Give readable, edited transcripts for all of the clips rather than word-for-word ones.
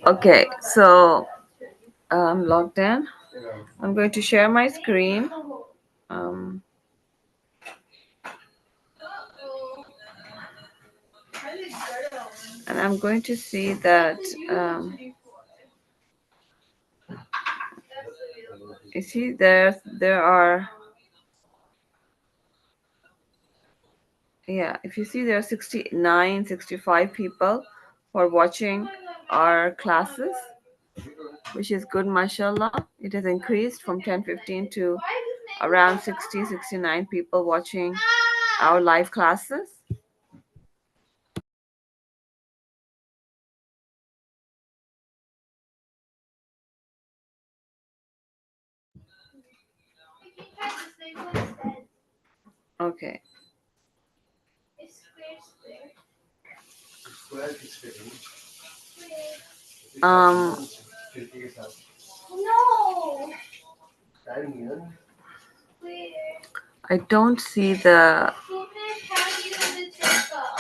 Okay, so I'm logged in. I'm going to share my screen. Um, and I'm going to see that you see there are, yeah, if you see there are 69, 65 people who are watching our classes, which is good, mashallah. It has increased from 10-15 to around 60, 69 people watching our live classes. Okay. Um, I don't see the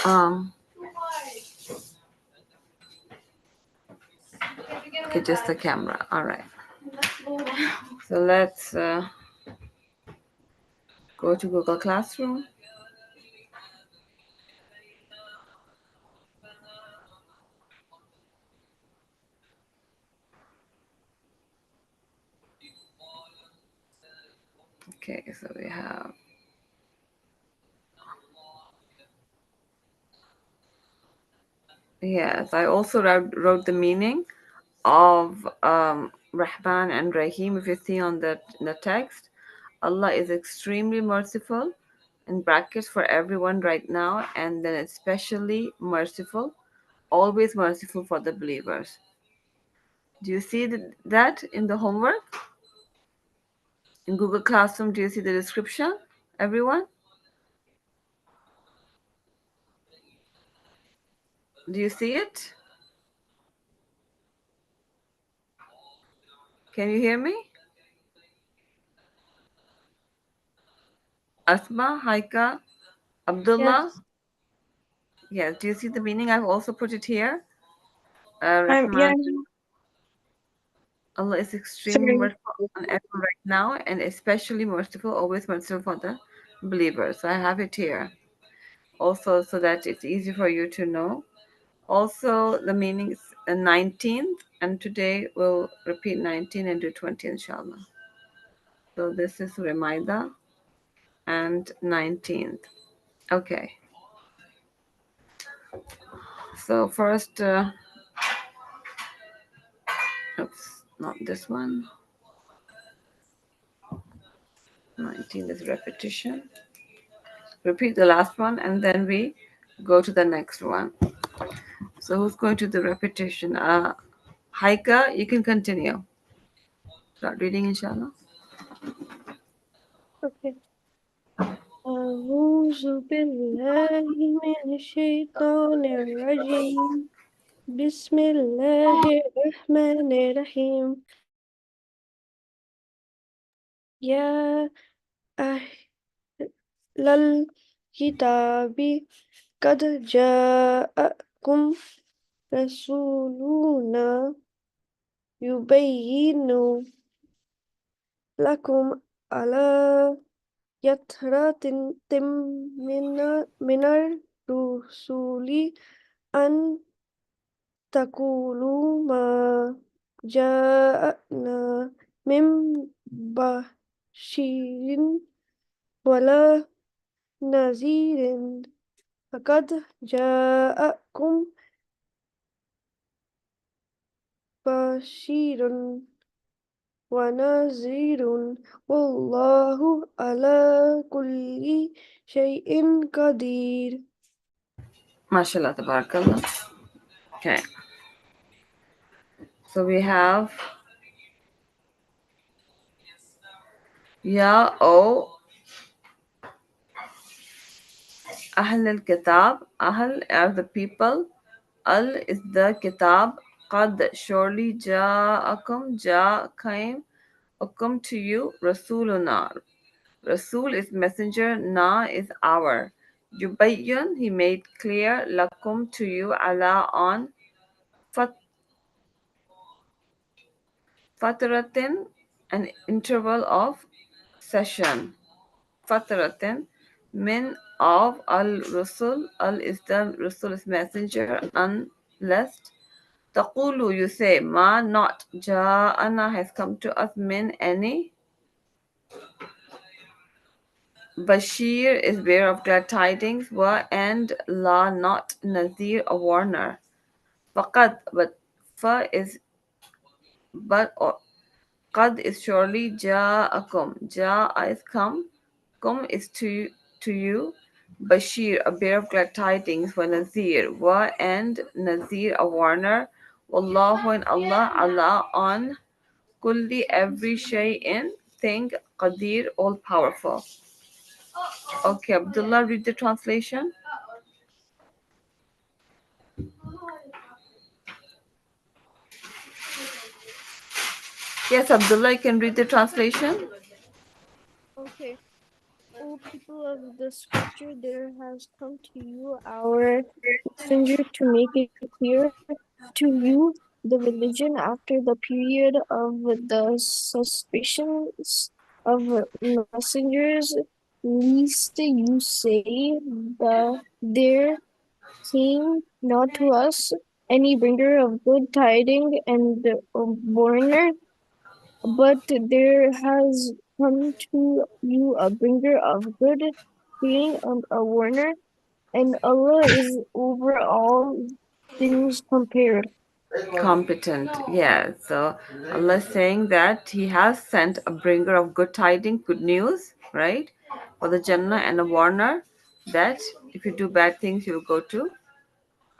um. Okay, just the camera. All right. So let's go to Google Classroom. Okay, so we have, yes, I also wrote the meaning of Rahman and Rahim. If you see on the text, Allah is extremely merciful, in brackets for everyone right now, and then especially merciful, always merciful for the believers. Do you see that in the homework? In Google Classroom, do you see the description, everyone? Do you see it? Can you hear me? Asma, Haika, Abdullah? Yes. Yes. Do you see the meaning? I've also put it here. Yeah. Rahman. Allah is extremely Sorry. merciful on everyone right now, and especially merciful, always merciful for the believers. So I have it here also so that it's easy for you to know. Also, the meaning is 19th, and today we'll repeat 19 and do 20, inshallah. So this is Remaida and 19th. Okay, so first, oops, not this one. 19 is repetition. Repeat the last one, and then we go to the next one. So who's going to the repetition? Haika, you can continue. Start reading, inshallah. Okay. أعوذ بالله من الشيطان الرجيم بسم الله الرحمن الرحيم يا أهل الكتاب قد جاءكم رسولنا يبين لكم على يترى من الرسول أن تقولوا ما جاءنا من بشير ولا نذير فقد جاءكم بشير ونذير والله على كل شيء قدير. MashaAllah, tabarakallah. Okay, so we have Ya O Ahl al Kitab. Ahl are the people. Al is the Kitab. Qad surely Ja'akum Ja came. Akum to you. Rasuluna. Rasul is messenger. Na is our. Yubayyun, he made clear. Lakum to you. Allah on. Fatratin, an interval of session. Fatratin, min of al-Rusul. Al is the Rusul is messenger, unless. Taqulu, you say, ma not. Ja'ana has come to us, min any. Bashir is bearer of glad tidings, wa and la not Nazir, a warner. Faqad, but fa is but or qad is surely ja'akum. Ja'a is come, kum is to you. Bashir, a bearer of glad tidings, wa Nazir, wa and Nazir, a warner. Wallahu and Allah, Allah on kulli every shay'in thing, qadir, all powerful. Okay, Abdullah, read the translation. Yes, Abdullah, you can read the translation. Okay. O people of the scripture, there has come to you our messenger to make it clear to you the religion after the period of the suspicions of messengers, least you say the there came not to us any bringer of good tidings and warner, but there has come to you a bringer of good being and a warner, and Allah is over all things compared. Competent, yeah. So Allah is saying that He has sent a bringer of good tidings, good news, right? For the Jannah and a warner that if you do bad things, you'll go to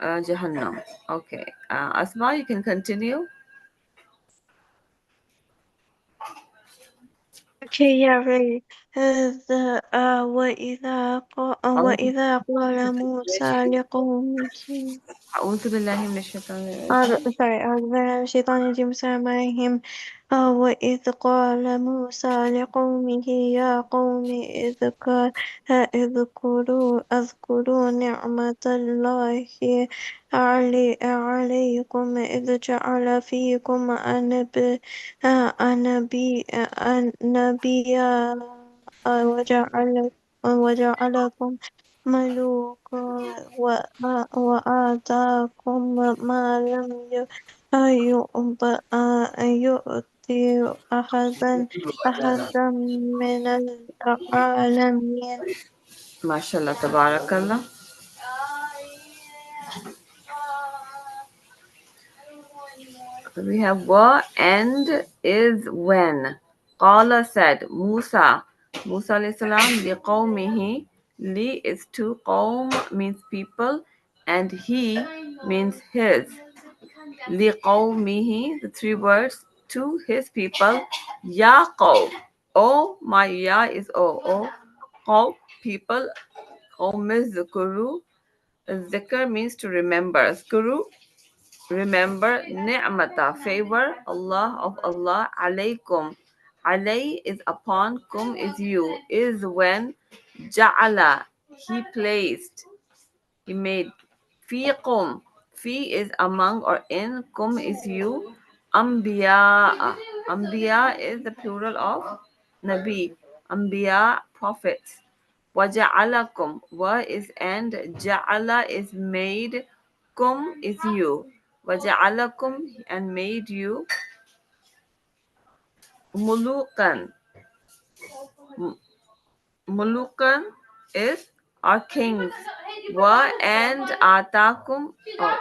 Jahannam. Okay. Asma, you can continue. Okay, yeah, right. وإذا قال موسى لقومه أعوذ بالله من الشيطان الرجيم. sorry, أعوذ بالله من الشيطان الرجيم. السلام عليهم. وإذ قال موسى لقومه يا قوم اذكروا نعمة الله عليكم إذ جعل فيكم أنبياء وجعلكم ملوكا وآتاكم ما لم يؤتي أحدا من العالمين. MashaAllah, Tabarakallah. So we have wa and is when. Qala said, Musa. Musa alayhi salam, liqawmihi. Li is to qawm means people and he means his. Liqawmihi, the three words, to his people. Ya qaw. Oh, my ya is oh. Qaw, people. Qawm is zukuru. Zikr means to remember. Zukuru, remember. Ni'mata, favor. Allah of Allah. Alaykum. Alay is upon. Kum is you. Is when. Ja'ala, he placed. He made. Fiikum. Fi is among or in. Kum is you. Ambiya. Ambiya is the plural of Nabi. Ambiya, prophets. Waja'alakum. Wa is and. Ja'ala is made. Kum is you. Waja'alakum and made you. Mulukan. Mulukan is our kings. Wa and atakum. Oh,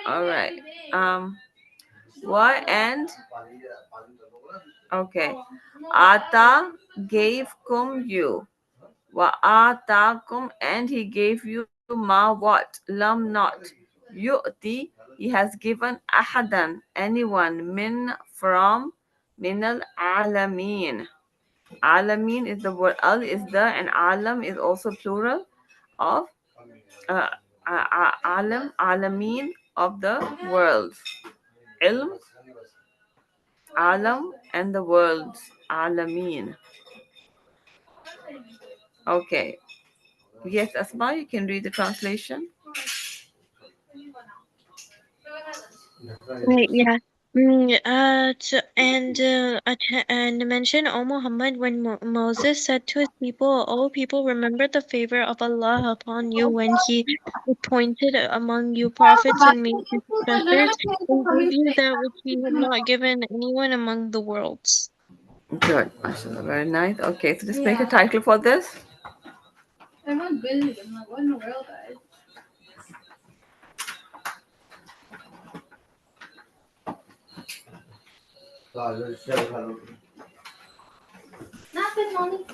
all right. Wa and okay. Ata gave kum you. Wa atakum and he gave you ma what? Lam not. Yu'ti he has given ahadan anyone min from minal alamin. Alamin is the word, al is the, and alam is also plural of uh, alam, alamin of the worlds. Ilm, alam, and the worlds, alamin. Okay. Yes, Asma, you can read the translation. Right, yeah. And mention, O Muhammad, when Moses said to his people, "O people, remember the favor of Allah upon you when He appointed among you prophets and made you successors, and gave you that which He had not given anyone among the worlds." Good, mashallah, very nice. Okay, so just make a title for this. I'm not building. I'm not going nowhere, guys. Nothing, mommy.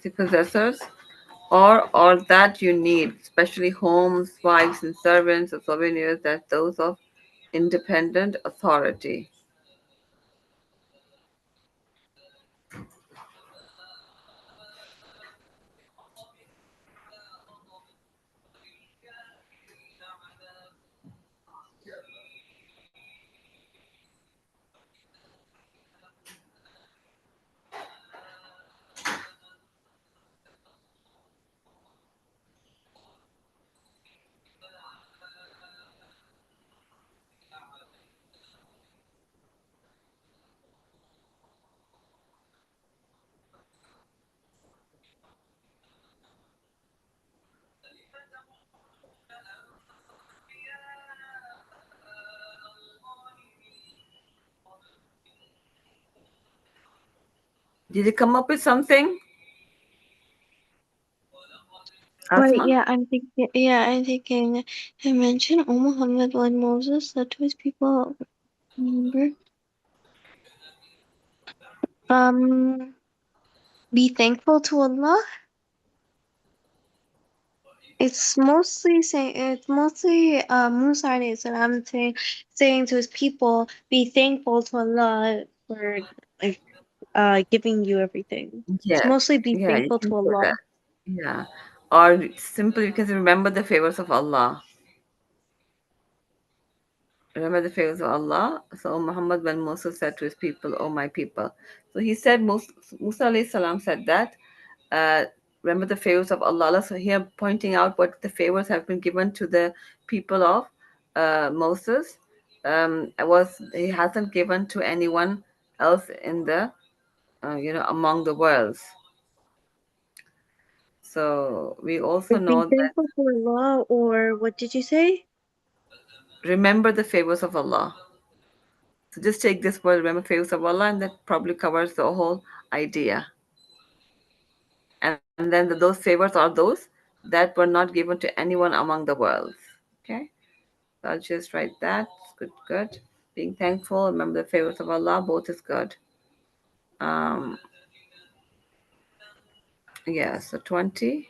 The possessors, or that you need, especially homes, wives, and servants, or souvenirs, that those of independent authority. Did you come up with something, Right, Asma? I'm thinking, I mentioned, O Muhammad, when Moses said to his people, remember, um, be thankful to Allah. It's mostly Musa alayhi salam saying to his people, be thankful to Allah for like giving you everything. It's Yes. mostly be Yeah, you thankful can to say Allah. that. Yeah. Or simply you can say, remember the favors of Allah. Remember the favors of Allah. So Muhammad, when Moses said to his people, "O my people," so he said, Musa alayhi salam said that, uh, remember the favors of Allah. So here pointing out what the favors have been given to the people of Moses, was he hasn't given to anyone else in the among the worlds. So we also Be know that thankful to Allah, or what did you say? remember the favors of Allah. So just take this word, remember favors of Allah, and that probably covers the whole idea. And then those favors are those that were not given to anyone among the worlds. Okay, so I'll just write that. Good, good. Being thankful, remember the favors of Allah, both is good. Um, yeah, so 20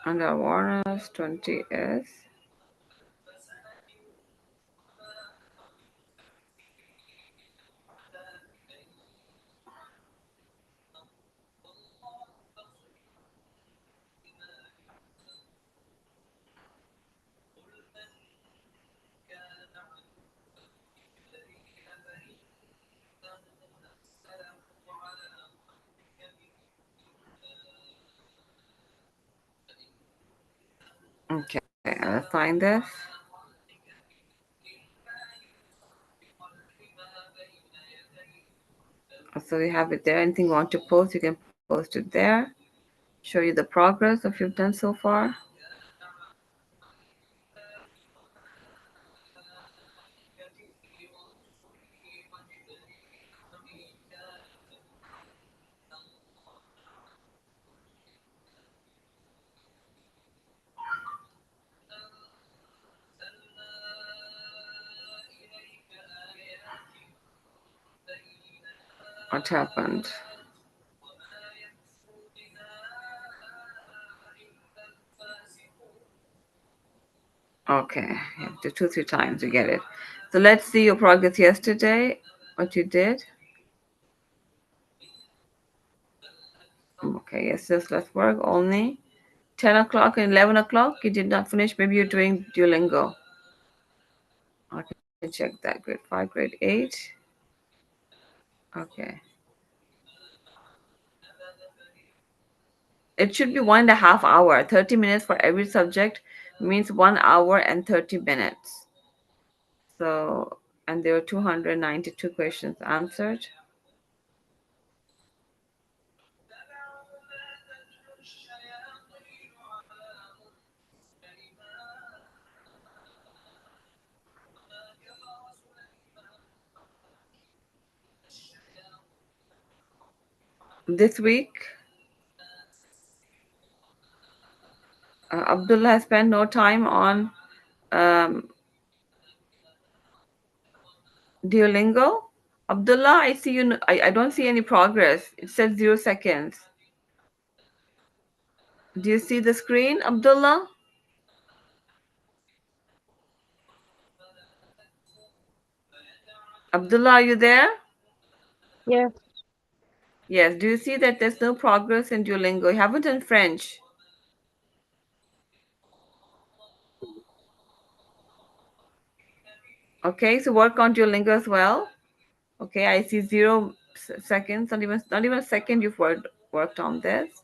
and our warners 20 is okay. I'll find this. So you have it there. Anything you want to post, you can post it there. Show you the progress of you've done so far. What happened? Okay, you have to 2 3 times you get it. So let's see your progress yesterday. What you did. Okay, yes, just let's work only 10 o'clock and 11 o'clock, you did not finish. Maybe you're doing Duolingo. I can check that. Grade 5, grade 8. Okay. It should be 1.5 hour. 30 minutes for every subject means 1 hour and 30 minutes. So, and there were 292 questions answered. This week, Abdullah has spent no time on um, Duolingo. Abdullah, I see you. I don't see any progress. It says 0 seconds. Do you see the screen, Abdullah? Abdullah, are you there? Yes. Yes. Do you see that there's no progress in Duolingo? You haven't done French. Okay, so work on Duolingo as well. Okay, I see 0 seconds, not even a second you've worked on this.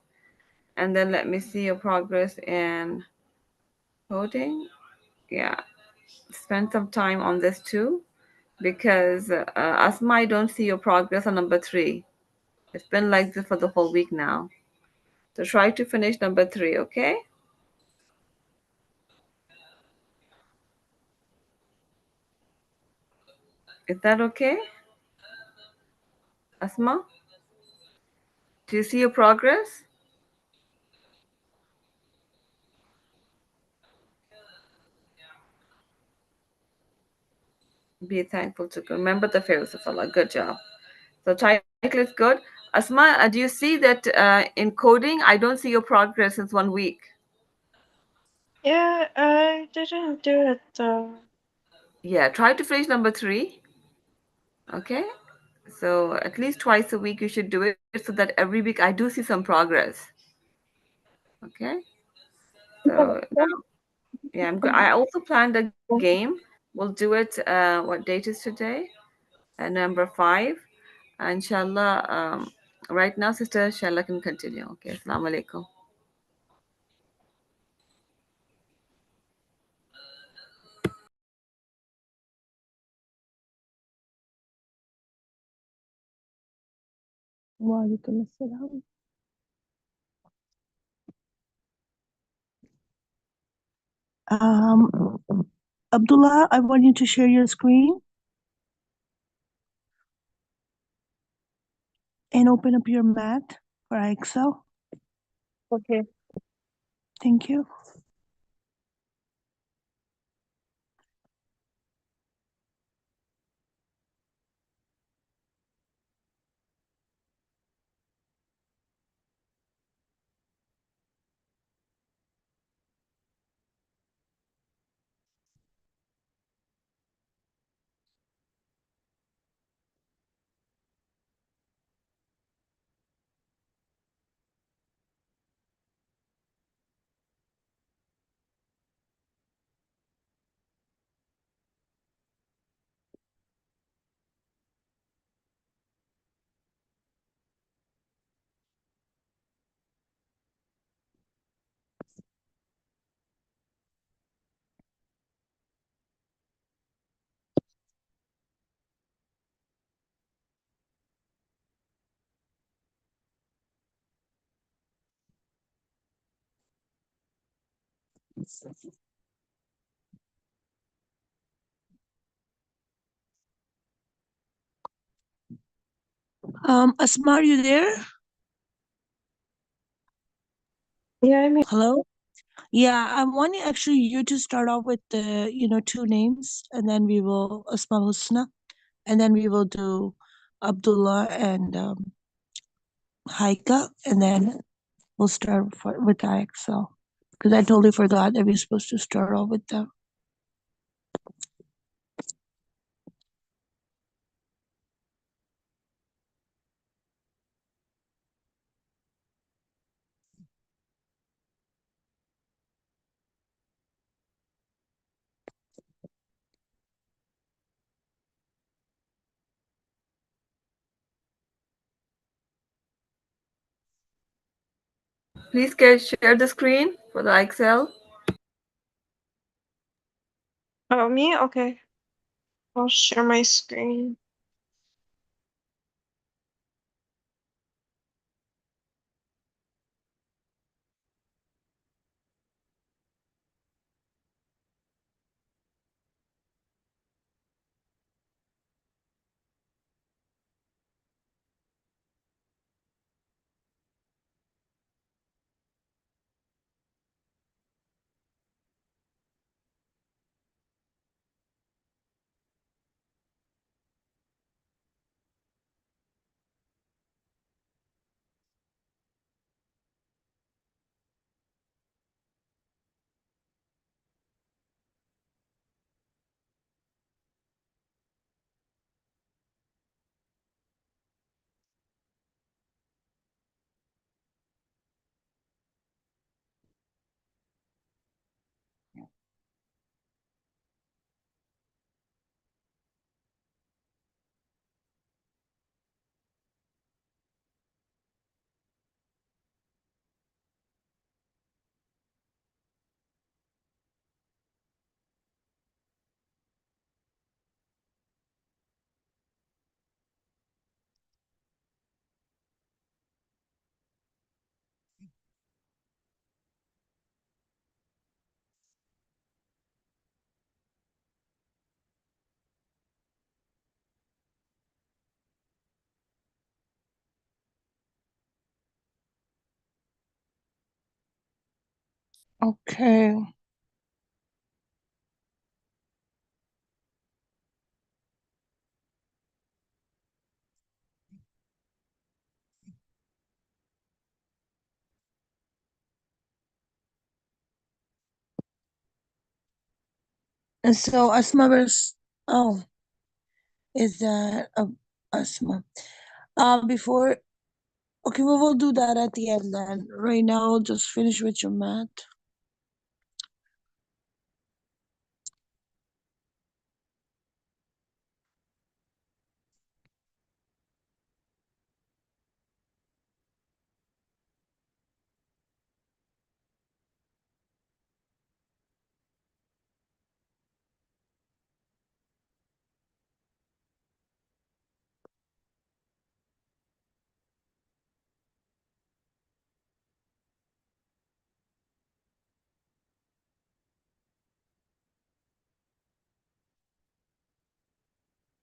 And then let me see your progress in coding. Yeah, spend some time on this too, because Asma, I don't see your progress on number 3. It's been like this for the whole week now. So try to finish number 3, okay? Is that okay, Asma? Do you see your progress? Be thankful to God. Remember the favors of Allah. Good job. So title is good. Asma, do you see that in coding, I don't see your progress since 1 week? Yeah, I didn't do it though. Yeah, try to finish number 3. Okay. So at least twice a week you should do it so that every week I do see some progress. Okay. So yeah, I also planned a game. We'll do it. What date is today? Number 5. Inshallah. Right now, Sister Inshallah can continue. Okay. Assalamu alaikum. Walaikum assalam. Um, Abdullah, I want you to share your screen and open up your math for IXL. Okay. Thank you. Asma, are you there? Yeah, I mean, Hello? Yeah, I want actually you to start off with the, 2 names, and then we will Asma Husna, and then we will do Abdullah and Haika, and then we'll start with IXL. Because I totally forgot that we're supposed to start off with them. Please share the screen for the IXL. Oh, me? Okay. I'll share my screen. Okay. And so Asma was, oh, is that Asma? Before, okay, we will do that at the end then. Right now, I'll just finish with your math.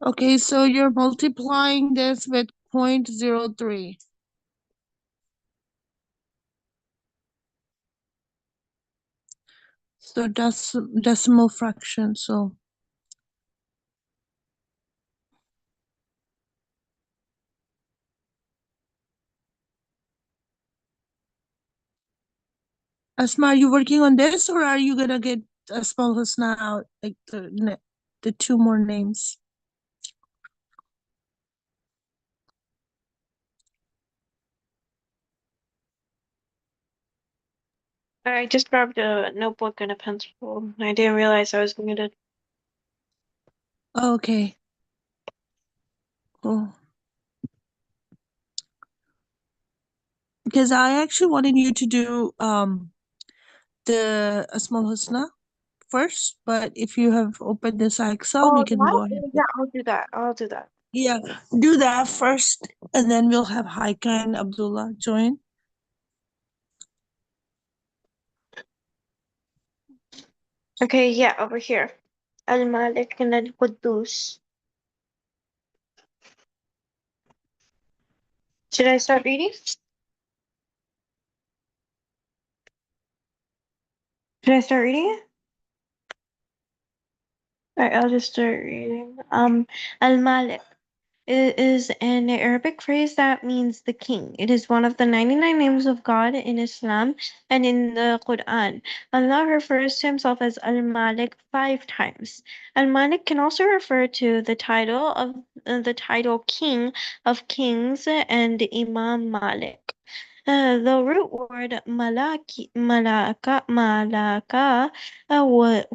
Okay, so you're multiplying this with 0.03. So that's decimal fraction. So Asma, are you working on this or are you gonna get Asma Husna out, like the two more names? I just grabbed a notebook and a pencil. I didn't realize I was muted. Okay, cool. Because I actually wanted you to do the Asma Husna first, but if you have opened this IXL, we Oh, can that? go ahead Yeah, with I'll do that. I'll do that. yeah, do that first, and then we'll have Haika and Abdullah join. Okay, yeah, over here. Al-Malik and Al-Quddus. Should I start reading? Should I start reading it? Alright, I'll just start reading. Al-Malik. It is an Arabic phrase that means the king. It is one of the 99 names of God in Islam and in the Quran. Allah refers to himself as Al-Malik 5 times. Al-Malik can also refer to the title King of Kings and Imam Malik. The root word malaka,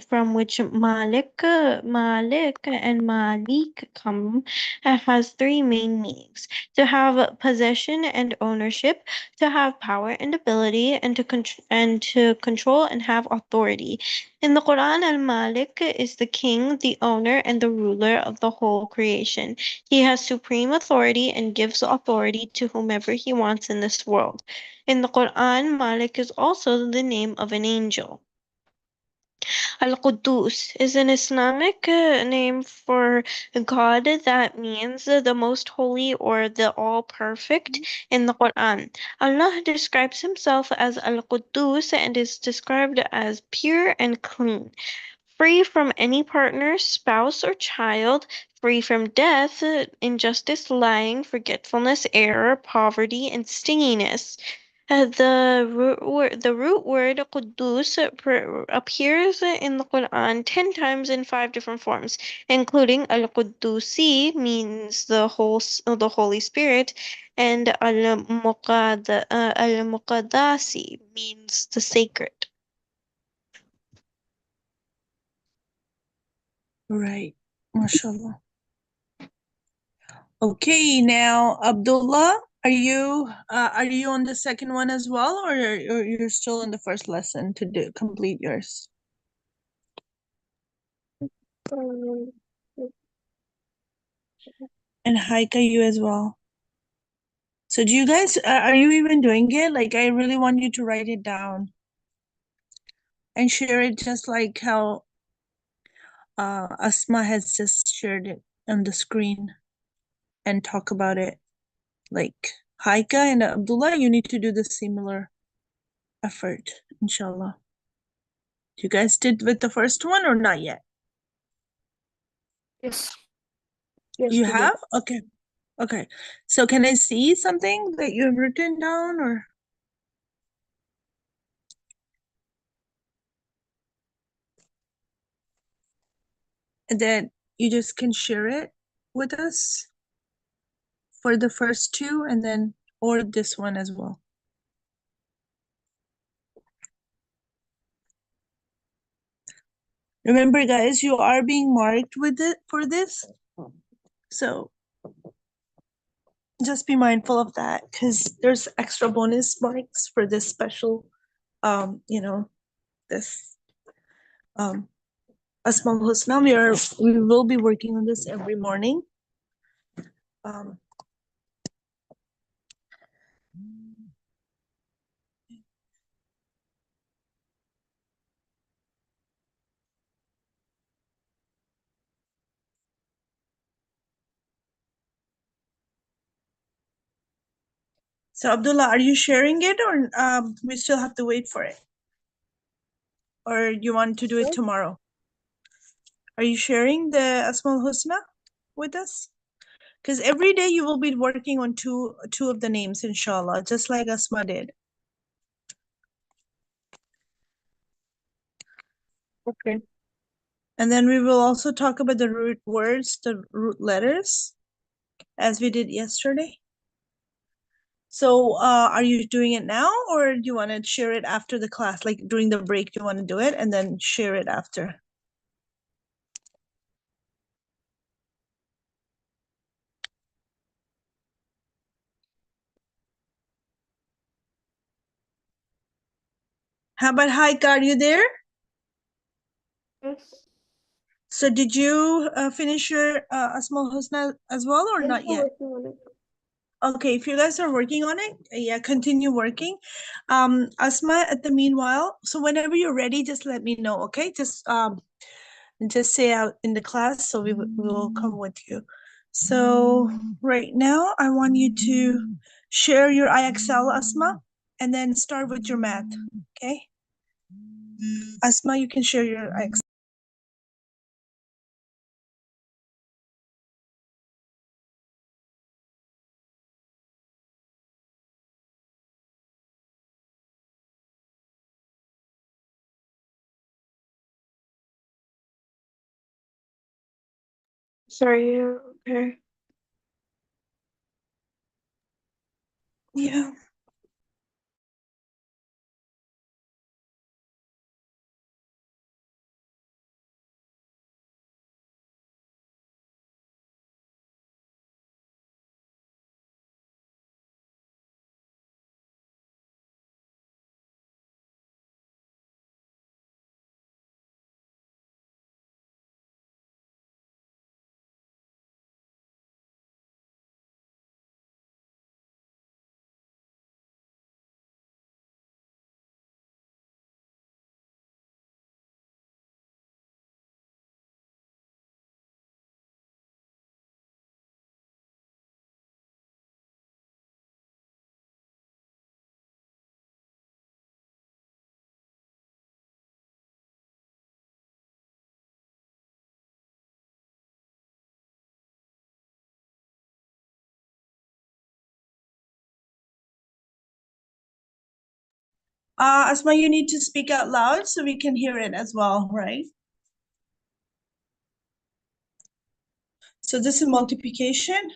from which Malik and Malik come, has three main meanings: to have possession and ownership, to have power and ability, and to control and have authority. In the Quran, Al Malik is the king, the owner, and the ruler of the whole creation. He has supreme authority and gives authority to whomever he wants in this world. In the Quran, Malik is also the name of an angel. Al-Quddus is an Islamic name for God that means the most holy or the all perfect in the Quran. Allah describes himself as Al-Quddus and is described as pure and clean, free from any partner, spouse, or child, free from death, injustice, lying, forgetfulness, error, poverty, and stinginess. The root word "Quddus" appears in the Quran 10 times in 5 different forms, including Al-Quddusi means the Holy Spirit, and Al-Muqaddasi means the sacred. Right. MashaAllah. Okay, now Abdullah, are you on the second one as well, or you're still in the first lesson to complete yours? Um, And Haika, you as well. So do you guys are you even doing it? Like, I really want you to write it down and share it just like how Asma has just shared it on the screen and talk about it. Like Haika and Abdullah, you need to do the similar effort, inshallah. You guys did with the first one or not yet? yes. Yes, You we did. have? Okay. Okay. So can I see something that you've written down, or that you just can share it with us for the first two and then or this one as well? Remember guys, you are being marked with it for this. So just be mindful of that because there's extra bonus marks for this special this um Asmaul Husna. We will be working on this every morning. Um, so Abdullah, are you sharing it, or we still have to wait for it? Or you want to do it tomorrow? Are you sharing the Asmaul Husna with us? Because every day you will be working on two of the names, inshallah, just like Asma did. Okay. And then we will also talk about the root words, the root letters, as we did yesterday. So are you doing it now, or do you want to share it after the class? Like during the break, you want to do it and then share it after? How about Haika? Are you there? Yes. So did you finish your Asmaul Husna as well, or I'm not still yet? working on it. Okay, if you guys are working on it, yeah, continue working. Asma, at the meanwhile, so whenever you're ready, just let me know, okay? Just say out in the class, so we will come with you. So right now, I want you to share your IXL, Asma, and then start with your math, okay? Asma, you can share your IXL. Sorry, okay. Yeah. Asma, you need to speak out loud so we can hear it as well, right? So this is multiplication.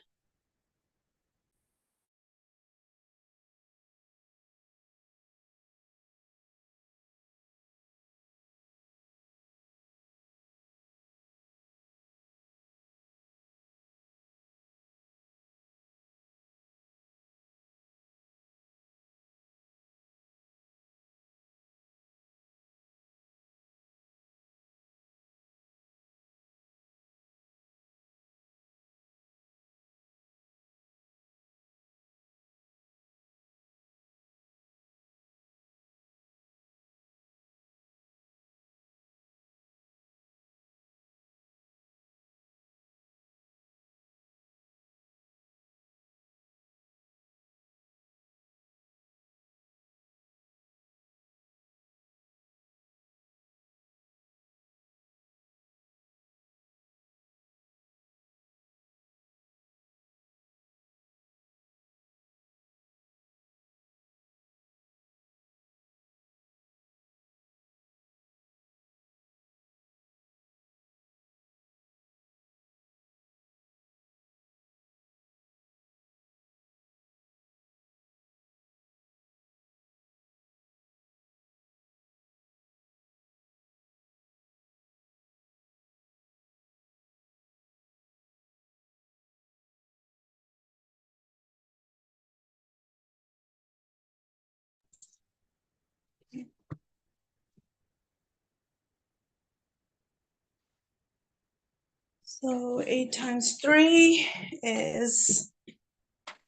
So 8 times 3 is,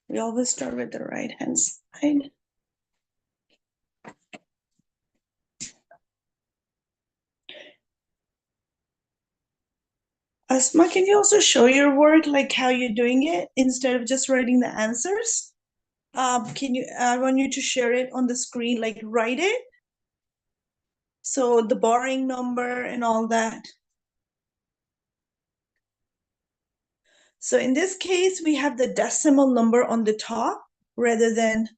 we always start with the right hand side. Asma, can you also show your work, like how you're doing it, instead of just writing the answers? Can you, I want you to share it on the screen, like write it. So the borrowing number and all that. So in this case, we have the decimal number on the top rather than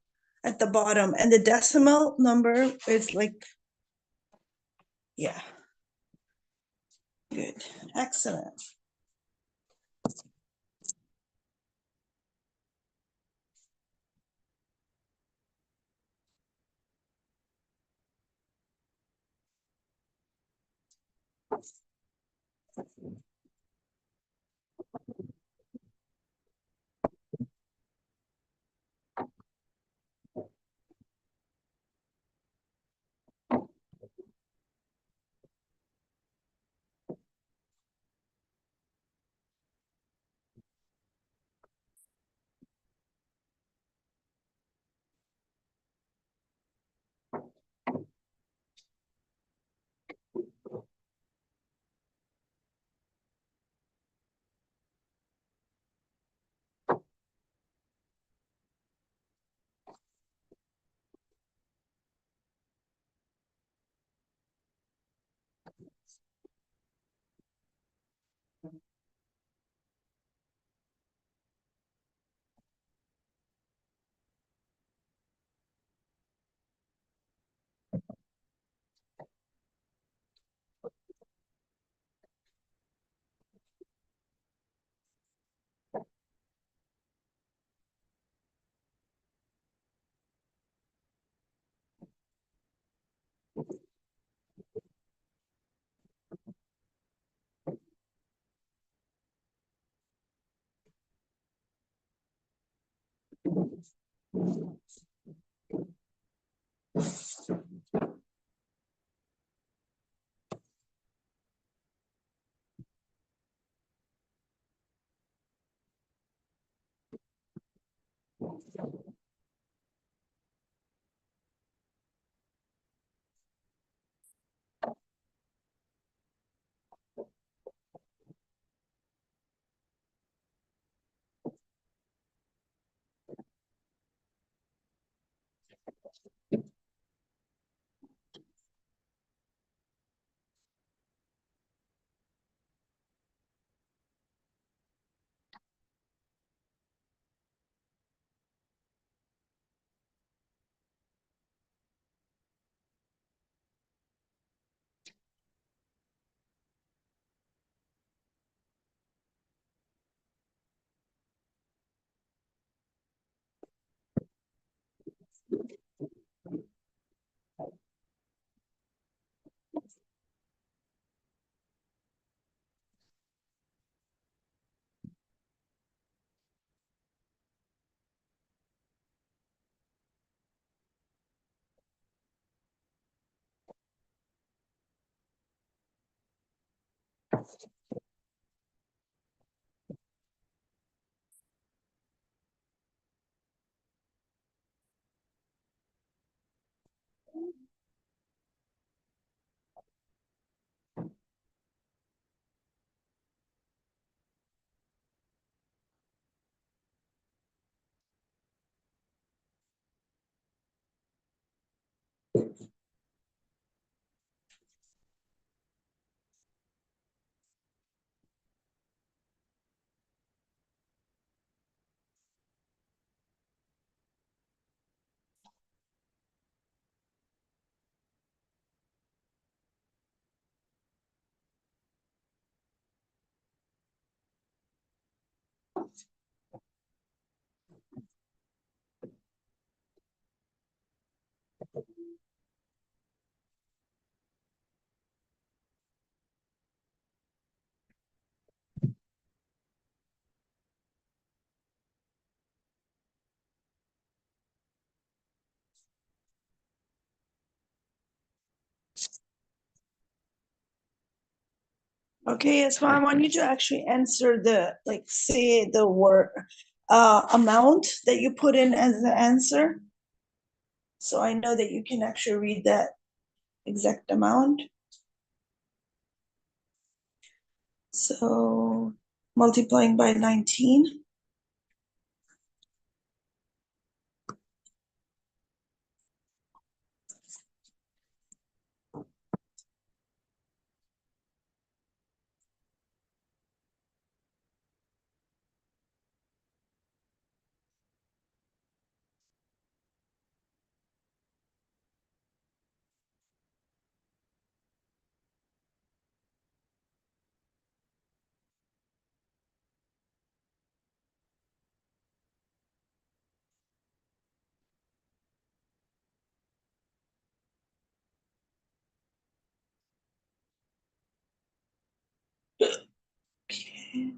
at the bottom. And the decimal number is like, yeah. Good. Excellent. Okay, yes, ma'am. I want you to actually answer the, like, say the word amount that you put in as the answer. So I know that you can actually read that exact amount. So multiplying by 19. Okay.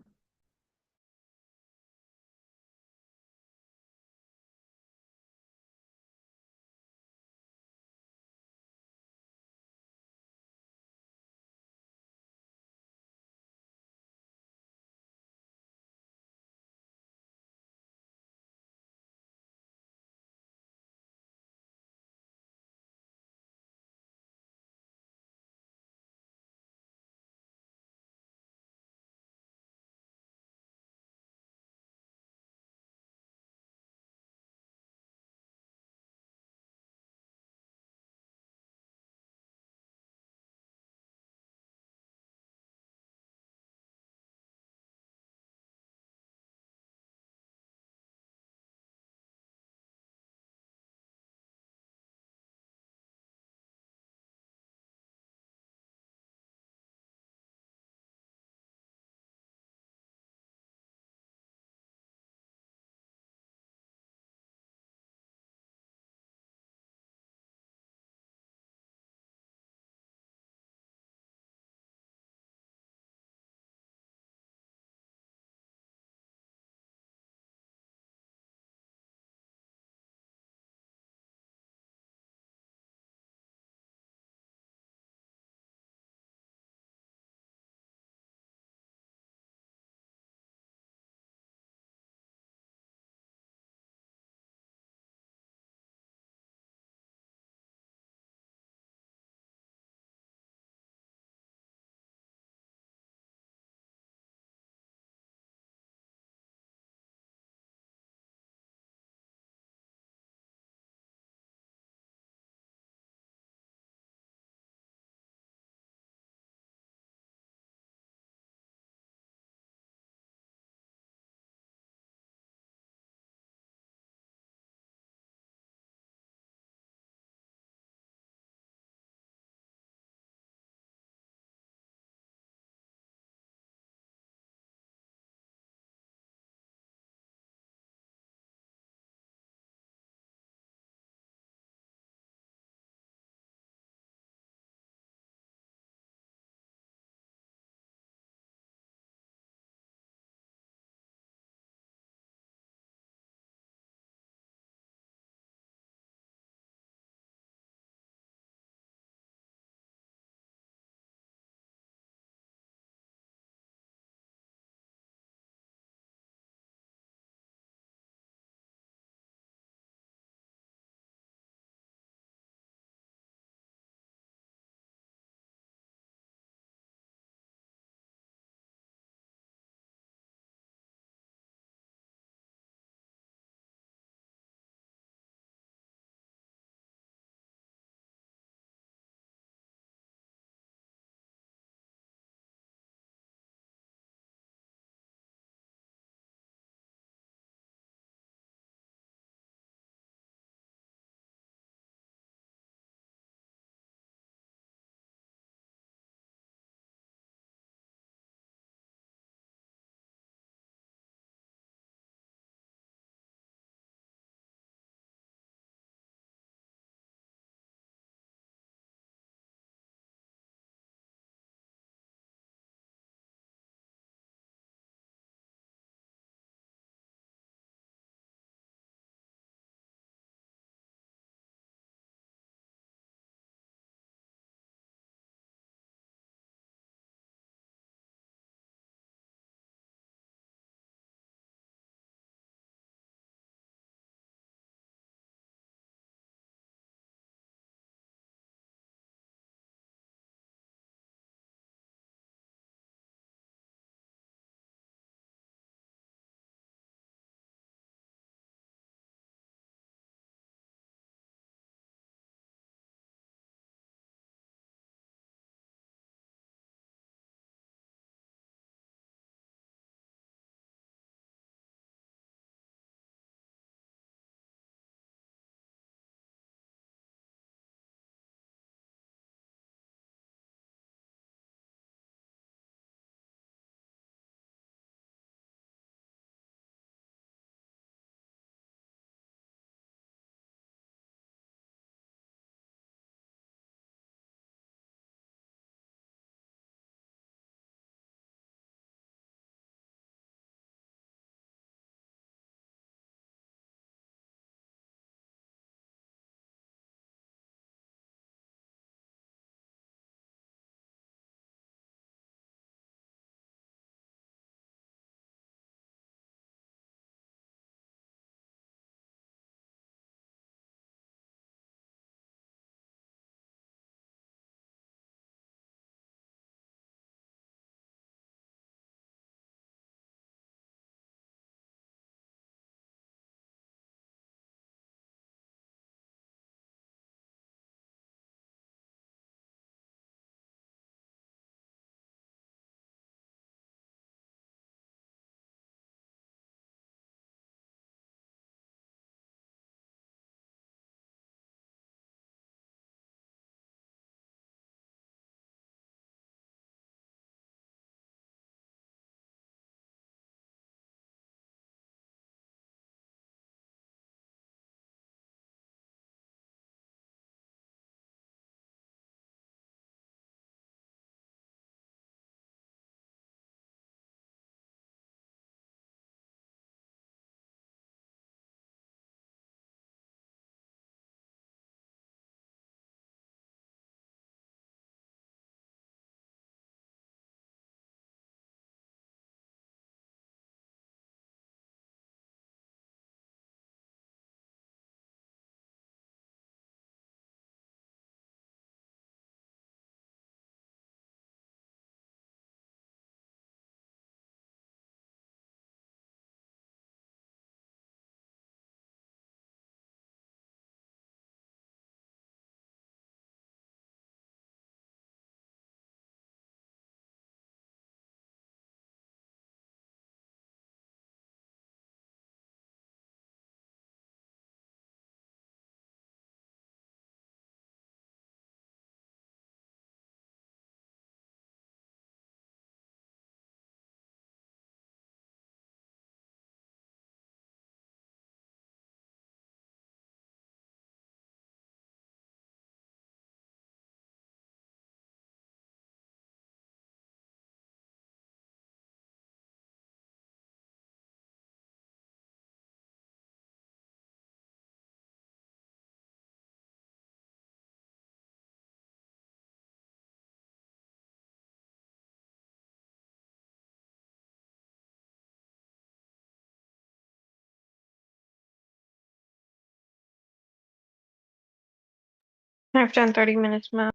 I've done 30 minutes, ma'am.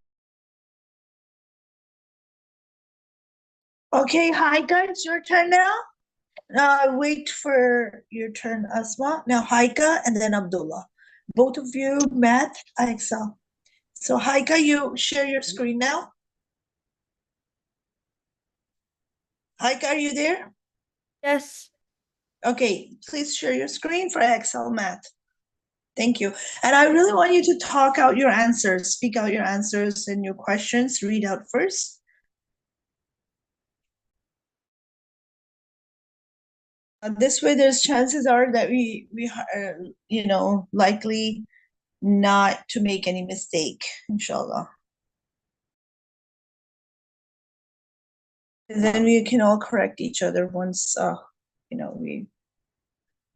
Okay, Haika, it's your turn now. Wait for your turn, Asma. Now Haika and then Abdullah. Both of you, math, IXL. So Haika, you share your screen now. Haika, are you there? Yes. Okay, please share your screen for IXL math. Thank you. And I really want you to talk out your answers, speak out your answers and your questions, read out first. This way, there's chances are that we are, likely not to make any mistake, inshallah. And then we can all correct each other once, we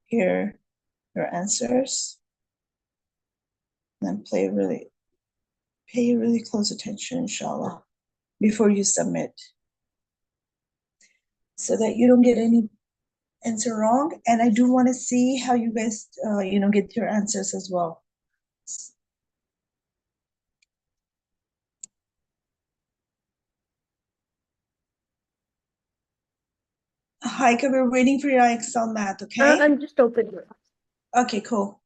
hear your answers. And then pay really close attention, inshallah, before you submit, so that you don't get any answer wrong. And I do want to see how you guys, get your answers as well. Hi, we're waiting for your IXL math, okay? I'm just opening it. Okay, cool.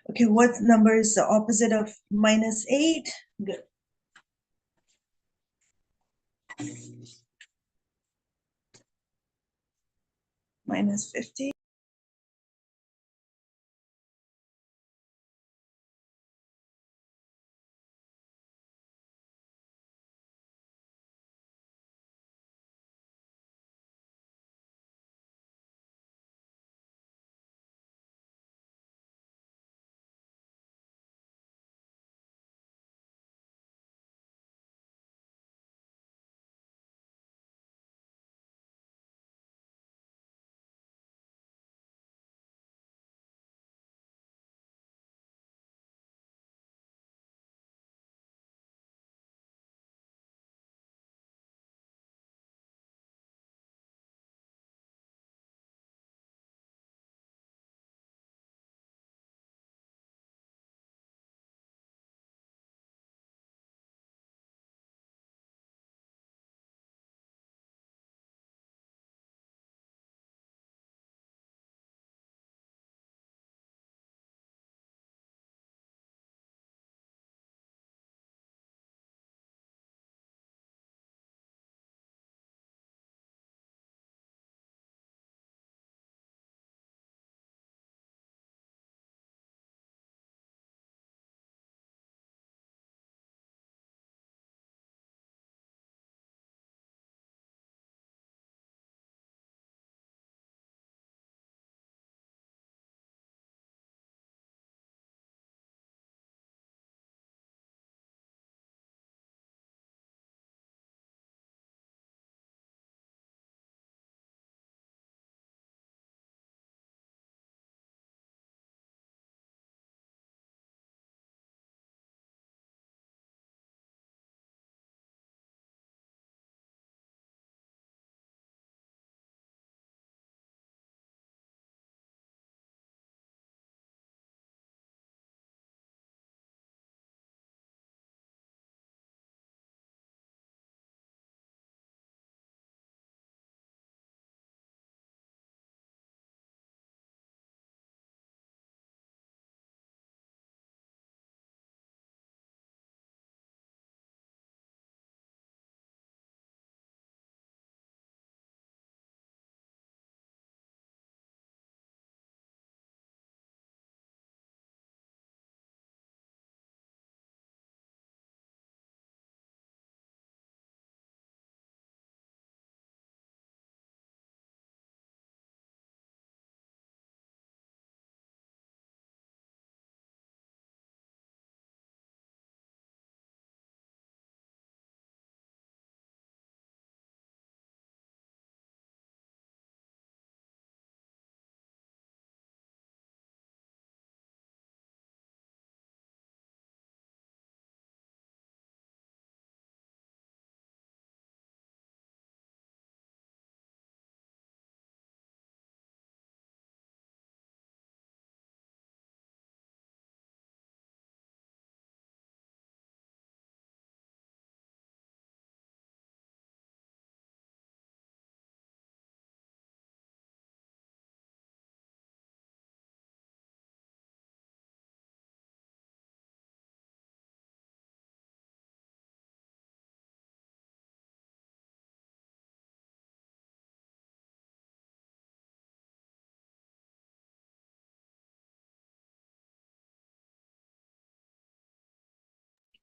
Okay, what number is the opposite of -8? Good. -50.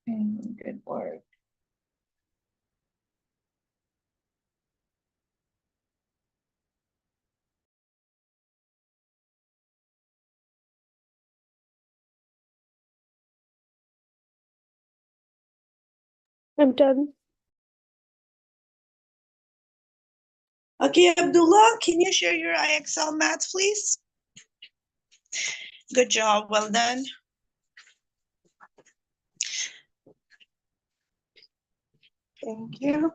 Good work. I'm done. Okay, Abdullah, can you share your IXL maths, please? Good job, well done. Thank you.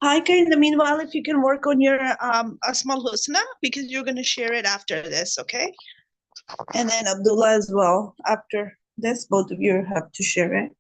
Haika, in the meanwhile, if you can work on your Asmal Husna, because you're going to share it after this, okay? And then Abdullah as well. After this, both of you have to share it.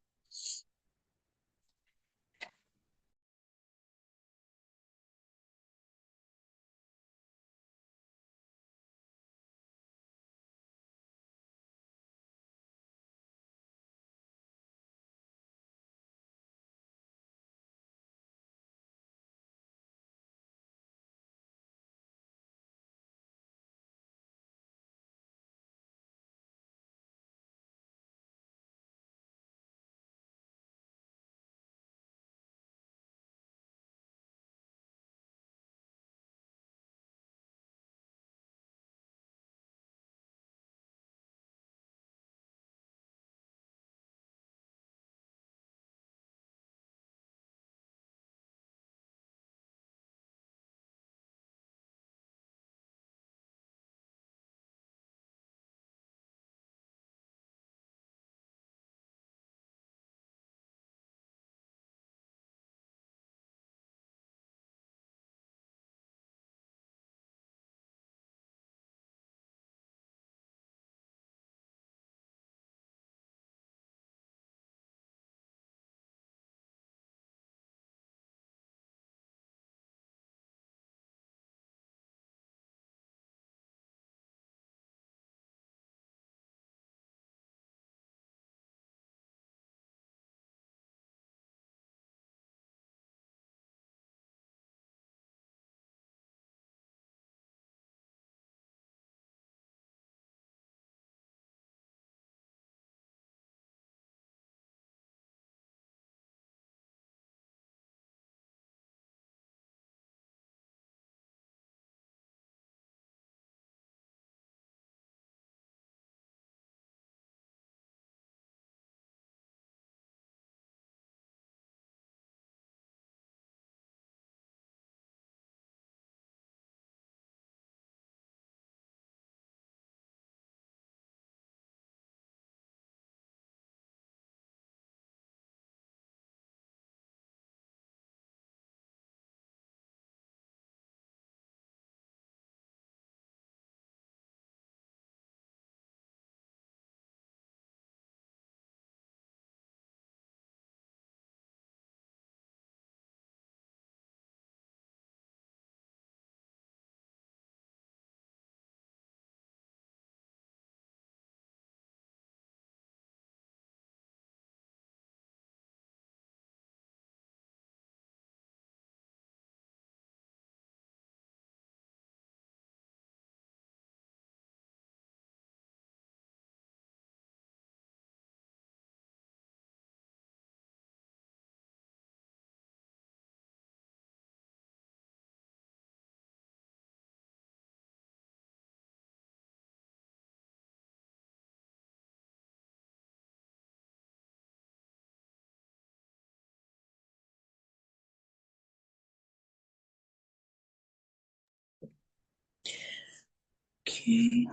Okay.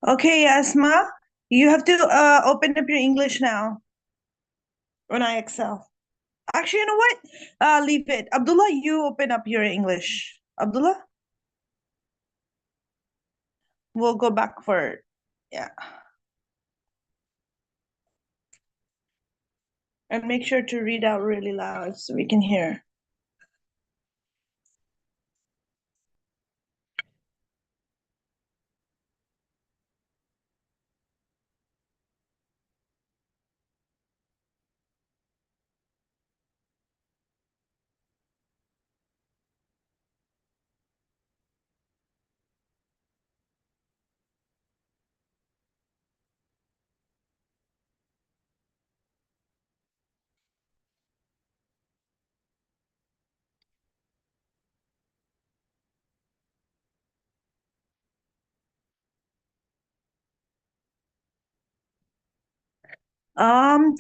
Okay, Asma, you have to open up your English now on IXL. Actually, you know what? Leave it. Abdullah, you open up your English. Abdullah, we'll go back for, yeah. And make sure to read out really loud so we can hear.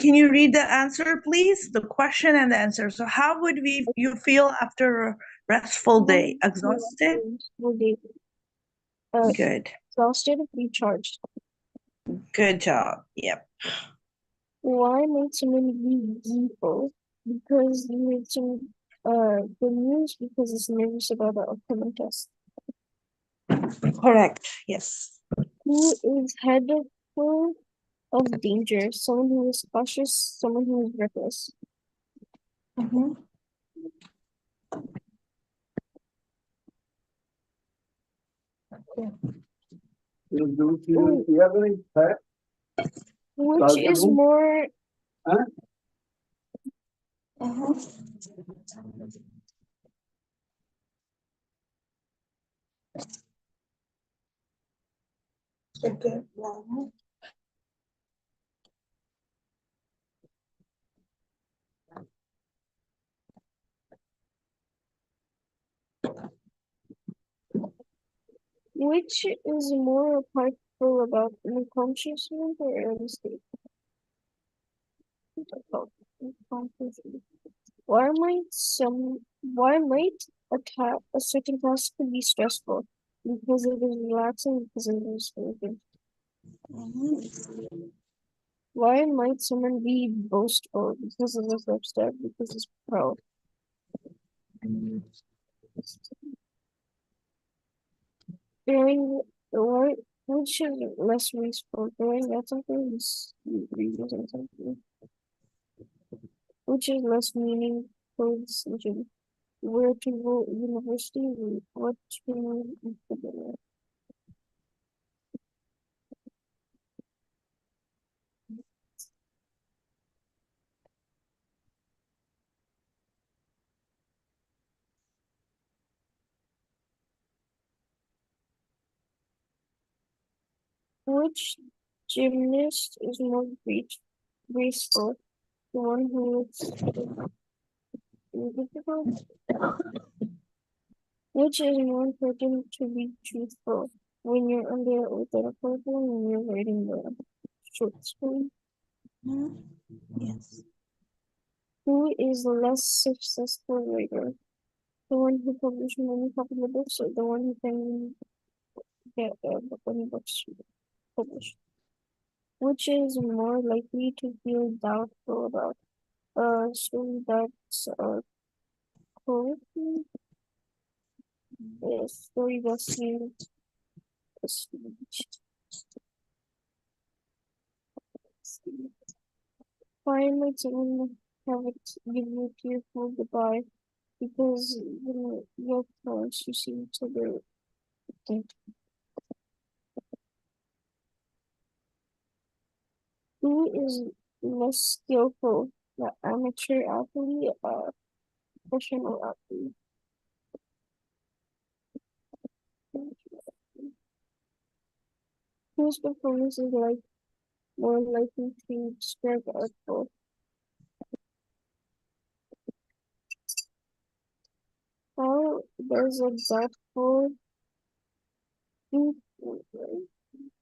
Can you read the answer, please? The question and the answer. So, how would we you feel after a restful day? Exhausted. Will they Good. exhausted, recharged? Good job. Yep. Why might someone be gleeful? Because he made some good news because he's nervous about the upcoming test. Correct. Yes. Who is head full of danger? Someone who is cautious, someone who is reckless. Mm-hmm. Ooh, which is more Okay. which is more impactful about unconsciousness or early stage? Unconsciousness. Why might a certain task be stressful? Because it is relaxing, because it is sleeping. Why might someone be boastful? Because of the first step, because it's proud. During why which is less wasteful? During at something is reusing something. Which is less meaningful decision? Where to go university, what to which gymnast is more graceful? The one who is difficult? Which is more important to be truthful? When you're under oath at a program, when you're writing the short story? Yes. Who is the less successful writer? The one who published many popular books or the one who can get many books published? Which is more likely to feel doubtful about a story that's poetry, a story that's new, a speech. Why might someone have it give you a tearful goodbye? Because your parents you see each other think. Who is less skillful, the amateur athlete or professional athlete? Whose performance is more likely to describe artful? How does a doubtful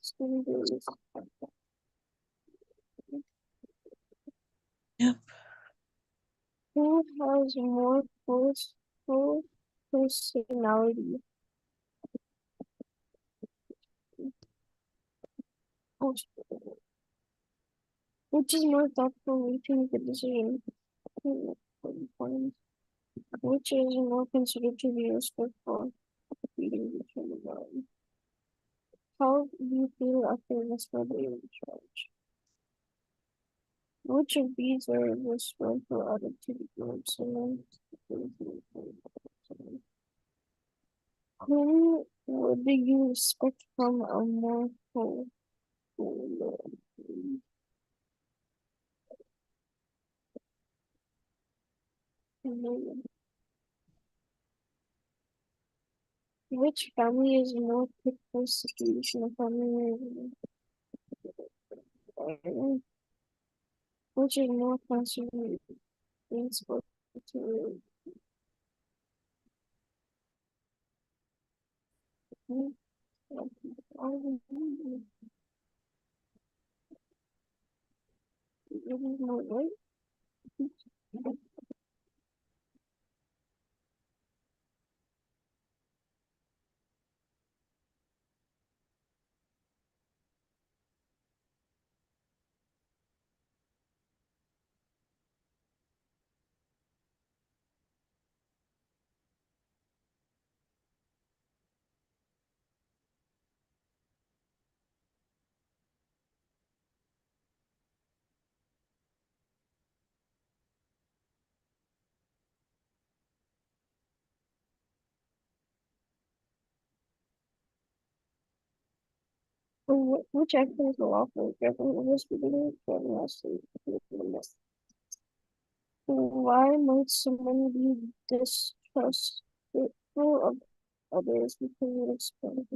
student Yep. who has more forceful personality? Which is more thoughtful way to make a decision? points. Which is more considered to be respectful feeding each other? How do you feel after this daily charge? Which of these are respectful out of two groups? Who would you expect from a more full? Which family is more typical situation of family? Which is more constantly exposed to more right? Which action is lawful? Government investigating why might someone be distrustful of others because it explains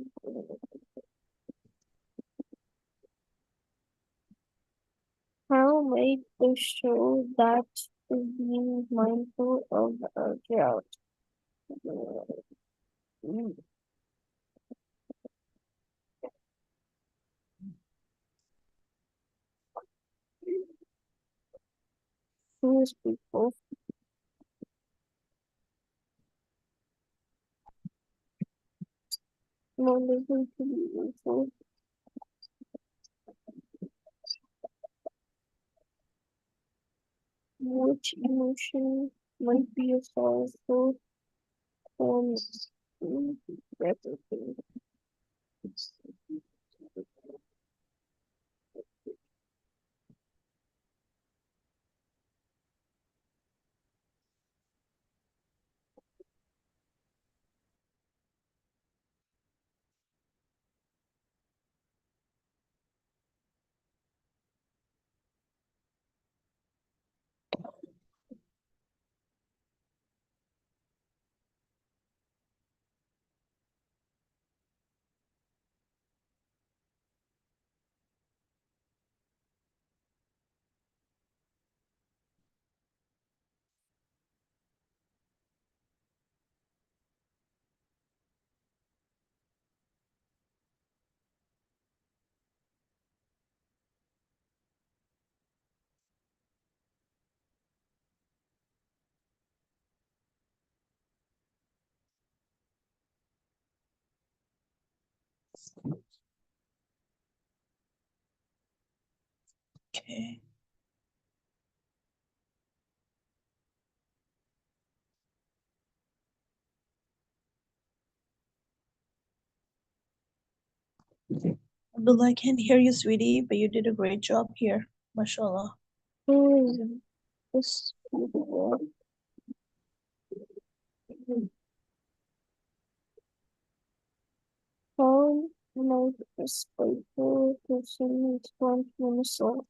how might they show that is being mindful of a drought? Who people more likely to be influenced? Which emotion might be a sorrowful form of gratitude? Okay. Abdullah, I can't hear you, sweetie, but you did a great job here. MashaAllah. Who is this people? How might a spiteful person respond to an assault?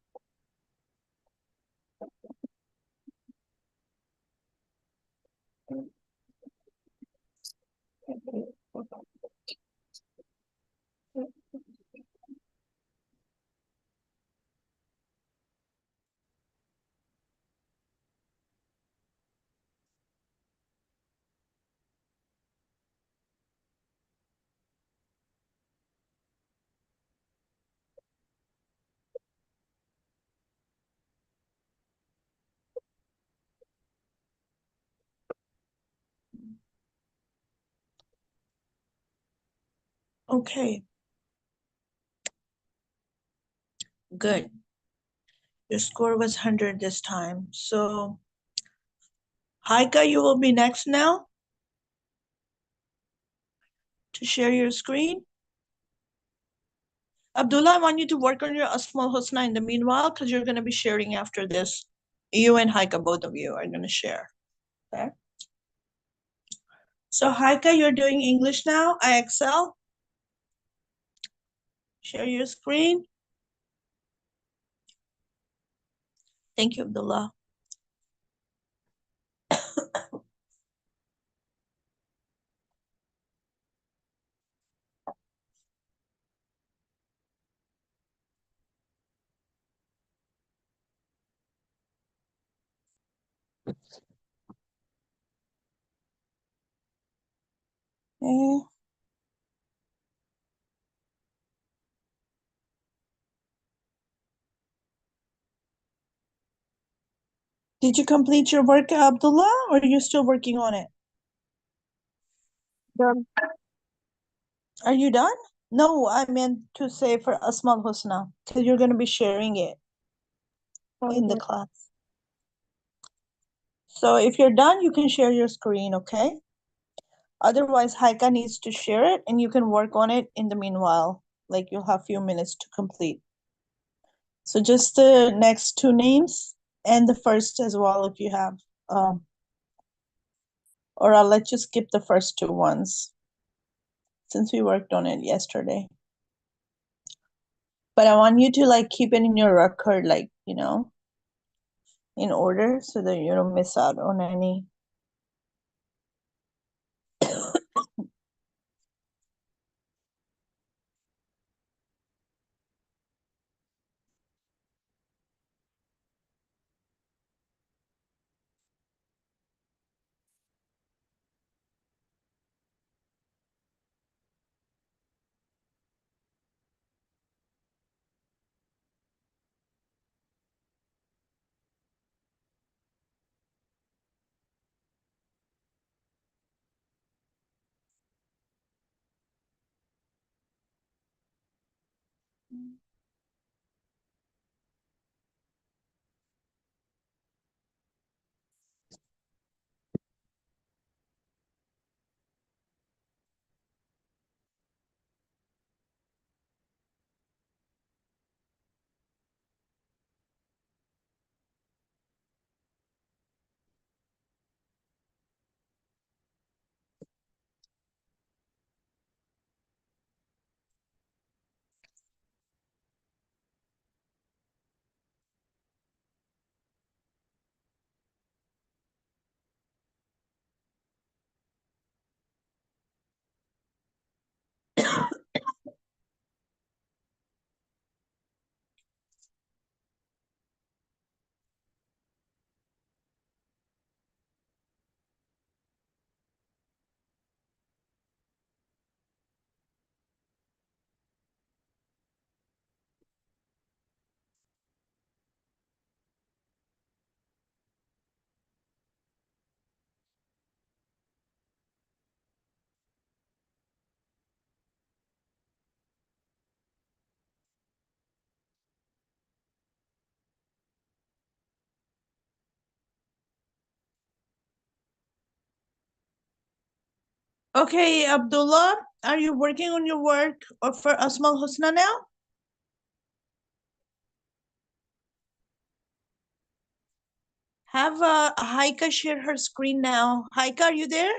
Okay, good. Your score was 100 this time. So Haika, you will be next now to share your screen. Abdullah, I want you to work on your Asmal Husna in the meanwhile, because you're going to be sharing after this. You and Haika, both of you are going to share. Okay. So Haika, you're doing English now, IXL. Share your screen. Thank you, Abdullah. Okay. Did you complete your work, Abdullah, or are you still working on it? Done. Are you done? No, I meant to say for Asmal Husna, because you're going to be sharing it in the Okay. class. So if you're done, you can share your screen, okay? Otherwise, Haika needs to share it, and you can work on it in the meanwhile. Like, you'll have a few minutes to complete. So just the next two names and the first as well if you have. Or I'll let you skip the first two ones since we worked on it yesterday. But I want you to like keep it in your record, like, you know, in order so that you don't miss out on any. Okay, Abdullah, are you working on your work or for Asmal Husna now? Have Haika share her screen now. Haika, are you there?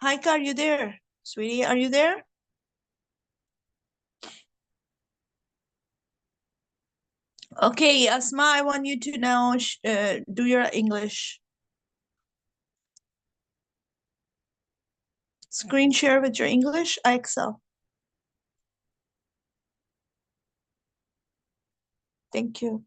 Haika, are you there? Sweetie, are you there? Okay, Asma, I want you to now do your English. Screen share with your English, IXL. Thank you.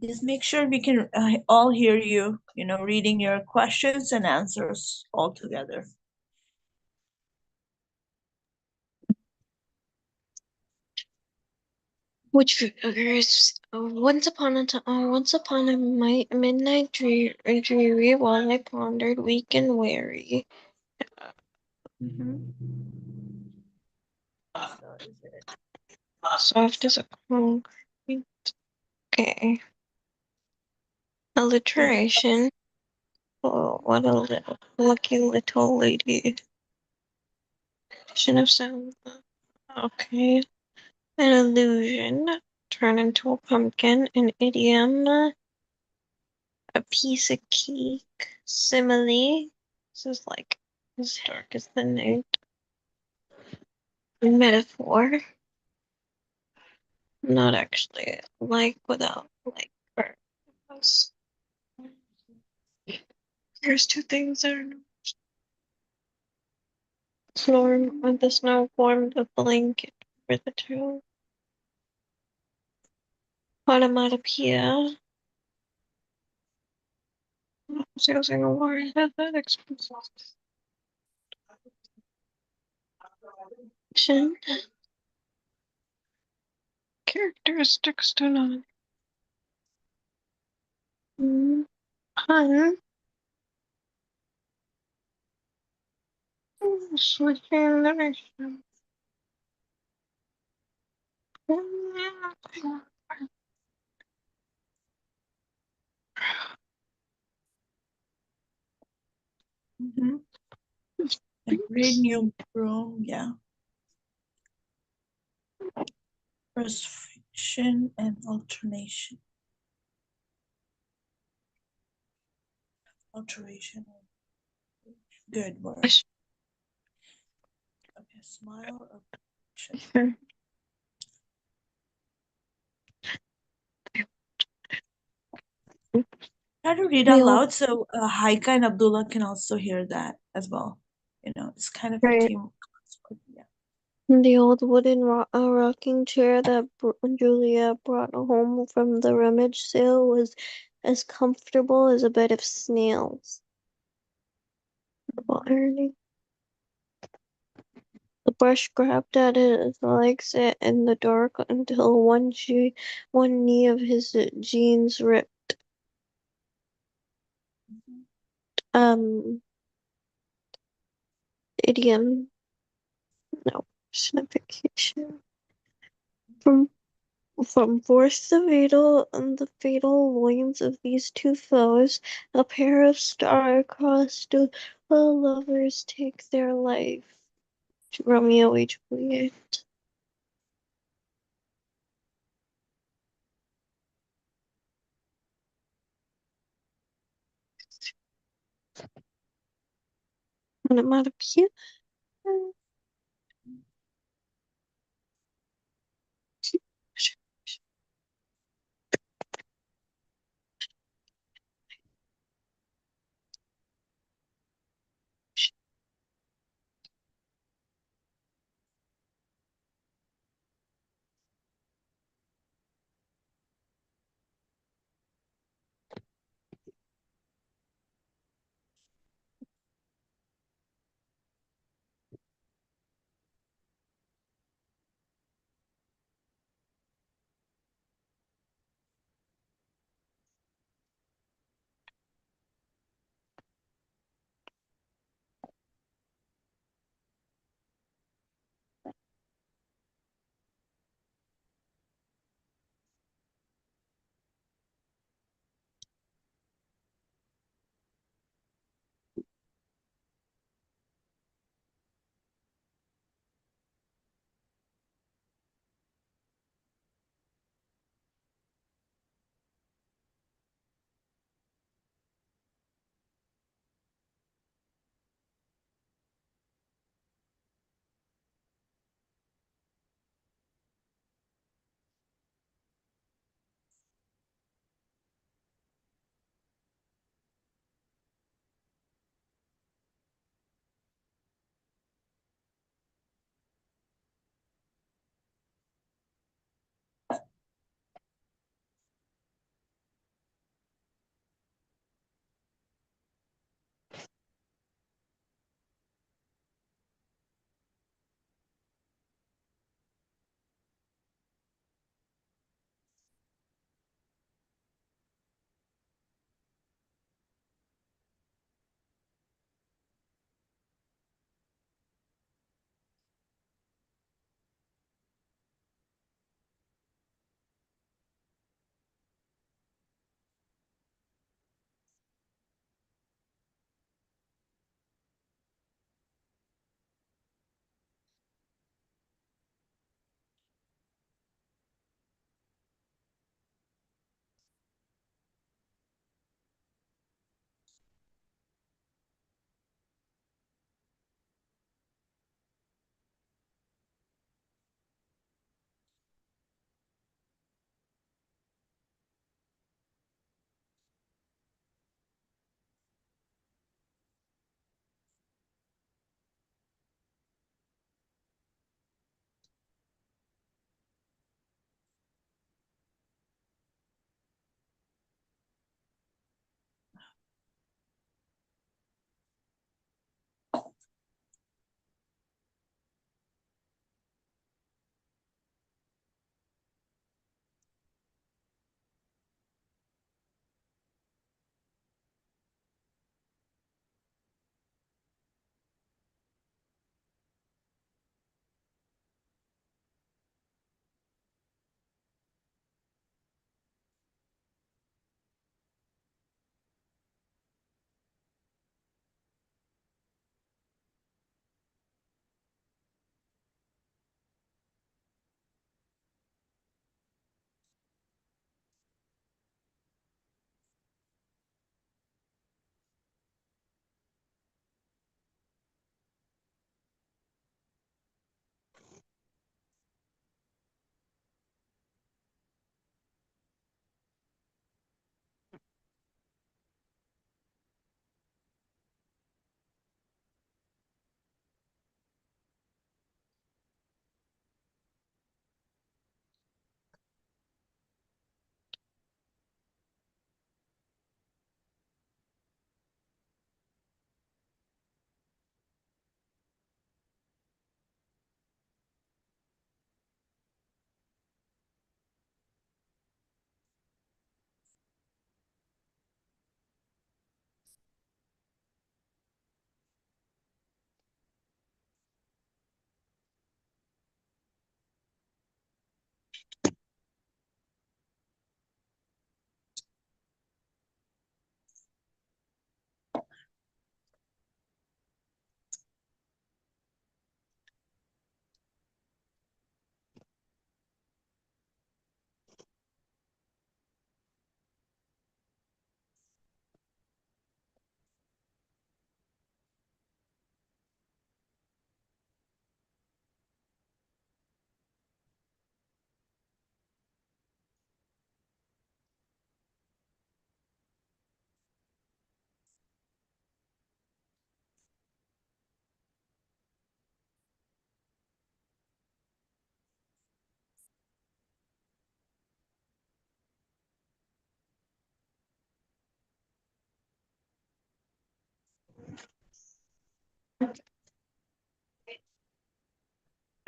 Just make sure we can all hear you, you know, reading your questions and answers all together. Which occurs once upon a midnight dreary, while I pondered, weak and weary. So is it Soft as a concrete. Okay. the Alliteration. Oh, what a lucky little lady. Addition of sound. Okay. An illusion. Turn into a pumpkin. An idiom. A piece of cake. Simile. This is like as dark as the night. Metaphor. Not actually. Like without like. Or else. There's two things that are the snow formed a blanket for the two. Onomatopoeia. Using a word that expresses action. Characteristics do not. Pun. Switching direction. mm-hmm. A great new broom? Yeah. Prosfiction and alternation. Alteration. Good word. Okay, smile or protection. Try to read out The old, loud so Haika and Abdullah can also hear that as well. You know, it's kind of a right. team. Yeah. The old wooden rocking chair that Julia brought home from the rummage sale was as comfortable as a bed of snails. Well, irony. The brush grabbed at his legs in the dark until one knee of his jeans ripped. Um, Idiom. No, signification. From force the fatal loins of these two foes, a pair of star-crossed lovers take their life. Romeo and Juliet. Onomatopoeia.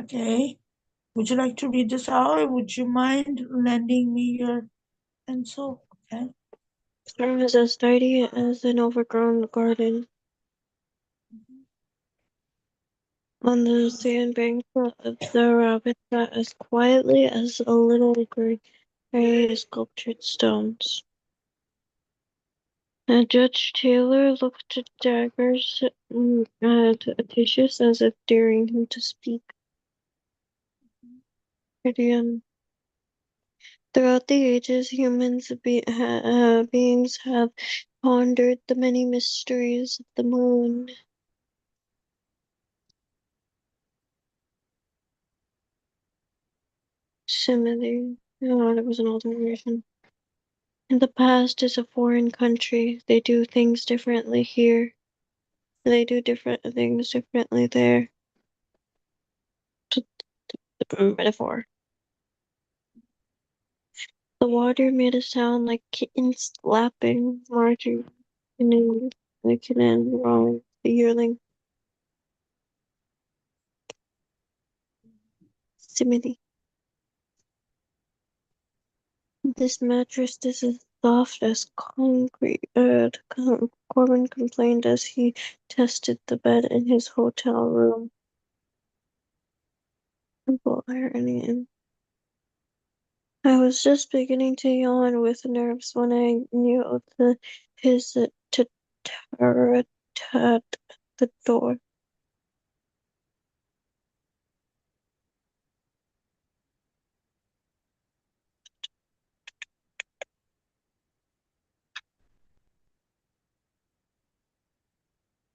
Okay. Would you like to read this out, or would you mind lending me your pencil? Okay. Room is as tidy as an overgrown garden. On the sandbanks the rabbit sat as quietly as a little gray sculptured stones. Judge Taylor looked at Daggers at Titius as if daring him to speak. Idiom. Throughout the ages, beings have pondered the many mysteries of the moon. Simile. Oh, that was an older version. And the past is a foreign country. They do things differently here. They do different things differently there. Metaphor. The water made a sound like kittens lapping. Marjorie canoe, the cannon wrong. The yearling. Simile. This mattress is as soft as concrete. Corbin complained as he tested the bed in his hotel room. Simple irony. I was just beginning to yawn with nerves when I knew his tat at the door.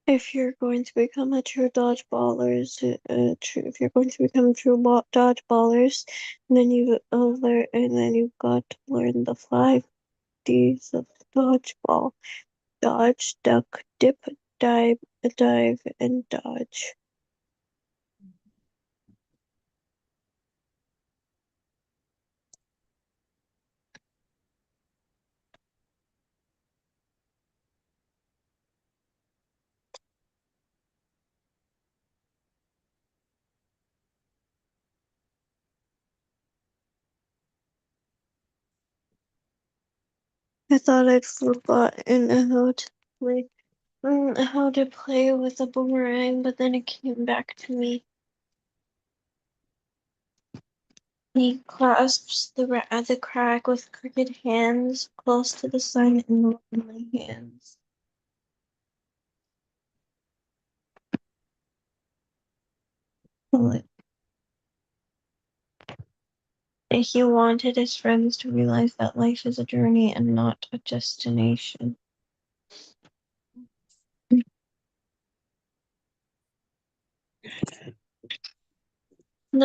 If you're going to become a true if you're going to become true dodgeballers, then you've got to learn the 5 Ds of dodgeball: dodge, duck, dip, dive, and dodge. I thought I'd forgotten play, how to play with a boomerang, but then it came back to me. He clasps the crack with crooked hands close to the sun in lonely hands. He wanted his friends to realize that life is a journey and not a destination. The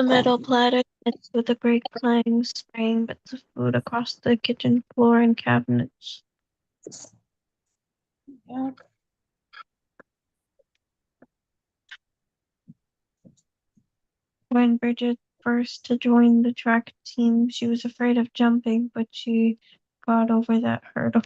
metal platter hits with a great clang, spraying bits of food across the kitchen floor and cabinets. Yeah. When Bridget first to join the track team, she was afraid of jumping, but she got over that hurdle.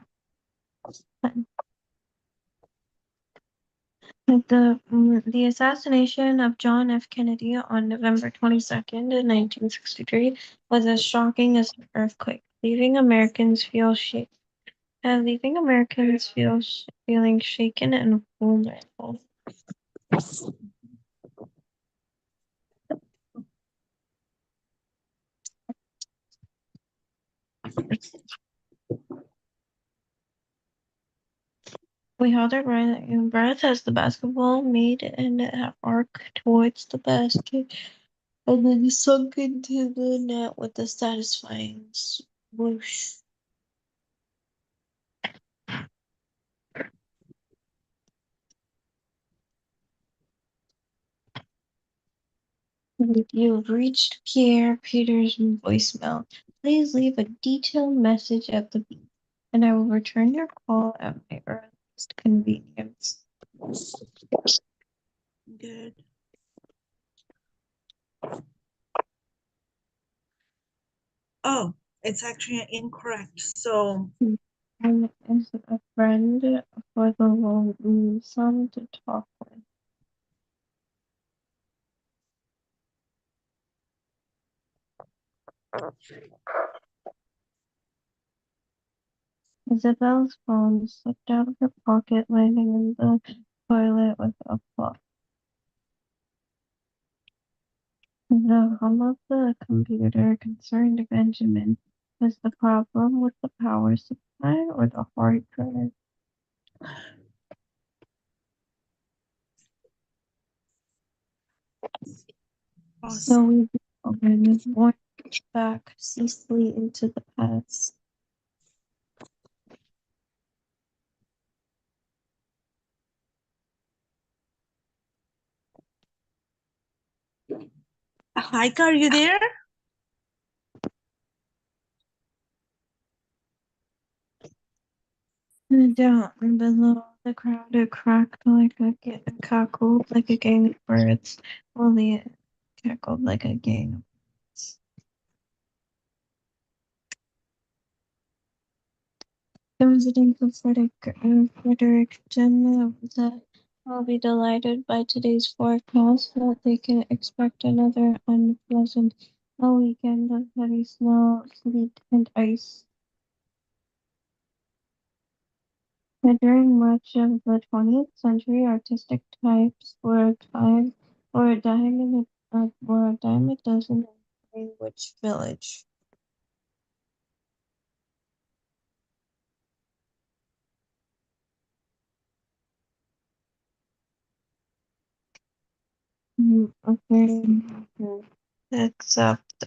The assassination of John F. Kennedy on November 22nd, 1963, was as shocking as an earthquake, leaving Americans feeling shaken and vulnerable. We held our breath as the basketball made an arc towards the basket and then sunk into the net with a satisfying swoosh. You've reached Pierre Peter's voicemail. Please leave a detailed message at the beep, and I will return your call at my earliest convenience. Good. Oh, it's actually incorrect. So And is a friend for the lonesome to talk with. Isabel's phone slipped out of her pocket, landing in the toilet with a plop. The hum of the computer concerned Benjamin. Was the problem with the power supply or the hard drive? So we went back ceaselessly into the past. Hi, are you there? Down below, the crowd cracked like cackled like a gang of birds. Only cackled like a gang of birds. The residents of Fredericton will be delighted by today's forecast that they can expect another unpleasant weekend of heavy snow, sleet, and ice. During much of the 20th century, artistic types were a dime a dozen in Greenwich Village. Okay. Except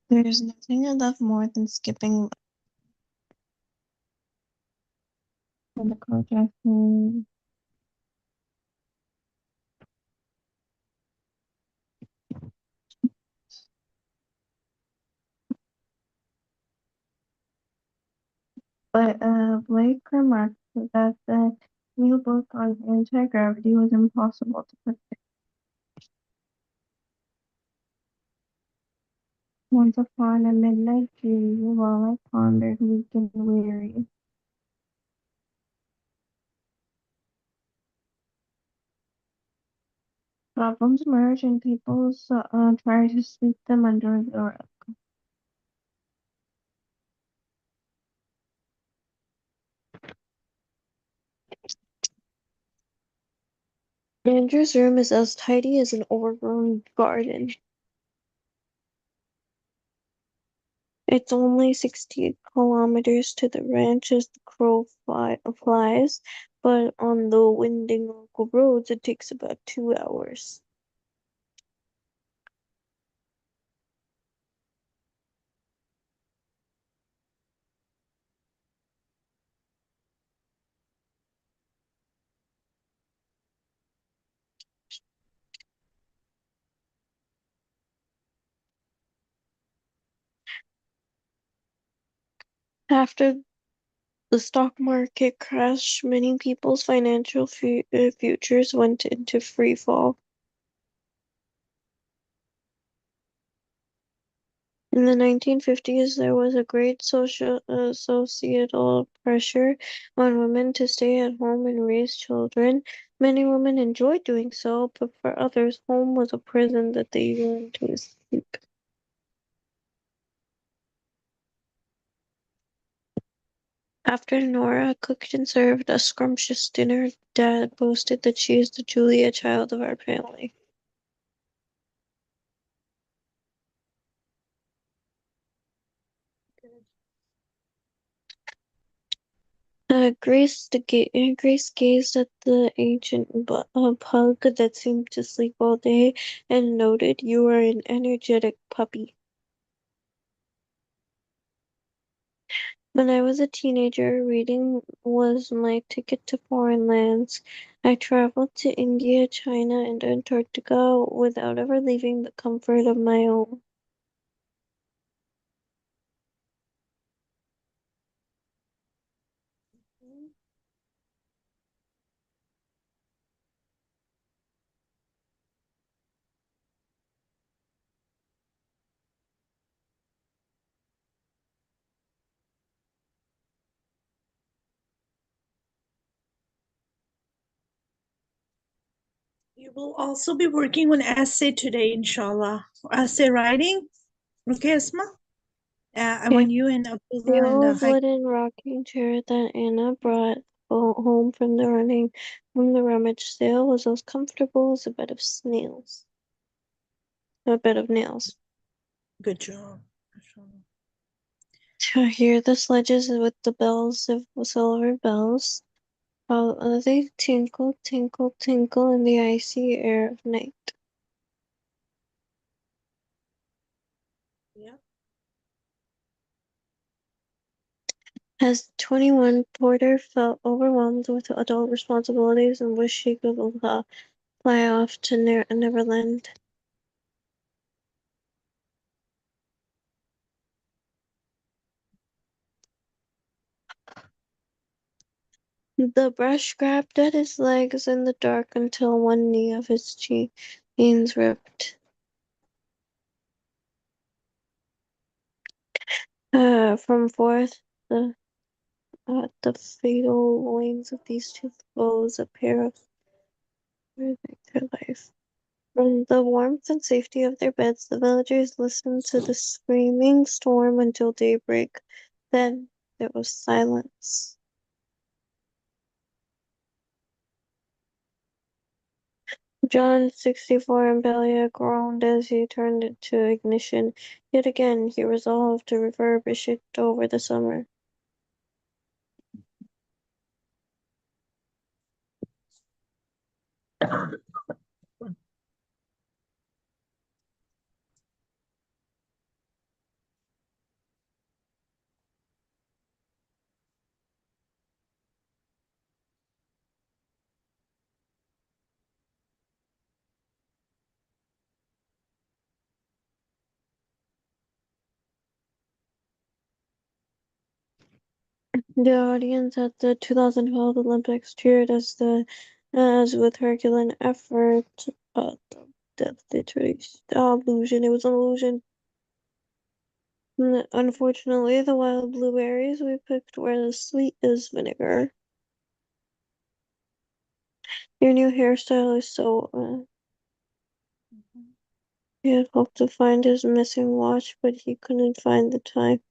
there's nothing I love more than skipping the project. But Blake remarked that the new book on anti-gravity was impossible to put once upon a midnight dream while I pondered weak and weary. Problems emerge and people try to sweep them under the rug. Andrew's room is as tidy as an overgrown garden. It's only 60 kilometers to the ranch as the crow flies, but on the winding local roads it takes about 2 hours. After the stock market crash, many people's financial futures went into free fall. In the 1950s, there was a great societal pressure on women to stay at home and raise children. Many women enjoyed doing so, but for others, home was a prison that they yearned to escape. After Nora cooked and served a scrumptious dinner, Dad boasted that she is the Julia child of our family. Grace gazed at the ancient pug that seemed to sleep all day and noted, "You are an energetic puppy." When I was a teenager, reading was my ticket to foreign lands. I traveled to India, China, and Antarctica without ever leaving the comfort of my home. You will also be working on essay today, inshallah. Essay writing. Okay, Asma? I Okay. want you and The Abdullah and old Haik. wooden rocking chair that Anna brought home from the running from the rummage sale was as comfortable as a bed of snails. A bed of nails. Good job. Mashallah. To hear the sledges with the bells of silver bells, how they tinkle, tinkle, tinkle in the icy air of night. Yeah. As 21, Porter felt overwhelmed with adult responsibilities and wished she could fly off to Neverland. The brush grabbed at his legs in the dark until one knee of his jeans ripped. From forth the fatal loins of these two foes, a pair of their life. From the warmth and safety of their beds, the villagers listened to the screaming storm until daybreak. Then there was silence. John 64 in Belia groaned as he turned it to ignition. Yet again he resolved to refurbish it over the summer. The audience at the 2012 Olympics cheered as with Herculean effort. That's literally illusion. It was an illusion. Unfortunately, the wild blueberries we picked were as sweet as vinegar. Your new hairstyle is so. He had hoped to find his missing watch, but he couldn't find the time.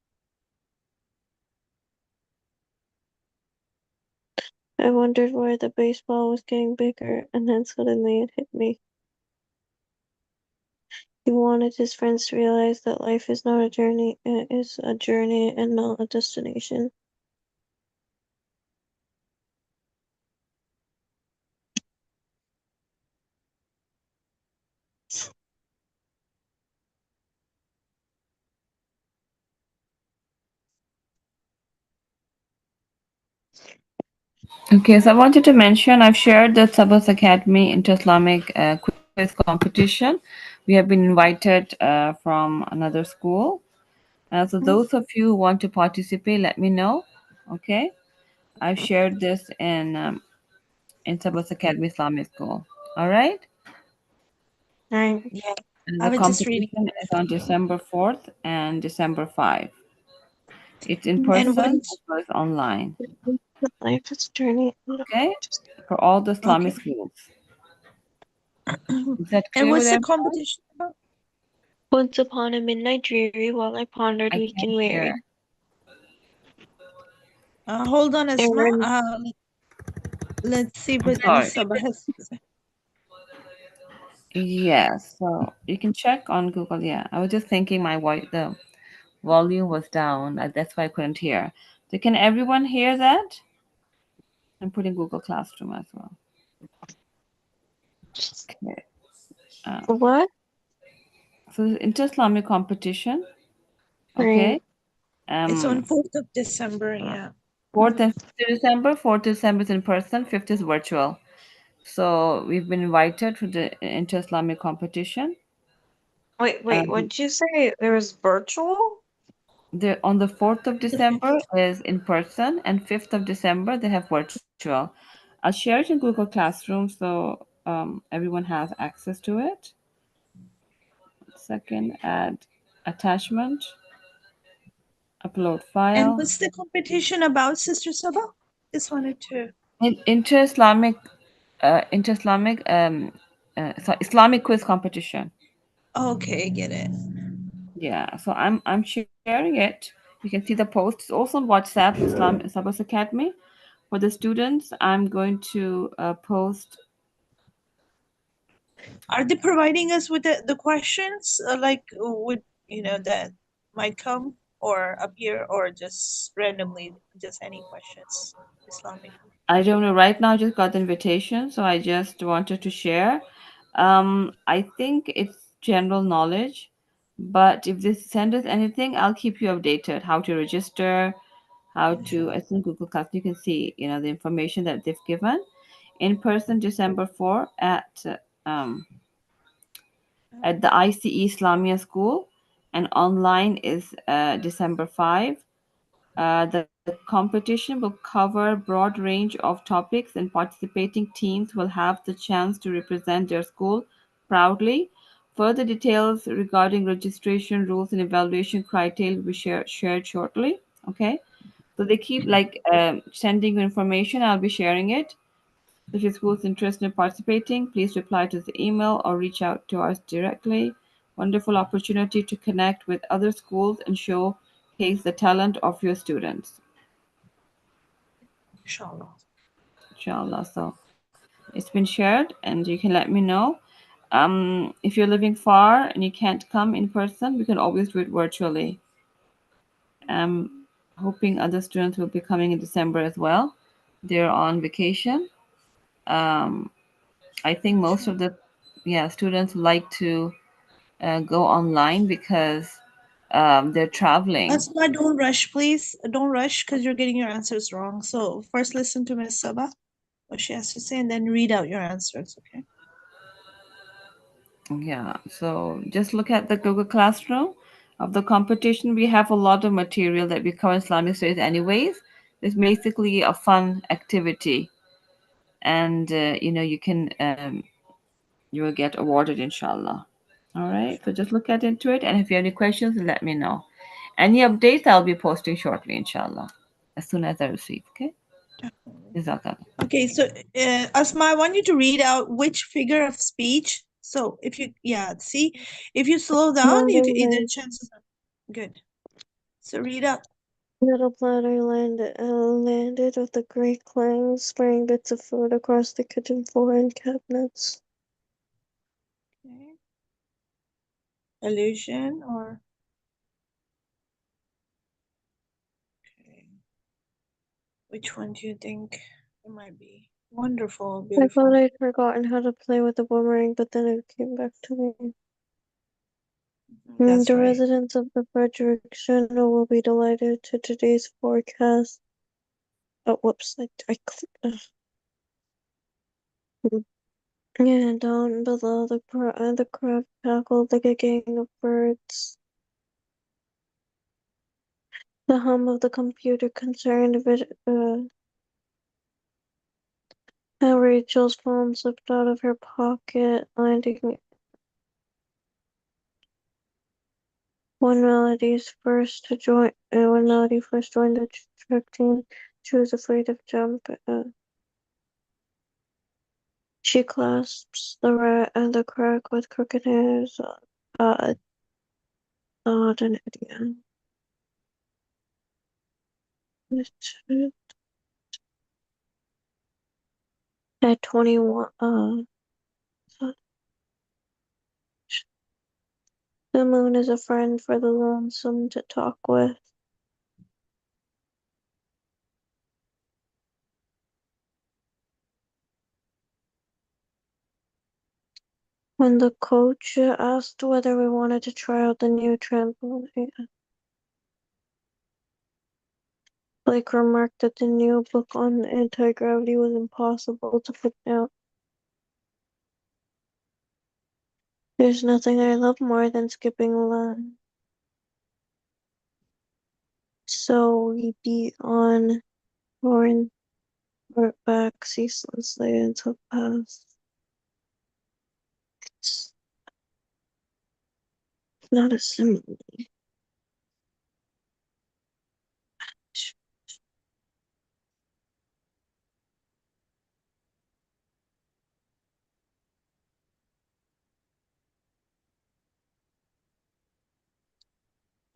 I wondered why the baseball was getting bigger, and then suddenly it hit me. He wanted his friends to realize that life is not a journey, it is a journey and not a destination. Okay, so I wanted to mention I've shared the Sabas Academy Inter-Islamic quiz competition. We have been invited from another school. So those of you who want to participate, let me know. Okay, I've shared this in Sabas Academy Islamic School. All right, Right. Yeah. and I the was just reading. competition is on December 4th and December 5th. It's in And person when? as well as online. Life is a journey. No, Okay, for all the Islamic Okay. schools. Is that And clear with what's the everyone? competition about? Once upon a midnight dreary, while I pondered I weak can't and hear. weary. Hold on, Asma. Aaron, Let's see I'm what sorry. Miss Saba has to say. Yes, so you can check on Google. Yeah, I was just thinking my voice, the volume was down. That's why I couldn't hear. So can everyone hear that? I'm putting Google Classroom as well. Okay. Uh, what? so the inter-Islamic competition. Right. Okay. It's on Um, 4th of December, yeah. 4th and 5th of December. 4th December is in person. 5th is virtual. So we've been invited to the inter-Islamic competition. Wait, what Um, did you say? There was virtual? on the 4th of The December 5th. is in person, and 5th of December they have virtual. I'll share it in Google Classroom so everyone has access to it. Second, add attachment, upload And file. what's the competition about, Sister Saba? Just wanted to. Inter-Islamic, inter-Islamic. so Islamic quiz competition. Okay, get it. Yeah, so I'm sharing it. You can see the post. It's also on WhatsApp, Islam Sabas Academy. For the students, I'm going to post. Are they providing us with the questions like would that might come or appear or just randomly just any questions Islamic? I don't know. Right now, I just got the invitation, so I just wanted to share. I think it's general knowledge, but if they send us anything, I'll keep you updated. How to register, how to. Inshallah. I think Google Class. You can see, the information that they've given. In person, December 4 um, at the ICE Islamia School, and online is December 5. The competition will cover a broad range of topics, and participating teams will have the chance to represent their school proudly. Further details regarding registration rules and evaluation criteria will be shared shortly. Okay, so they keep like sending information. I'll be sharing it. If your school is interested in participating, please reply to the email or reach out to us directly. Wonderful opportunity to connect with other schools and showcase the talent of your students. Inshallah. Inshallah. So it's been shared, and you can let me know. If you're living far and you can't come in person, we can always do it virtually. I'm hoping other students will be coming in December as well. They're on vacation. Um, I think most of Inshallah. the students like to go online because they're traveling. Asma, don't rush, please. Don't rush because you're getting your answers wrong. So first listen to Miss Saba, what she has to say, and then read out your answers, okay? Yeah, so just look at the Google Classroom of the competition. We have a lot of material that we cover in Islamic studies, anyways. It's basically a fun activity, and you can you will get awarded, inshallah. All right, so just look at into it, and if you have any questions, let me know. Any updates, I'll be posting shortly, inshallah, as soon as I receive. Okay, Definitely. Jazakallah. Okay, so Asma, I want you to read out which figure of speech. So if you, yeah, see, if you slow down, the Motherland, chances are good. So read out. little platter landed with a great clang, spraying bits of food across the kitchen floor and cabinets. Okay. Illusion or okay. Which one do you think it might be? Wonderful, I thought beautiful. I'd forgotten how to play with the boomerang, but then it came back to me. That's The right. residents of the Frederickson will be delighted to today's forecast. Oh, whoops! I clicked. Yeah, down below the crowd cackled like a gang of birds. The hum of the computer concerned how Rachel's phone slipped out of her pocket, landing when Melody first joined the track team. She was afraid of jump. She clasps the crack with crooked hands. Uh, thought an idiot. At 21, the moon is a friend for the lonesome to talk with. When the coach asked whether we wanted to try out the new trampoline, Blake remarked that the new book on anti-gravity was impossible to put down. There's nothing I love more than skipping lunch. So we beat on Lauren back ceaselessly until past. It's not a simile.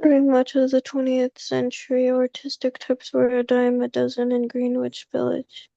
During much of the 20th century, artistic types were a dime a dozen in Greenwich Village.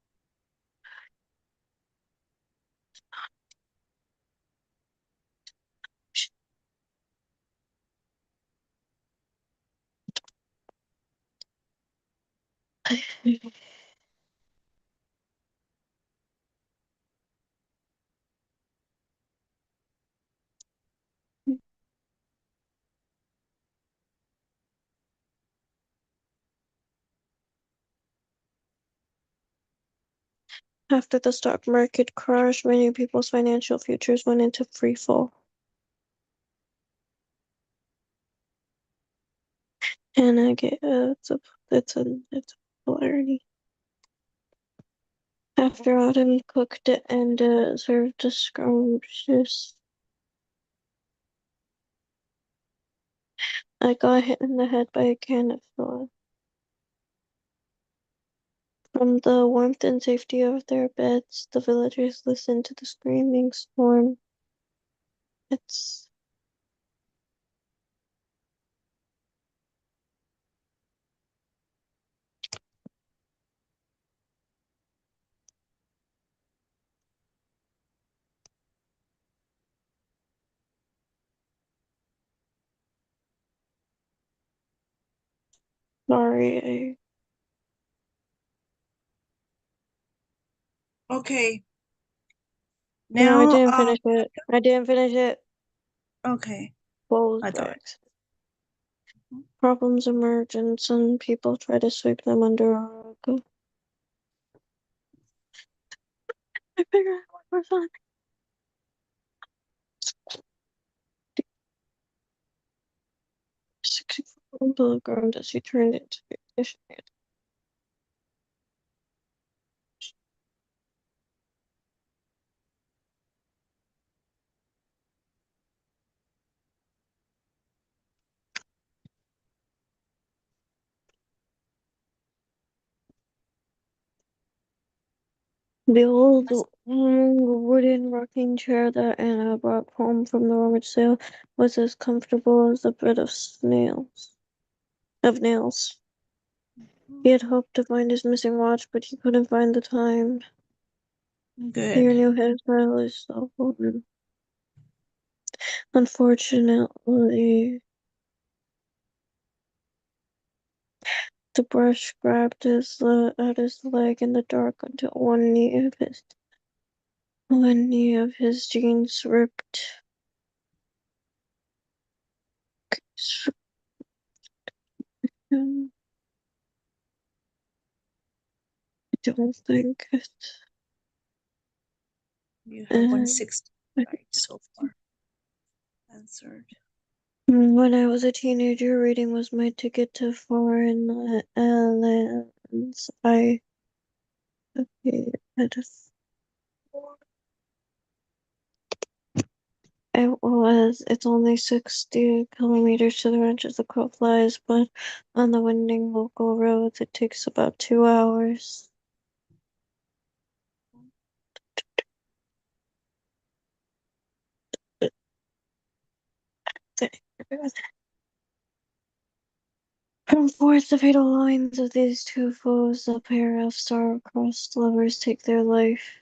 After the stock market crash, many people's financial futures went into free fall. And I get it's a polarity. After Autumn cooked and served a scrumptious, I got hit in the head by a can of soda. From the warmth and safety of their beds, the villagers listened to the screaming storm. It's sorry. Okay. No, I Now, didn't finish it. I didn't finish it. okay. Close I thought. backs. Problems emerge and some people try to sweep them under a rug. I figured out what we're fun. On the ground as he turned into the ignition. The old wooden rocking chair that Anna brought home from the rummage sale was as comfortable as a bed of nails. He had hoped to find his missing watch, but he couldn't find the time. Good. Your new hairstyle is so fun. Unfortunately, the brush grabbed at his leg in the dark until one knee of his jeans ripped. I don't think it. You have Um, 160 right so far answered. when I was a teenager, reading was my ticket to foreign lands. I appeared at it's only 60 kilometers to the ranch as the crow flies, but on the winding local roads it takes about 2 hours. From forth the fatal lines of these two foes, a pair of star-crossed lovers take their life.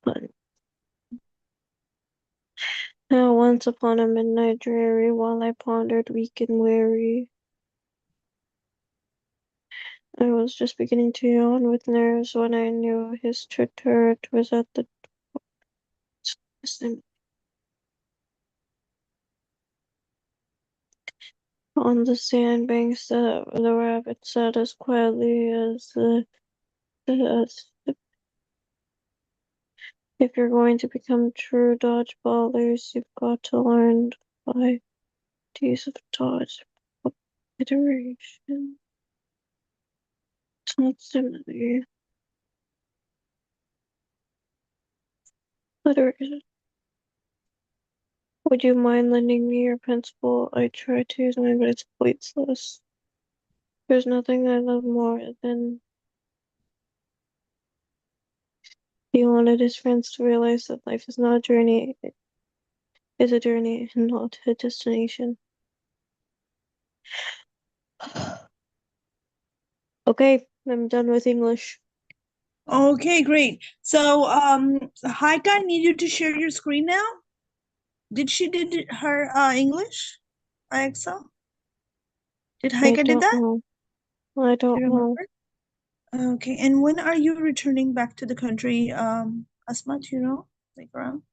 But now once upon a midnight dreary, while I pondered weak and weary, I was just beginning to yawn with nerves when I knew his turret was at the on the sandbanks. The rabbit sat as quietly as if you're going to become true dodgeballers, you've got to learn by days of dodge iteration. Ultimately, alliteration. Would you mind lending me your pencil? I try to use mine, but it's pointless. There's nothing I love more than He wanted his friends to realize that life is not a journey, it is a journey and not a destination. Okay, I'm done with English. Okay, great. So, Haika, I need you to share your screen now. Did she did her English? IXL? Did I Haika did don't that? know. I Do you don't know. remember? Okay, and when are you returning back to the country, Asma, do you know? Like around?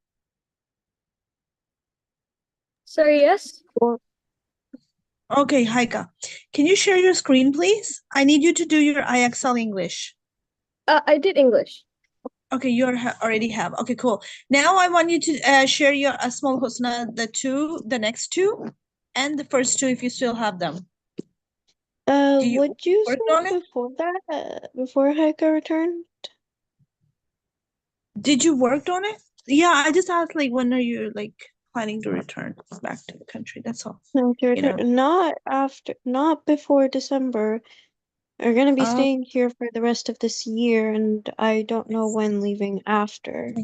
Sorry, yes? Or Okay, Haika, can you share your screen, please? I need you to do your IXL English. I did English. Okay, you already have. Okay, cool. Now I want you to share your Asmal Husna, the next two, and the first two if you still have them. Do you would you work say on it? before that, before Heka returned? Did you work on it? Yeah, I just asked like when are you like planning to return back to the country? That's all. No, to You know. not after, not before December. We're gonna be Uh, staying here for the rest of this year, and I don't know when leaving after.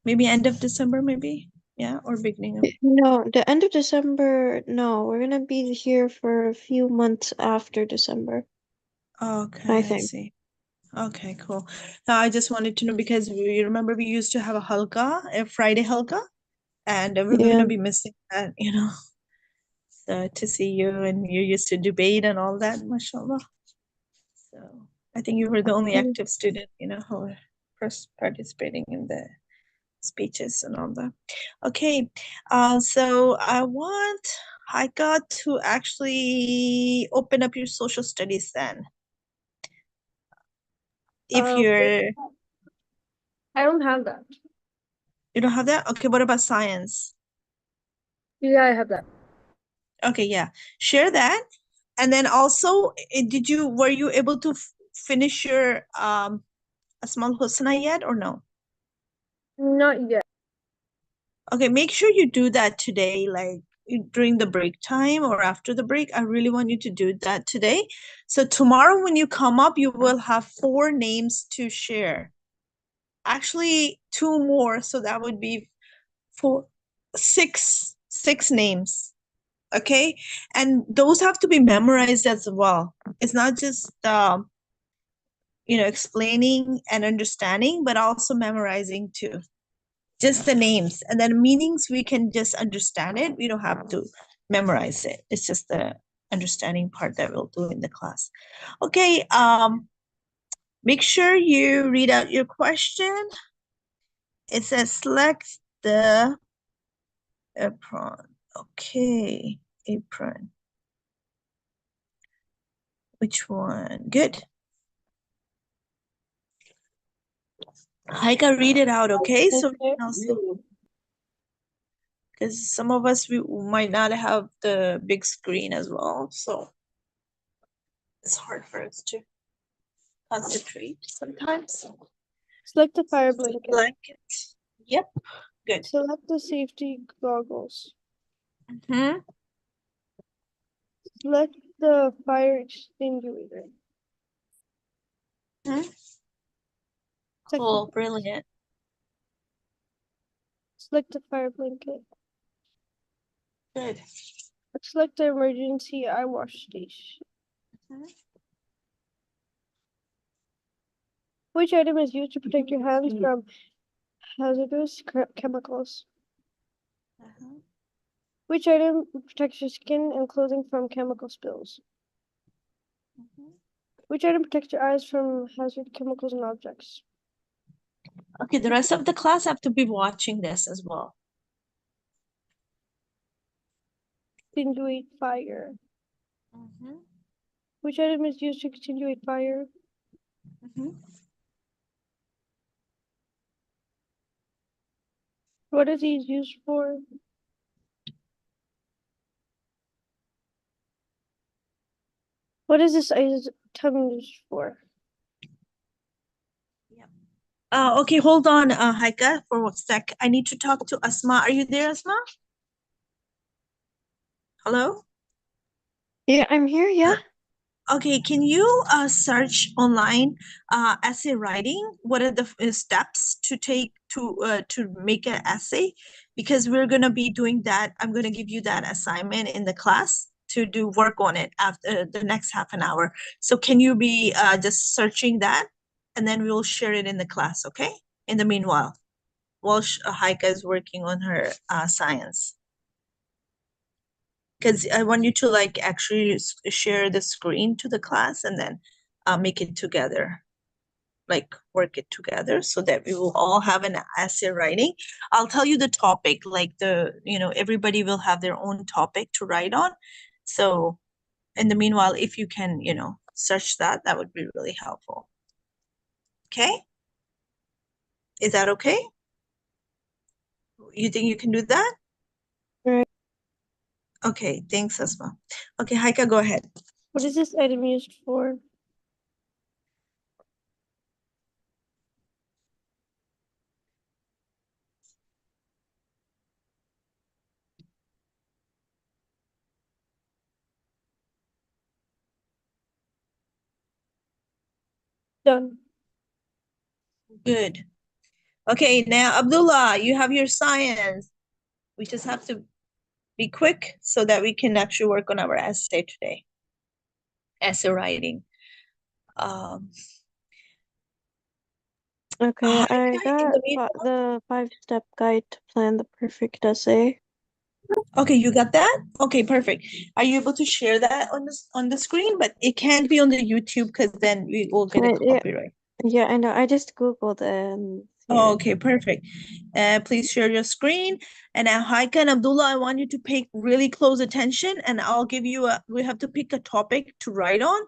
maybe end of December, maybe. Yeah, or beginning of. No, the end of December, no, we're gonna be here for a few months after December, I Okay, I think. see. Okay, cool. Now I just wanted to know because we remember we used to have a halqa, a Friday halqa, and we're Yeah. gonna be missing that, you know. So to see you and you used to debate and all that, mashallah. So I think you were the only Mm. active student, you know, who were participating in the speeches and all that. Okay, so I want Haika to actually open up your social studies then. If Okay. I don't have that. you don't have that, okay, what about science? Yeah, I have that. Okay, yeah, share that. And then also, were you able to finish your Asmal Husna yet or no? Not yet. Okay, make sure you do that today, like during the break time or after the break. I really want you to do that today. So tomorrow when you come up, you will have 4 names to share. Actually, 2 more, so that would be 4, 6 names. Okay, and those have to be memorized as well. It's not just explaining and understanding, but also memorizing too. Just the names, and then meanings we can just understand it. We don't have to memorize it. It's just the understanding part that we'll do in the class. Okay, make sure you read out your question. It says select the apron. Okay, apron. Which one? Good. I can read it out, okay? So we Okay. can also, because some of us we might not have the big screen as well, so it's hard for us to concentrate sometimes. Select the fire blanket. Blanket. Yep, good. Select the safety goggles. Hmm. Select the fire extinguisher. Hmm. Cool, brilliant. Select the fire blanket. Good. Select the emergency eye wash station. Mhm. Which item is used to protect your hands from hazardous chemicals? Uh-huh. Which item protects your skin and clothing from chemical spills? Mhm. Which item protects your eyes from hazard chemicals and objects? Okay, the rest of the class have to be watching this as well. Extinguate fire. Mhm. Which item is used to extinguate fire? Mhm. What is these used for? What is this item used for? Yep. Okay, hold on, Haika, for one sec. I need to talk to Asma. Are you there, Asma? Hello? Yeah, I'm here, yeah. Okay, can you search online essay writing? What are the steps to take to make an essay? Because we're gonna be doing that. I'm gonna give you that assignment in the class to do work on it after the next half an hour. So can you be just searching that, and then we'll share it in the class, okay? In the meanwhile, while Haika is working on her science. Because I want you to like actually share the screen to the class and then make it together, like work it together so that we will all have an essay writing. I'll tell you the topic, like everybody will have their own topic to write on. So in the meanwhile, if you can, search that, that would be really helpful. Okay? Is that okay? You think you can do that? Right. Okay, thanks, Asma. Okay, Haika, go ahead. What is this item used for? Done. Good. Okay, now Abdullah, you have your science. We just have to be quick so that we can actually work on our essay today. Essay writing. Okay, I Haika, in got the meanwhile, the 5-step guide to plan the perfect essay. okay, you got that? Okay, perfect. Are you able to share that on the screen? But it can't be on the YouTube because then we will get a Yeah, copyright. yeah, I know. I just Googled it and Oh, okay, perfect. Please share your screen. And now, Haika and Abdullah, I want you to pay really close attention, and I'll give you we have to pick a topic to write on.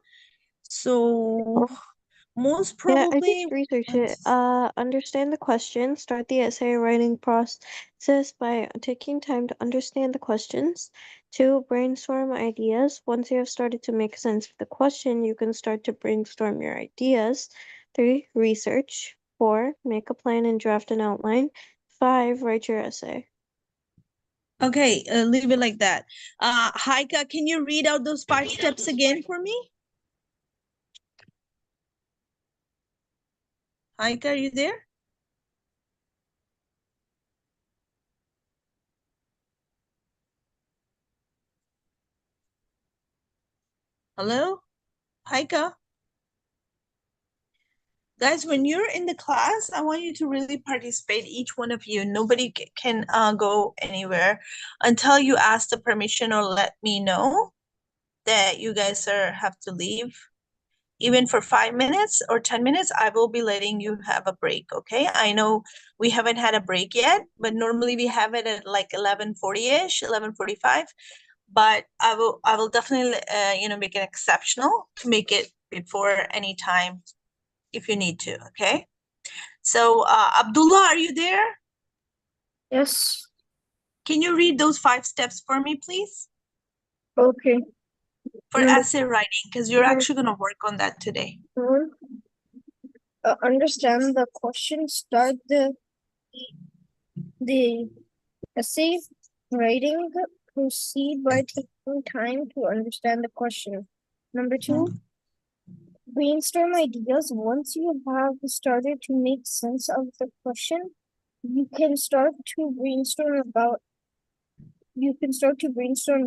So most yeah, I probably, just researched it. Understand the question. Start the essay writing process by taking time to understand the questions. 2, brainstorm ideas. Once you have started to make sense of the question, you can start to brainstorm your ideas. 3, research. 4, make a plan and draft an outline. 5, write your essay. okay, leave it like that. Haika, can you read out those 5 steps again for me? Haika, are you there? Hello? Haika? Guys, when you're in the class, I want you to really participate, each one of you. Nobody can go anywhere until you ask the permission or let me know that you guys have to leave. Even for 5 minutes or 10 minutes, I will be letting you have a break, okay? I know we haven't had a break yet, but normally we have it at like 11:40-ish, 11:45. But I will definitely, make it exceptional to make it before any time if you need to, okay? So, Abdullah, are you there? Yes. Can you read those 5 steps for me, please? Okay. For Number essay writing, because you're actually going to work on that today. 1, understand the question. Start the essay writing. Proceed by taking time to understand the question. Number 2, brainstorm ideas. Once you have started to make sense of the question, you can start to brainstorm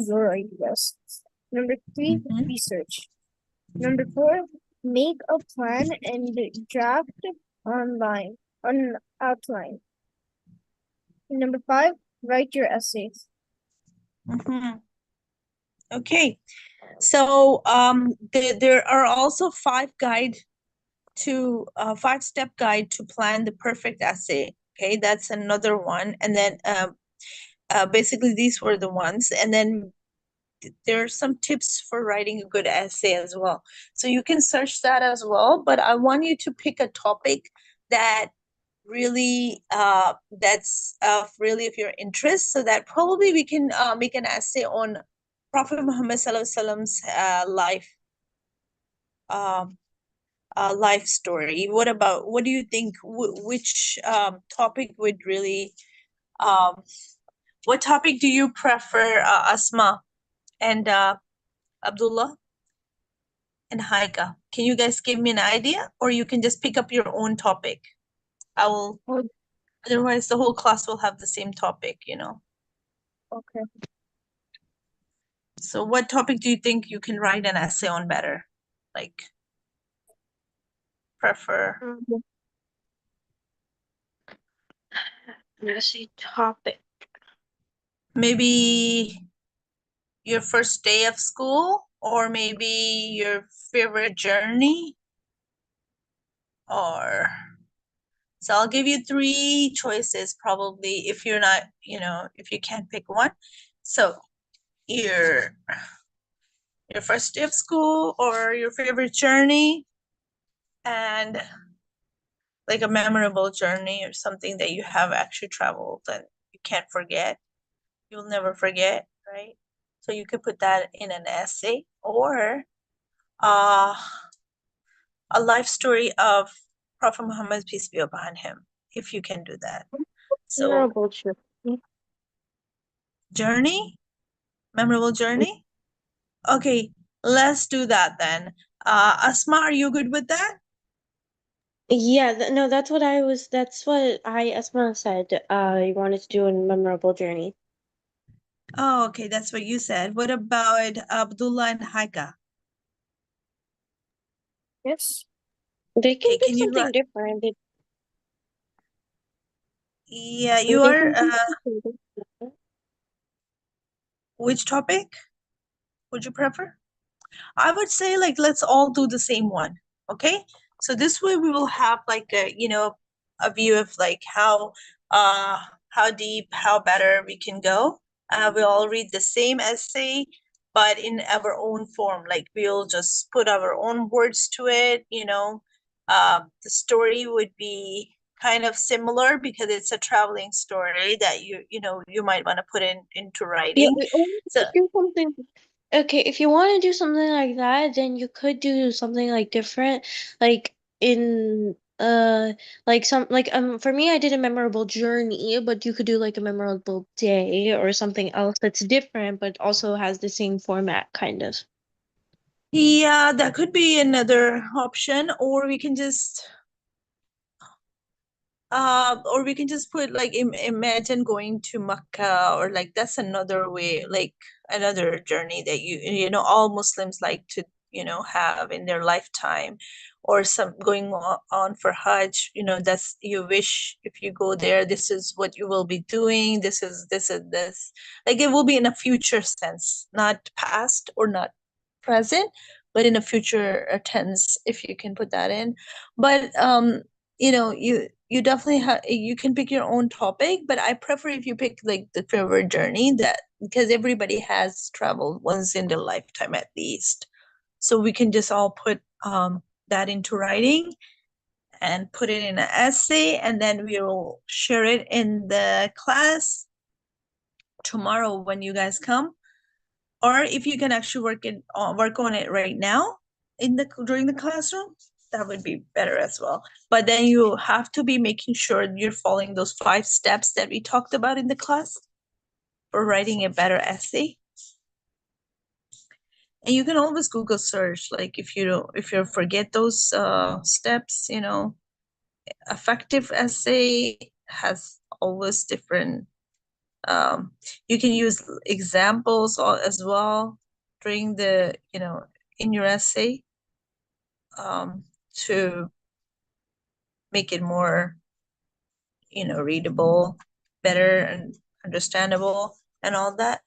your ideas. Number 3, research. Number 4, make a plan and draft on outline. Number 5, write your essays. Okay, so there are also 5-step guide to plan the perfect essay. Okay, that's another one. And then basically these were the ones. And then there are some tips for writing a good essay as well. So you can search that as well. But I want you to pick a topic that really that's really of your interest, so that probably we can make an essay on Prophet Muhammad Sallallahu Alaihi Wasallam's life story. What do you think? Which topic would really what topic do you prefer, Asma and Abdullah? and Haika. Can you guys give me an idea, or you can just pick up your own topic? I will. Oh, Otherwise, the whole class will have the same topic, okay. So, what topic do you think you can write an essay on better? Like, prefer Mhm. Essay topic. maybe your first day of school, or maybe your favorite journey, or so I'll give you three choices probably if you're not, if you can't pick one. So your first day of school, or your favorite journey, and like a memorable journey, or something that you have actually traveled and you can't forget. You'll never forget, right? So you could put that in an essay, or uh a life story of Prophet Muhammad, peace be upon him, if you can do that. So Memorable journey. journey, memorable journey. Okay, let's do that then. Asma, are you good with that? Yeah, no, that's what Asma said. I wanted to do a memorable journey. Oh, okay, that's what you said. What about Abdullah and Haika? Yes. They can Okay, pick can you something different. yeah, They you are can pick something different. which topic would you prefer? I would say like let's all do the same one. Okay. So this way we will have like a view of like how deep, how better we can go. We'll all read the same essay, but in our own form. Like we'll just put our own words to it. The story would be kind of similar because it's a traveling story that you might want to put into Yeah, writing. or you So could do something. Okay, if you want to do something like that, then you could do something like different, like in like some like for me I did a memorable journey, but you could do like a memorable day or something else that's different but also has the same format kind of. yeah, that could be another option, or we can just put like imagine going to Makkah, or like that's another way, like another journey that all Muslims like to have in their lifetime, or some going on for Hajj. That's you wish if you go there, this is what you will be doing. This, like it will be in a future sense, not past or not present, but in a future tense, if you can put that in. But you definitely you can pick your own topic, but I prefer if you pick like the favorite journey, that because everybody has traveled once in their lifetime at least. So we can just all put that into writing and put it in an essay, and then we'll share it in the class tomorrow when you guys come. Or if you can actually work on it right now during the classroom, that would be better as well. But then you have to be making sure you're following those 5 steps that we talked about in the class for writing a better essay. And you can always Google search, like if you forget those steps, effective essay has always different. You can use examples as well during the in your essay, to make it more readable, better, and understandable, and all that.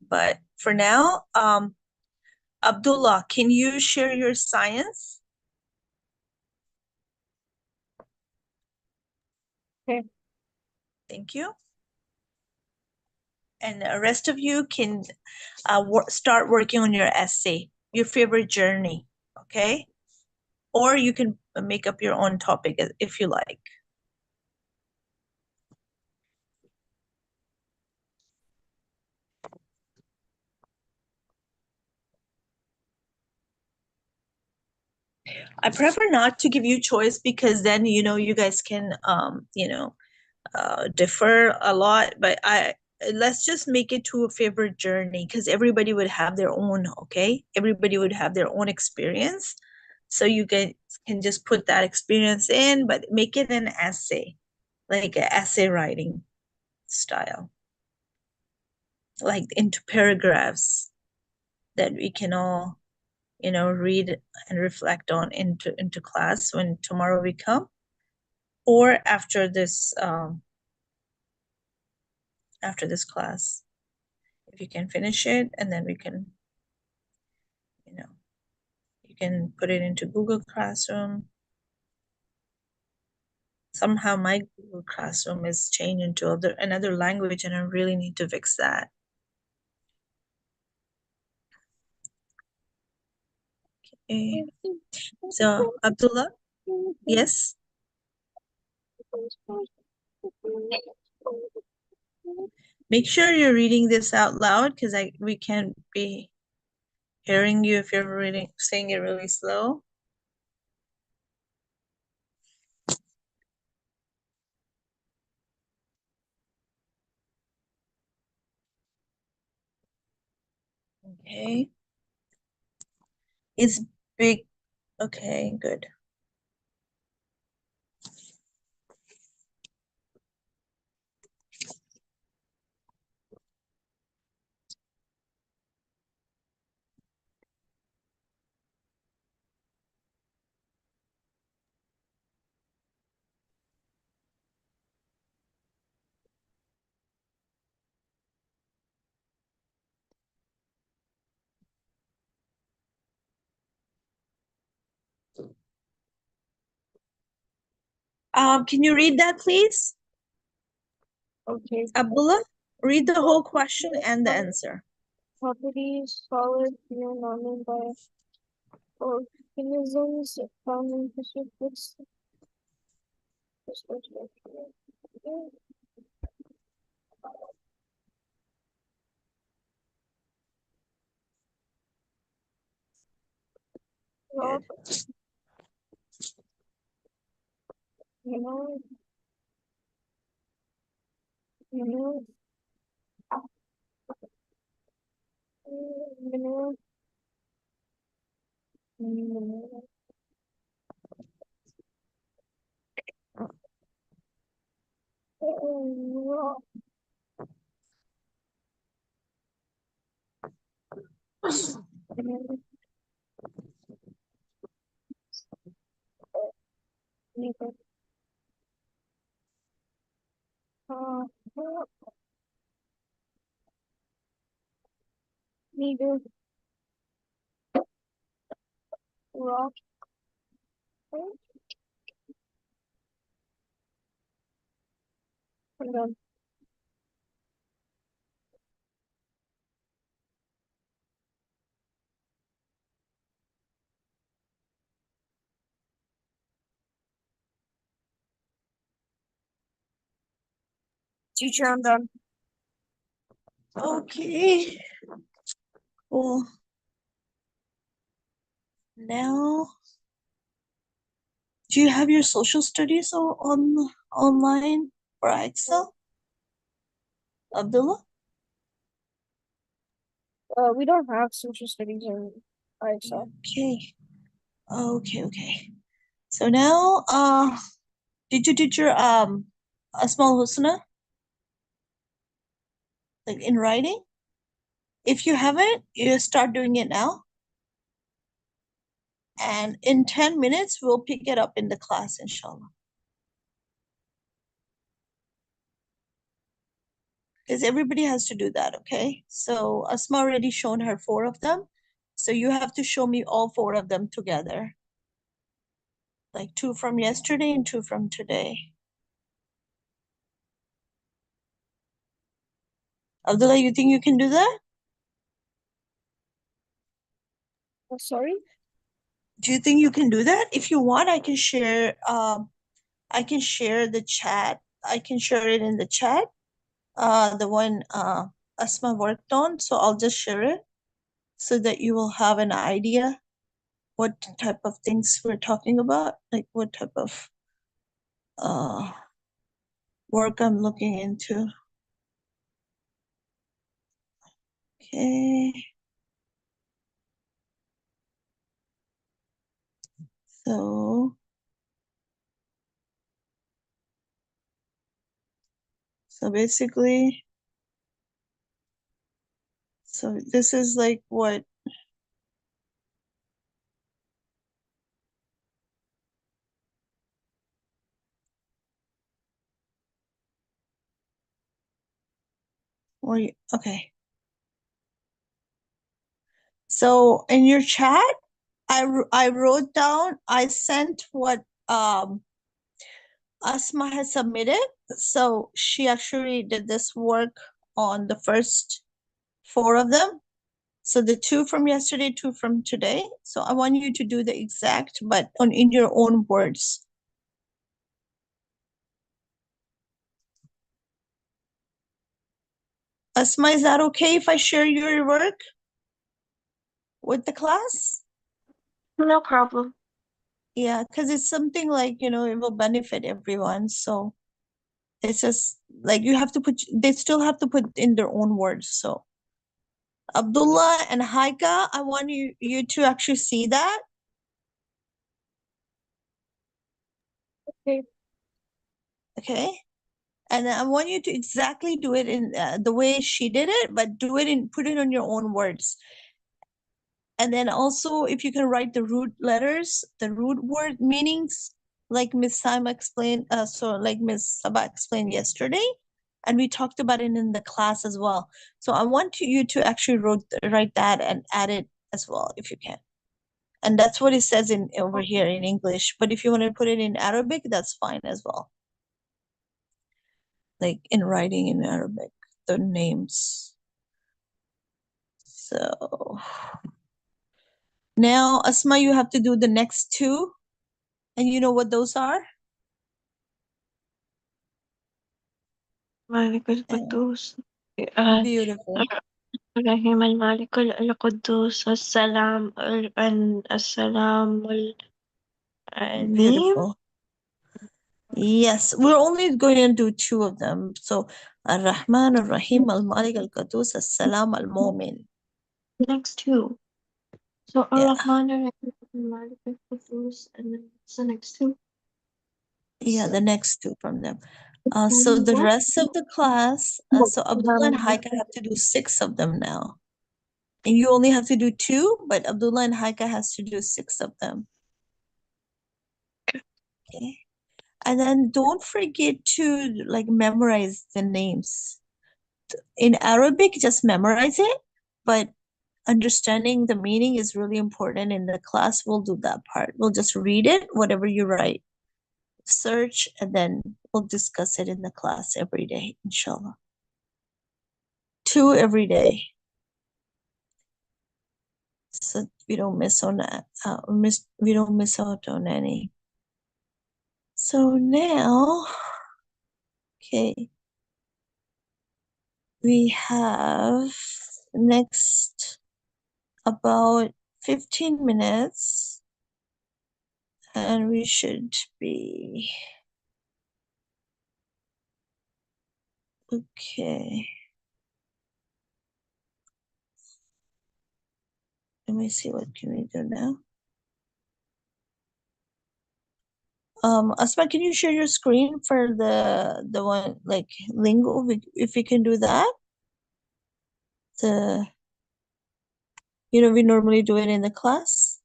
But for now, Abdullah, can you share your science? Okay. Thank you. And the rest of you can start working on your essay, your favorite journey, okay? Or you can make up your own topic if you like. I prefer not to give you choice, because then you guys can differ a lot. But let's just make it to a favorite journey, because everybody would have their own, okay? Everybody would have their own experience. So you can just put that experience in, but make it an essay, like an essay writing style, like into paragraphs that we can all, read and reflect on into class when tomorrow we come, or after this class, if you can finish it, and then we can, you can put it into Google Classroom. Somehow my Google Classroom is changed into another language, and I really need to fix that. Okay. So Abdullah, yes, make sure you're reading this out loud, because we can't be hearing you if you're saying it really slow. Okay. It's big. Okay, good. Can you read that, please? Okay. Abdullah, read the whole question and the answer. Properties, solid, pure, non-by organisms found in Pacific. Good. You know, you know, you know, you know, neither rock and teacher, I'm done. Okay. Cool. Now, do you have your social studies online for IXL? Abdullah? We don't have social studies in IXL. Okay. Okay. So now, did you teach your Asmal Husna? Like in writing? If you haven't, you start doing it now. And in 10 minutes, we'll pick it up in the class, inshallah. Because everybody has to do that, okay? So Asma already shown her 4 of them. So you have to show me all 4 of them together. Like 2 from yesterday and 2 from today. Abdullah, you think you can do that? Sorry? Do you think you can do that? If you want, I can share the chat. I can share it in the chat. The one Asma worked on. So I'll just share it so that you will have an idea what type of things we're talking about, like what type of work I'm looking into. Okay. So basically, so this is like what okay. So in your chat, I wrote down, I sent what Asma has submitted. So she actually did this work on the first 4 of them. So the 2 from yesterday, 2 from today. So I want you to do the exact, but in your own words. Asma, is that okay if I share your work with the class? No problem. Yeah, because it's something like, it will benefit everyone. So it's just like they still have to put in their own words. So Abdullah and Haika, I want you to actually see that. Okay. Okay. And I want you to exactly do it in the way she did it, but put it on your own words. And then also, if you can write the root letters, the root word meanings, like Miss Saba explained, like Miss Saba explained yesterday, and we talked about it in the class as well. So I want you to actually write that and add it as well, if you can. And that's what it says over here in English. But if you want to put it in Arabic, that's fine as well. Like in writing in Arabic, the names. So now, Asma, you have to do the next 2. And you know what those are? مالك القدوس آه، Beautiful. الرحيم المالك القدوس السلام السلام العليم. Beautiful. Yes, we're only going to do 2 of them. So, Ar-Rahman, Ar-Rahim, Al-Malik, Al-Qudus, As-Salam, Al-Mu'min. Next 2. So Yeah, Ar-Rahman Ar-Rahim Malik al-Qudus, and then what's the next 2? yeah, the next 2 from them. So As-Salam the rest of the class, so Abdullah and Al-Mu'min. Haika have to do 6 of them now. And you only have to do 2, but Abdullah and Haika has to do 6 of them. Okay. And then don't forget to like memorize the names. In Arabic, just memorize it, but understanding the meaning is really important. In the class, we'll do that part. We'll just read it, whatever you write, search, and then we'll discuss it in the class every day, inshallah. 2 every day. So we don't miss on that. We don't miss out on any. So now, okay, we have next about 15 minutes, and we should be okay. Let me see, what can we do now? Asma, can you share your screen for the one like lingo, if we can do that? We normally do it in the class.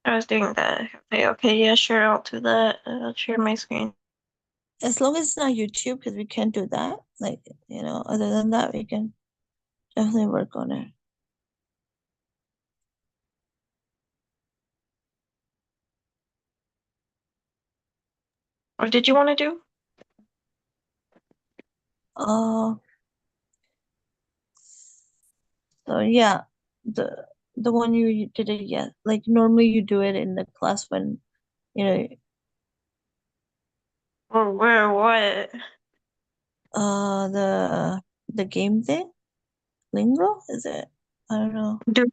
I was doing that. Okay, yeah, sure, I'll do that. I'll share my screen. As long as it's not YouTube, because we can't do that. Like, other than that, we can definitely work on it. What did you want to do? So yeah, the one you did it, yeah. Like normally you do it in the class when, Or where, what? the game thing? Lingo? Is it? I don't know. Do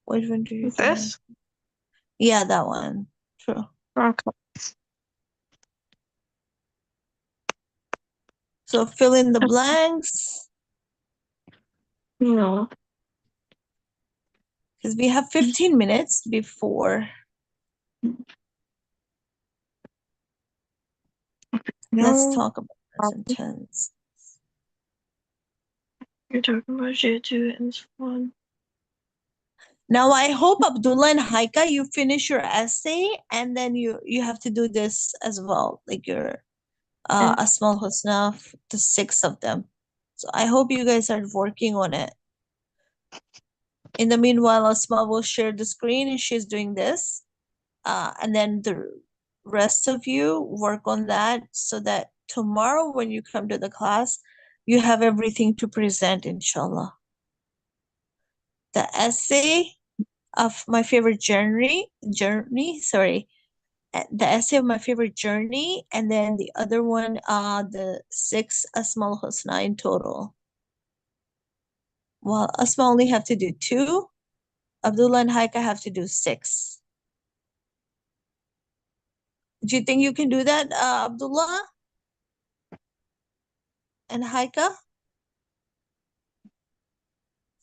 Which one do you think? this? Yeah, that one. True. Okay. So fill in the blanks No. because we have 15 minutes before. Let's No. talk about present tense. You're talking about J2 and Swan. Now I hope Abdullah and Haika, you finish your essay and then you have to do this as well, like your Asmal Husna, the 6 of them. So I hope you guys are working on it. In the meanwhile, Asma will share the screen and she's doing this. And then the rest of you work on that so that tomorrow when you come to the class, you have everything to present, inshallah. The essay of my favorite the essay of my favorite journey, and then the other one, the 6 Asmaul Husna in total. Well, Asma only have to do 2. Abdullah and Haika have to do 6. Do you think you can do that, Abdullah and Haika?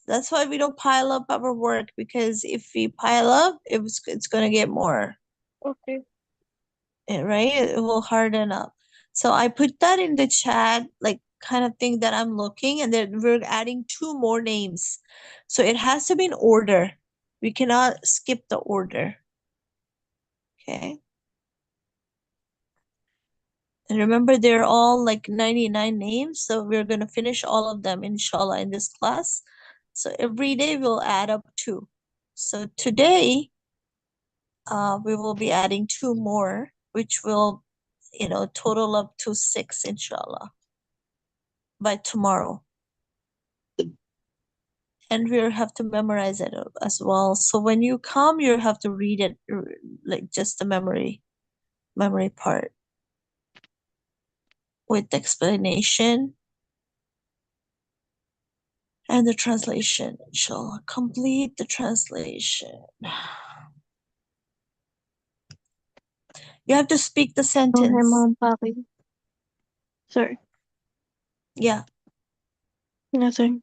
That's why we don't pile up our work, because if we pile up, it's going to get more. Okay. Right? It will harden up. So I put that in the chat, like kind of thing that I'm looking, and then we're adding 2 more names. So it has to be in order. We cannot skip the order. Okay. And remember, they're all like 99 names. So we're going to finish all of them, inshallah, in this class. So every day we'll add up 2. So today, we will be adding 2 more, which will, total up to 6, inshallah, by tomorrow. And we have to memorize it as well. So when you come, you have to read it, like just the memory part with the explanation and the translation, inshallah. Complete the translation. You have to speak the Oh, hey, sentence. Mom, Papi. Sorry. Yeah. Nothing.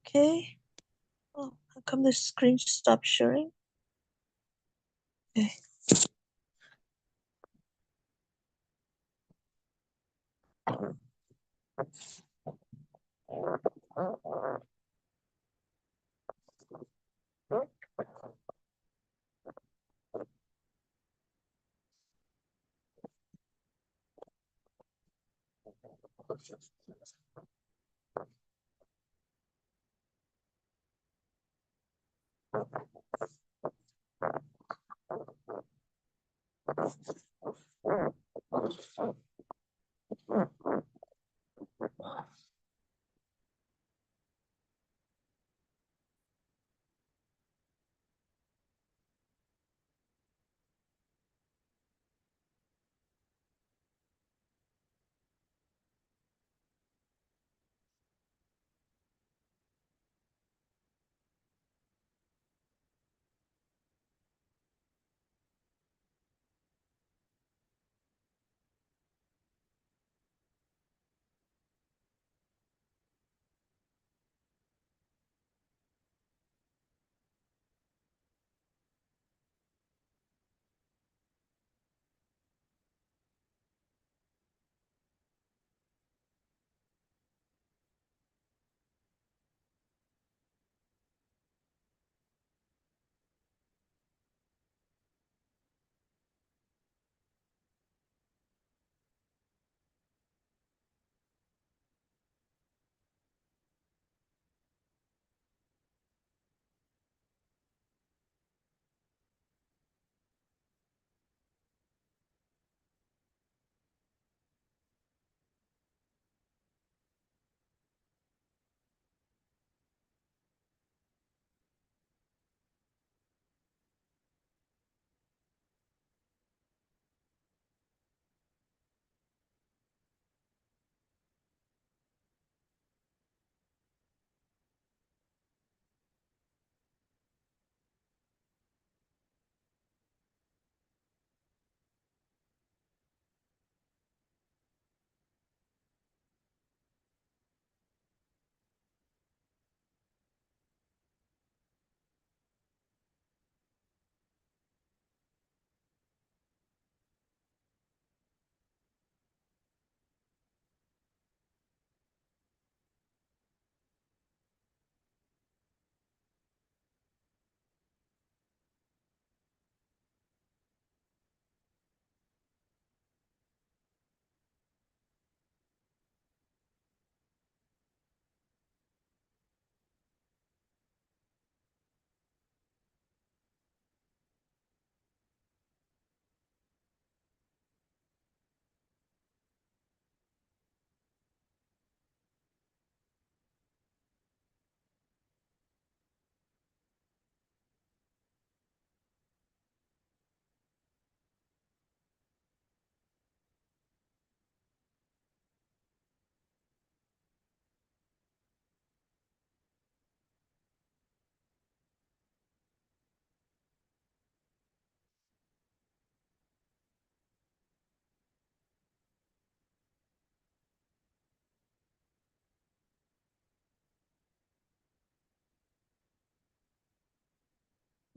Okay. Oh, how come the screen stopped sharing? Okay.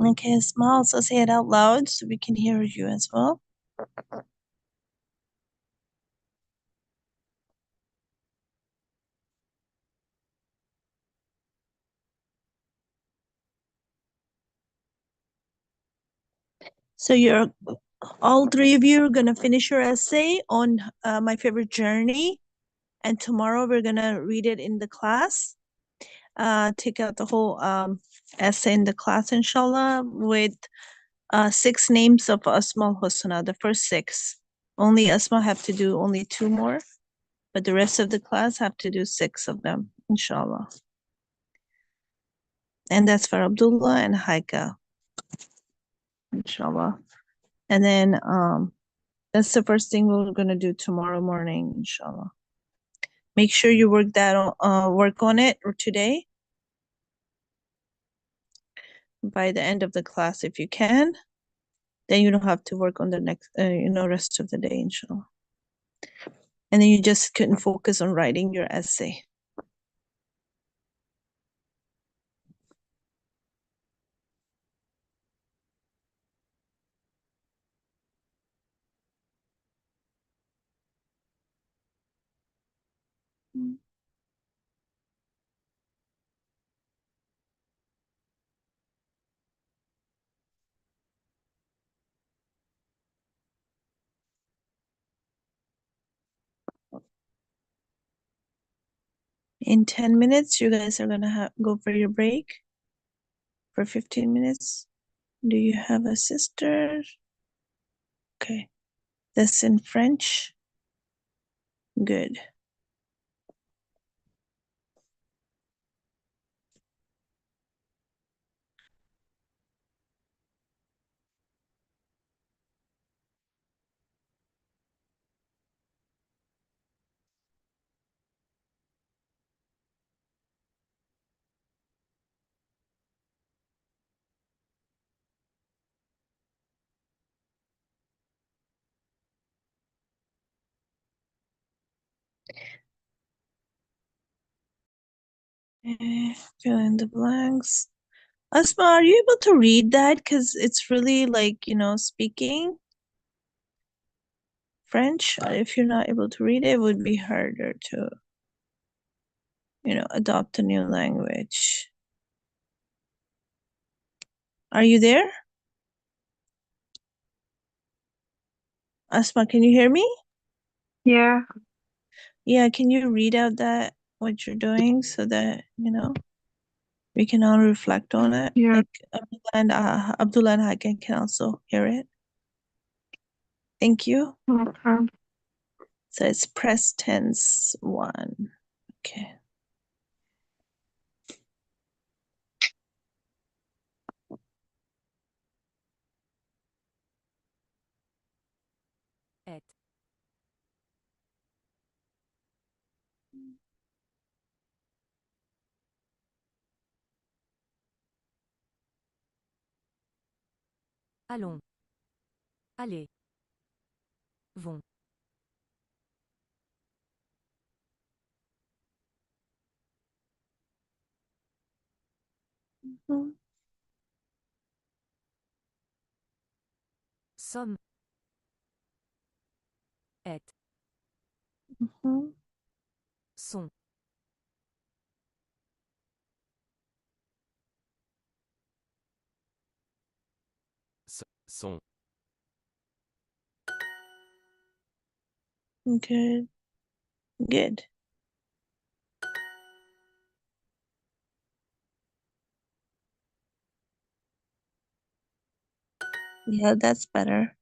Okay, smile. So say it out loud so we can hear you as well. So you're all three of you are gonna finish your essay on my favorite journey, and tomorrow we're gonna read it in the class. Take out the whole essay in the class, inshallah, with 6 names of Asma al-Husna, the first 6. Only Asma have to do only 2 more, but the rest of the class have to do 6 of them, inshallah. And that's for Abdullah and Haika, inshallah. And then that's the first thing we're gonna do tomorrow morning, inshallah. Make sure you work on it today by the end of the class if you can. Then you don't have to work on the next, rest of the day, inshallah. And then you just couldn't focus on writing your essay. In 10 minutes, you guys are gonna go for your break for 15 minutes. Do you have a sister? Okay. That's in French. Good. Fill in the blanks. Asma, are you able to read that? Because it's really like, speaking French. If you're not able to read it, it would be harder to, adopt a new language. Are you there? Asma, can you hear me? Yeah. Yeah, can you read out what you're doing so that, we can all reflect on it? Yeah. Like Abdullah and Hakan can also hear it. Thank you. Okay. So it's present tense 1. Okay. Être. Allons. Allez. Vont. Mhm. Sommes. Être. Mhm. Sont. Sont. Good. Good. Yeah, that's better.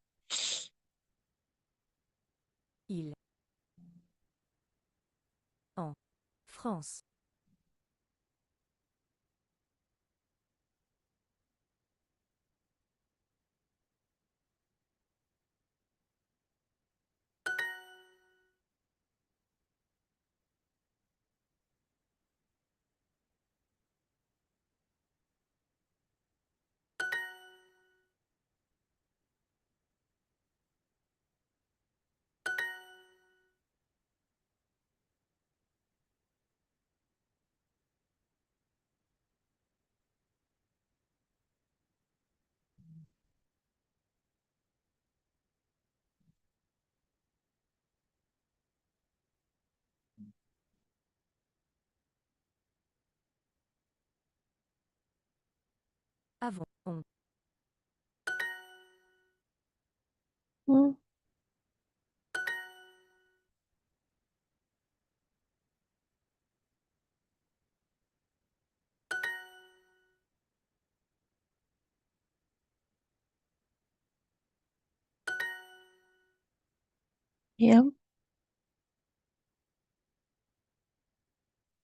Il. En. France. On. Hmm. Yeah.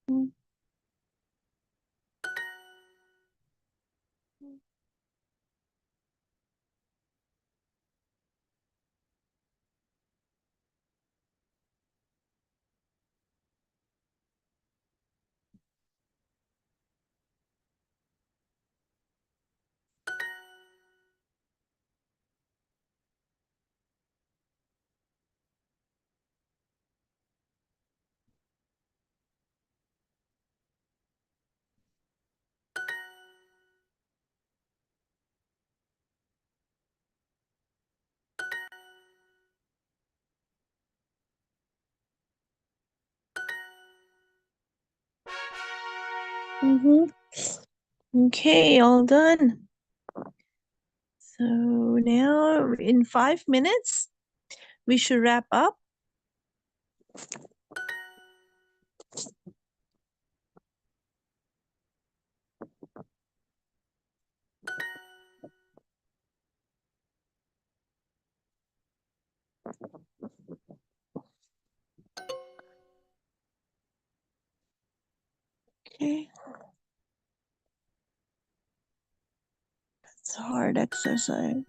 Hmm. Mm-hmm. Okay, all done. So now in 5 minutes, we should wrap up. Okay. It's a hard exercise.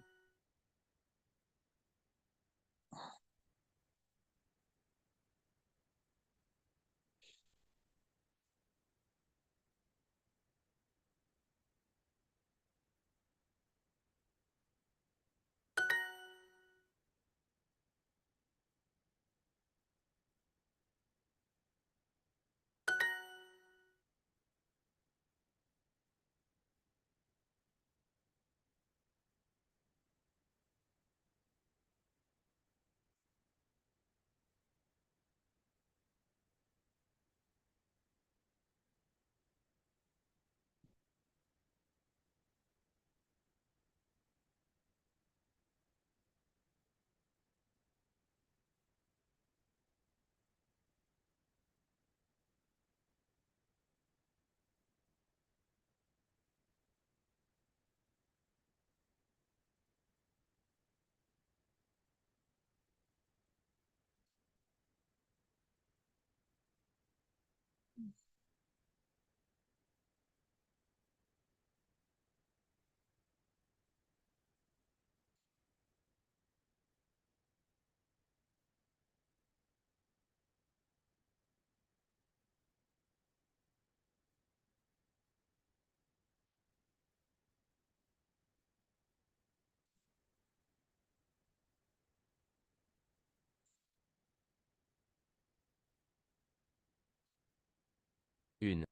Une.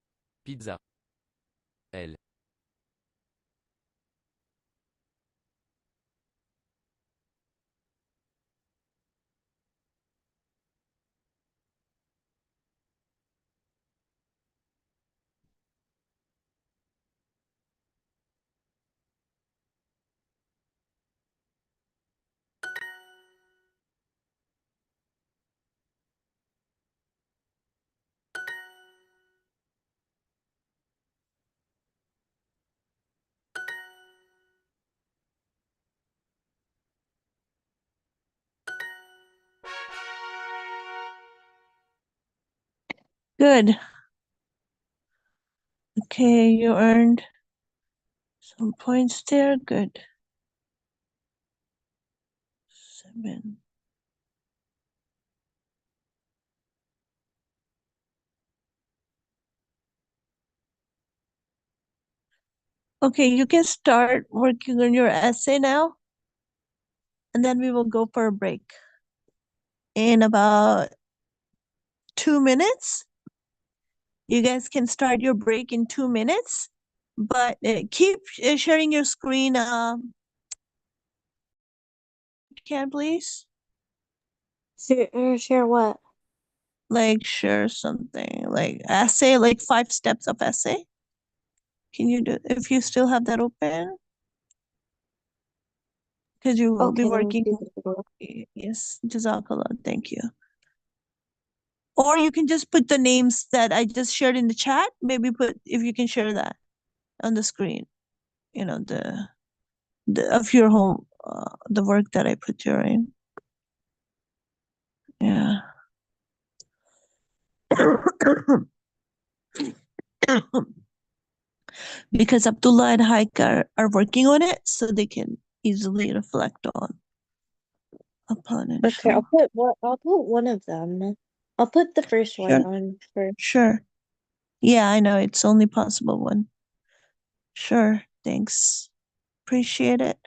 Pizza. Elle. Good. Okay, you earned some points there. Good. 7. Okay, you can start working on your essay now, and then we will go for a break in about 2 minutes. You guys can start your break in 2 minutes, but keep sharing your screen. Can please Share what? like share something like essay, like 5 steps of essay. Can you do if you still have that open? because you will be Okay, let me working. see the video. Yes, Jazakallah. Thank you. Or you can just put the names that I just shared in the chat. Maybe put, if you can share that on the screen. You know, the of your home, the work that I put you in. Yeah. Because Abdullah and Haik are working on it, so they can easily reflect upon it. Okay, I'll put one of them. I'll put the first one Sure, on first. sure. Yeah, I know it's only possible one. Sure, thanks. Appreciate it.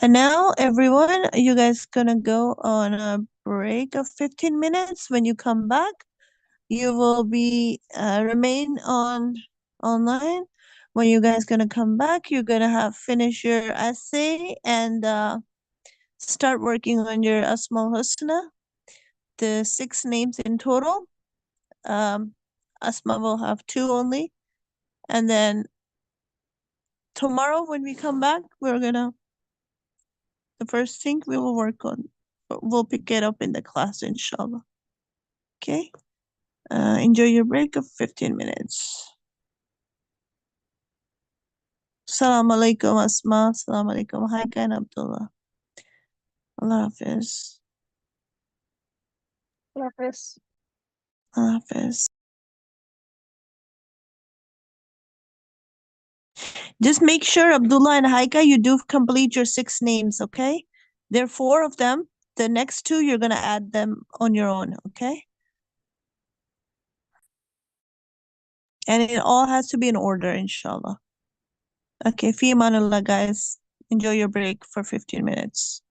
And now, everyone, you guys gonna go on a break of 15 minutes. When you come back, you will be remain online. When you guys gonna come back, you're gonna have finish your essay and start working on your Asmal Husna, the 6 names in total. Asma will have 2 only. And then tomorrow when we come back, the first thing we will work on, we'll pick it up in the class, inshallah. Okay? Enjoy your break of 15 minutes. Assalamu alaikum, Asma. Assalamu alaikum. Hi, Kain Abdullah. AlAfasy. AlAfasy. AlAfasy. Just make sure, Abdullah and Haika, you do complete your 6 names, okay? There are 4 of them. The next 2, you're going to add them on your own, okay? And it all has to be in order, inshallah. Okay, fi amanullah, guys. Enjoy your break for 15 minutes.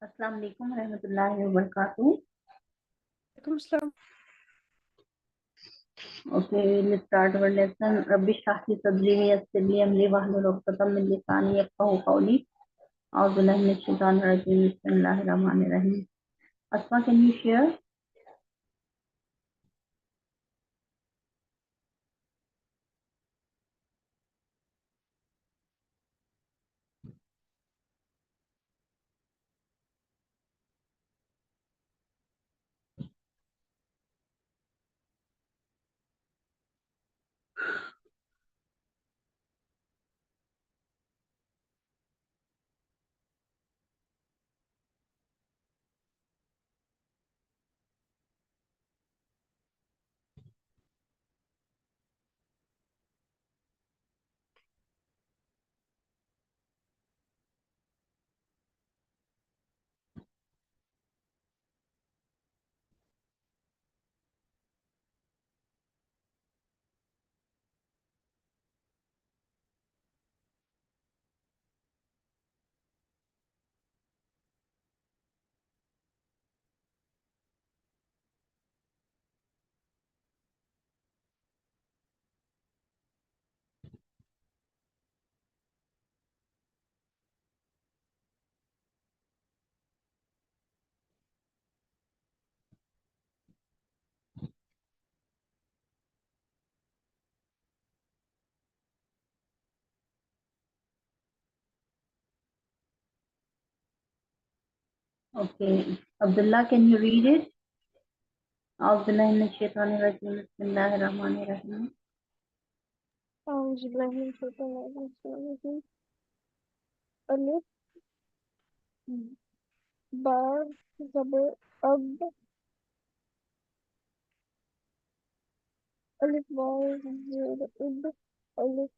अस्सलाम वालेकुम रहमतुल्लाहि व बरकातहू. Alaikum salam. Okay, let's start our lesson. Rabbi shrah li sadri wa yassir li amri wahlul 'uqdatam min lisani yafqahu qawli. A'udhu billahi minash shaitanir rajim. Bismillahir rahmanir rahim. Asma, can you share? Okay, Abdullah, can you read it? A'udhu billahi minash shaitanir rajim. Bismillahir rahmanir rahim. أعوذ بالله من الشيطان الرجيم. ألف با زبر أب ألف با زبر أب ألف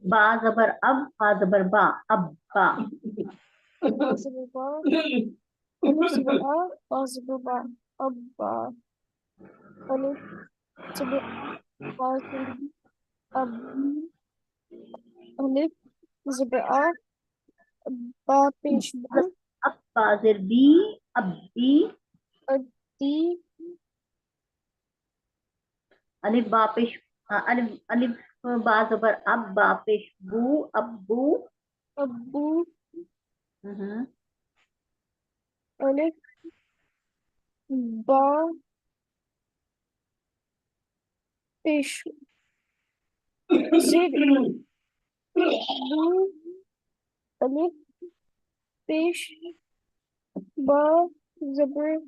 Ba zabar ab, ba zabar ba, abba. با زبر با ألف زبر أ با زبر با أبا ألف زبر با زبر أبي ألف زبر أ با پیش بو Ab ba zir bi, abbi. أدي Alif ba pesh, alif ba zabar ab, ba pesh bu, abbu. أبو Mhm. ألف با پیش زد بو ألف پیش با زبر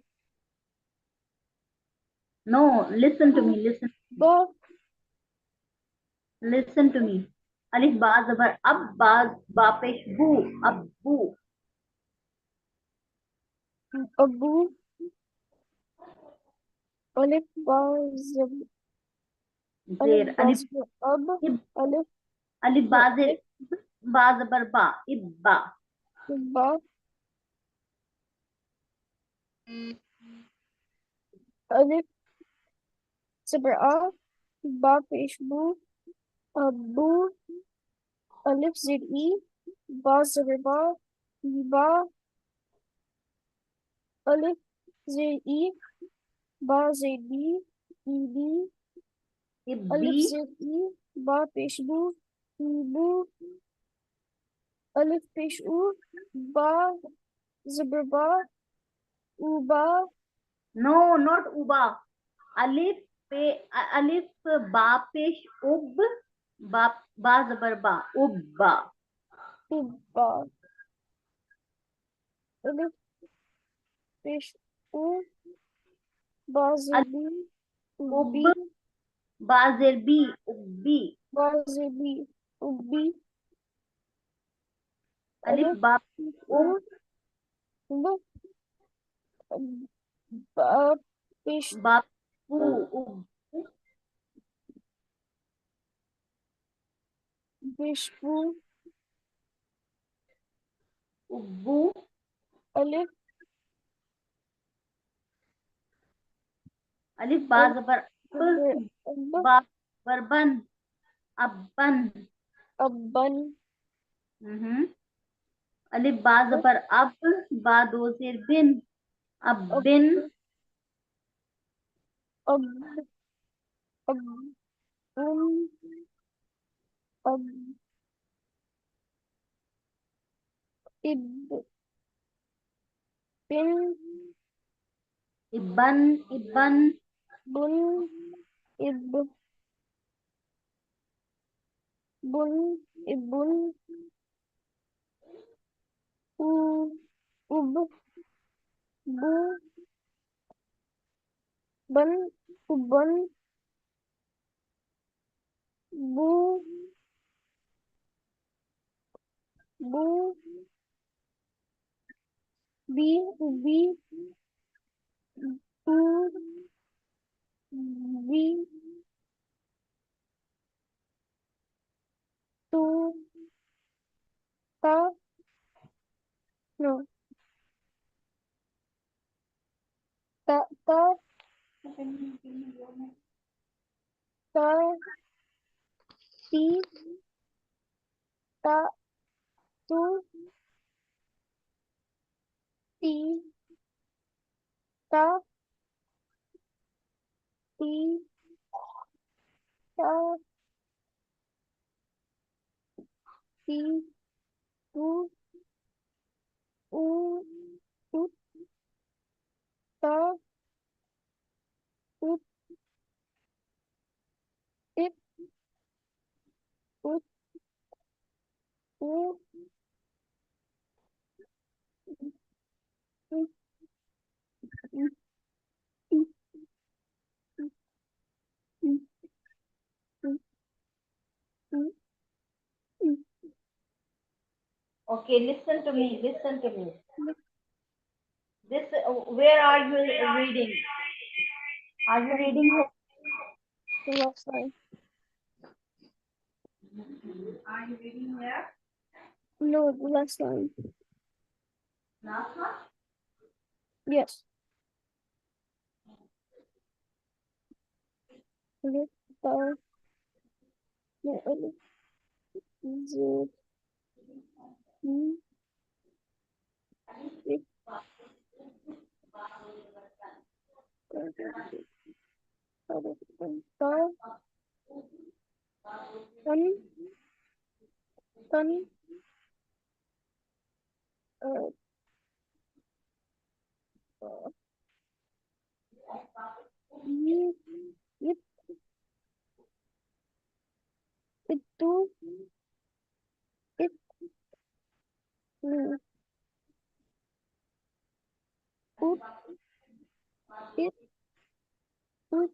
No, listen to بو me, با listen to me. Alif ba zabar ab, ba pesh bu, abbu. أبو ألف با زبر ألف Zir, با alif زبر أب ib, ألف alif ba zir, ba zabar ba, ibba. با ألف زبر أ با پیش بو أبو ألف زد إي با زبر با با ألف زد إي با زد بي إي بي Ibbi. ألف زد إي با پیش بو إي بو ألف پیش أو با زبر با أو با No, not uba. Alif alif ba pesh ub, ba zabar ba, ubba. أوبا ألف پیش أو با زد Alif بي ub, أوبي ba zir bi, ubbi. با زد بي أوبي Alif ألف ba پیش ub, أو با پیش ba bu, بو پیش بو ubbu. ألف Alif ba ألف zabar زبر ab, أب ba barban, abban. أبن Mhm. अलिफ बा जबर अब, बा दो जेर बिन, अब अब बिन, अब अब अब इब बिन इब्बन, इब्बन, बुन इब बुन इबुन उ उब बु बन उबन बु बु बी उबी बू बी तू ता नो ता ता ता ती ता तू ती ता ती ता ती तू ऊ उ ता उ ip उ उ उ उ उ उ उ उ उ okay, listen to me, listen to me. This, where are you reading? Are you reading here? the left side. Are you reading here? No, the left side. Last one? Yes. Okay. The the it the sun sun uh you it it do it ut it ut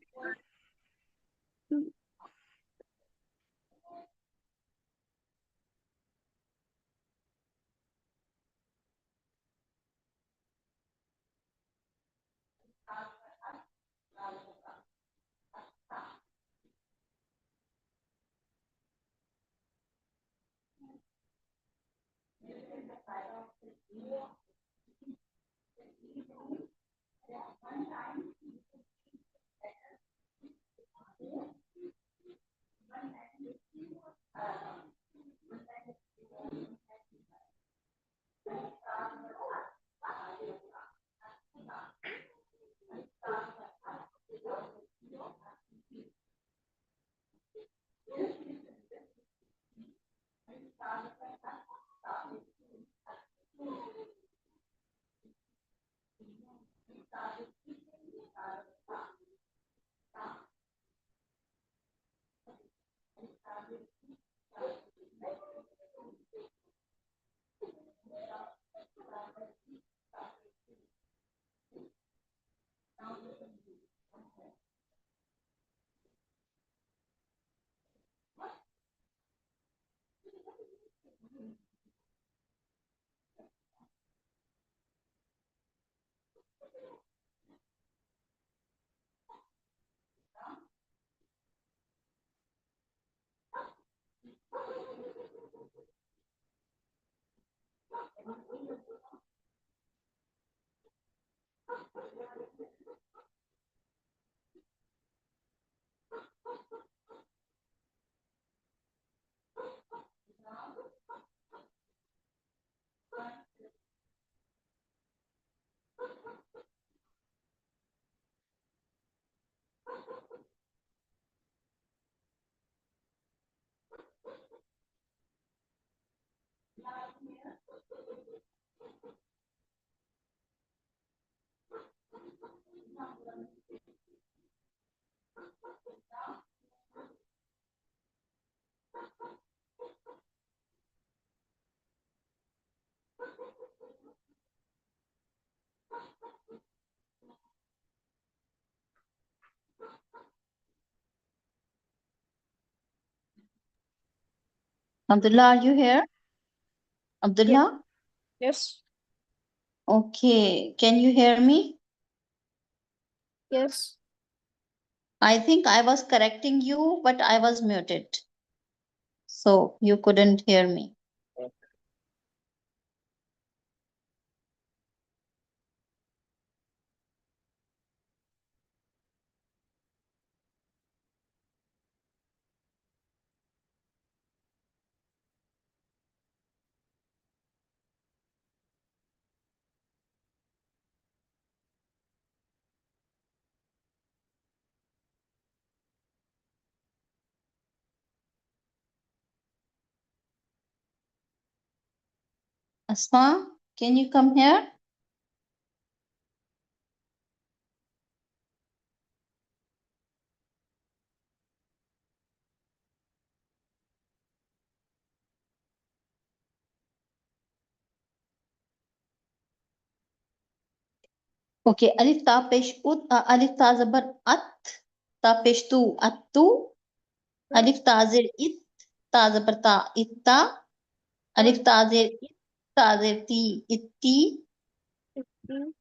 Abdullah, are you here? Yeah. Abdullah? Yes. Okay, can you hear me? Yes. I think I was correcting you, but I was muted. So you couldn't hear me. Asma, can you come here? Okay, alif ta pesh ut, alif ta zabar at, ta pesh tu, attu, alif ta zir it, ta zabar ta, itta, alif ta zir it, ta zir ti, itti, Mm,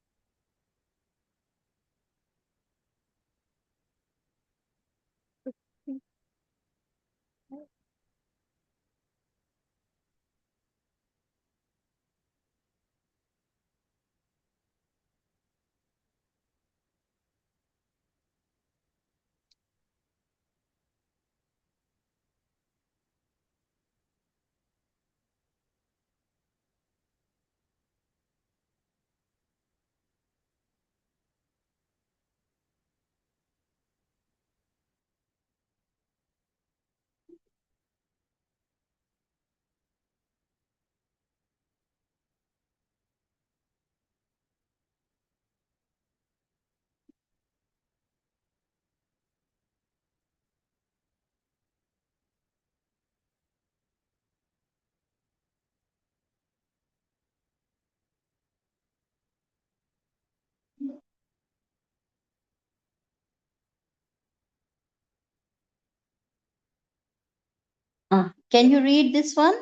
mm, Can you read this one?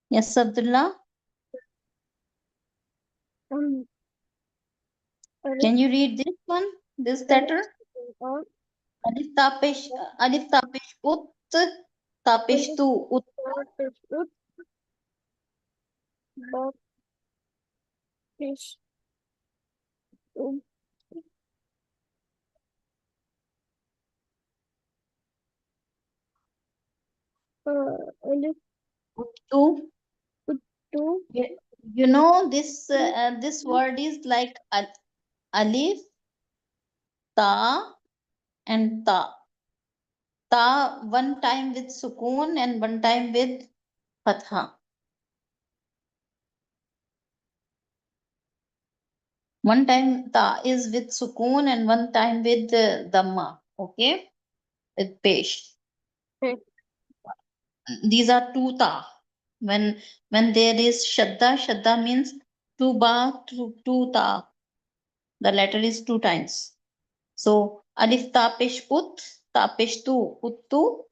Yes, Abdullah. um, alif, Can you read this one? This alif, letter? out, Alif tapish ut, tapish alif, tu, ut, fish, ut, ba, fish, um, alif, tu. ut, two, You know this word is like alif, ta, and ta. Ta one time with sukoon and one time with fatha. One time ta is with sukoon and one time with dhamma. Okay, with pesh. fish, These are two ta. When there is shadda, shadda means two ba, two ta. The letter is two times. So alif tapish ut, tapish tu, uttu.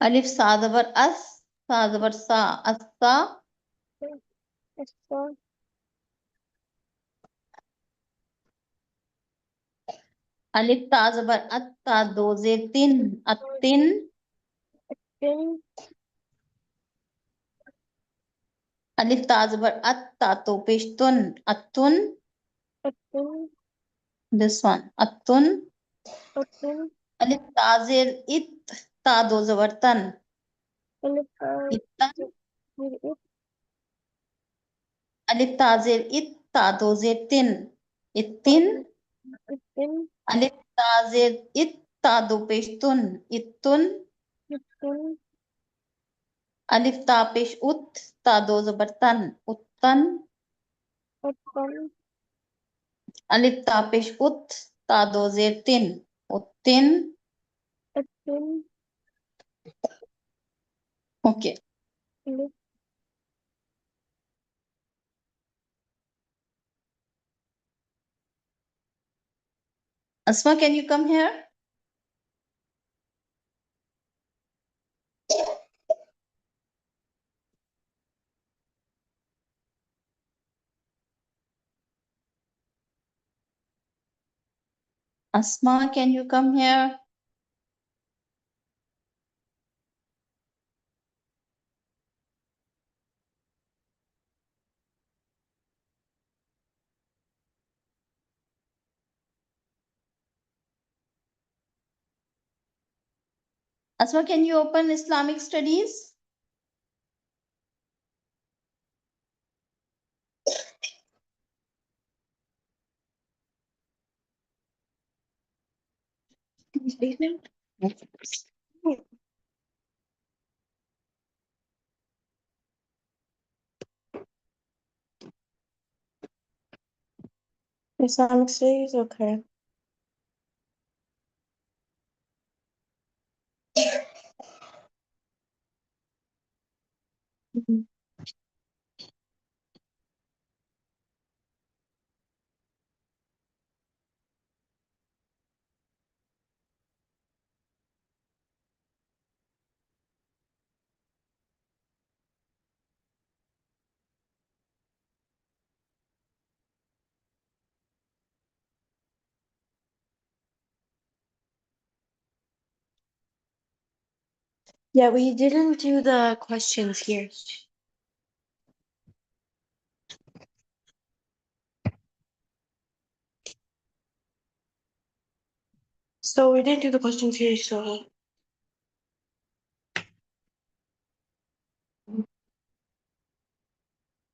Alif sadabar as, sadabar sa, asta. esta, Alif ta zabar at, ta doze tin, attin. tin, Alif ta zabar at, ta to peshtun, attun. atin, This one, attun. atin, Alif ta zir it, ta do zabar tan, alif, ittan. it, Alif ta zir it, ta do zir tin, ittin. itin, Alif ta zir it, ta do peshtun, ittun. itin, Alif ta pesh ut, ta do zabar tan, uttan. atan, Alif tapish ut, ta dozir tin. Utin. A tin. Okay. Alif. Asma, can you come here? Asma, can you come here? Asma, can you open Islamic Studies? Islamic studies, okay. Mhm. Yeah, we didn't do the questions here. So we didn't do the questions here, so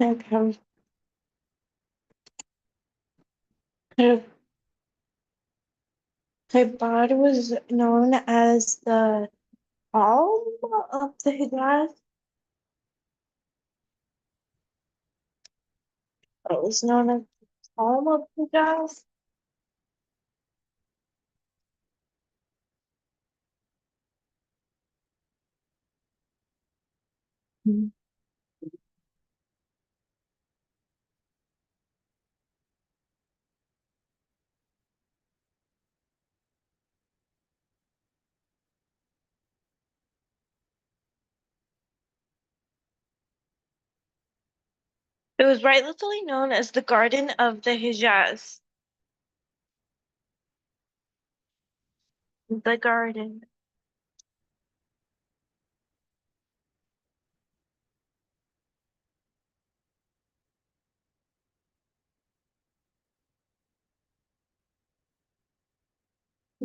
okay. Khaybad was known as the Alm of the Hijaz. It was known as the Alm of the Hijaz. Mhm. It was rightfully known as the Garden of the Hijaz. The garden.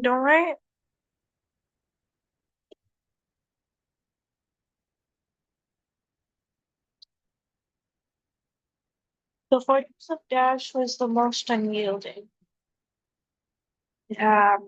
All right. The fortress of Dash was the most unyielding. Yeah.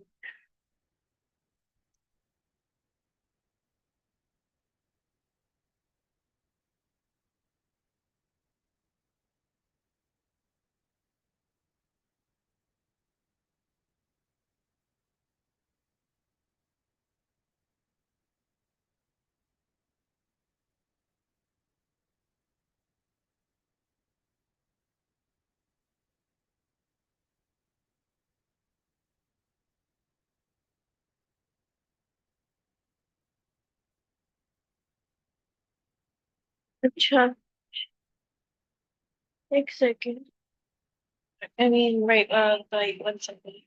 Acha, एक second. I mean, right, like 1 second.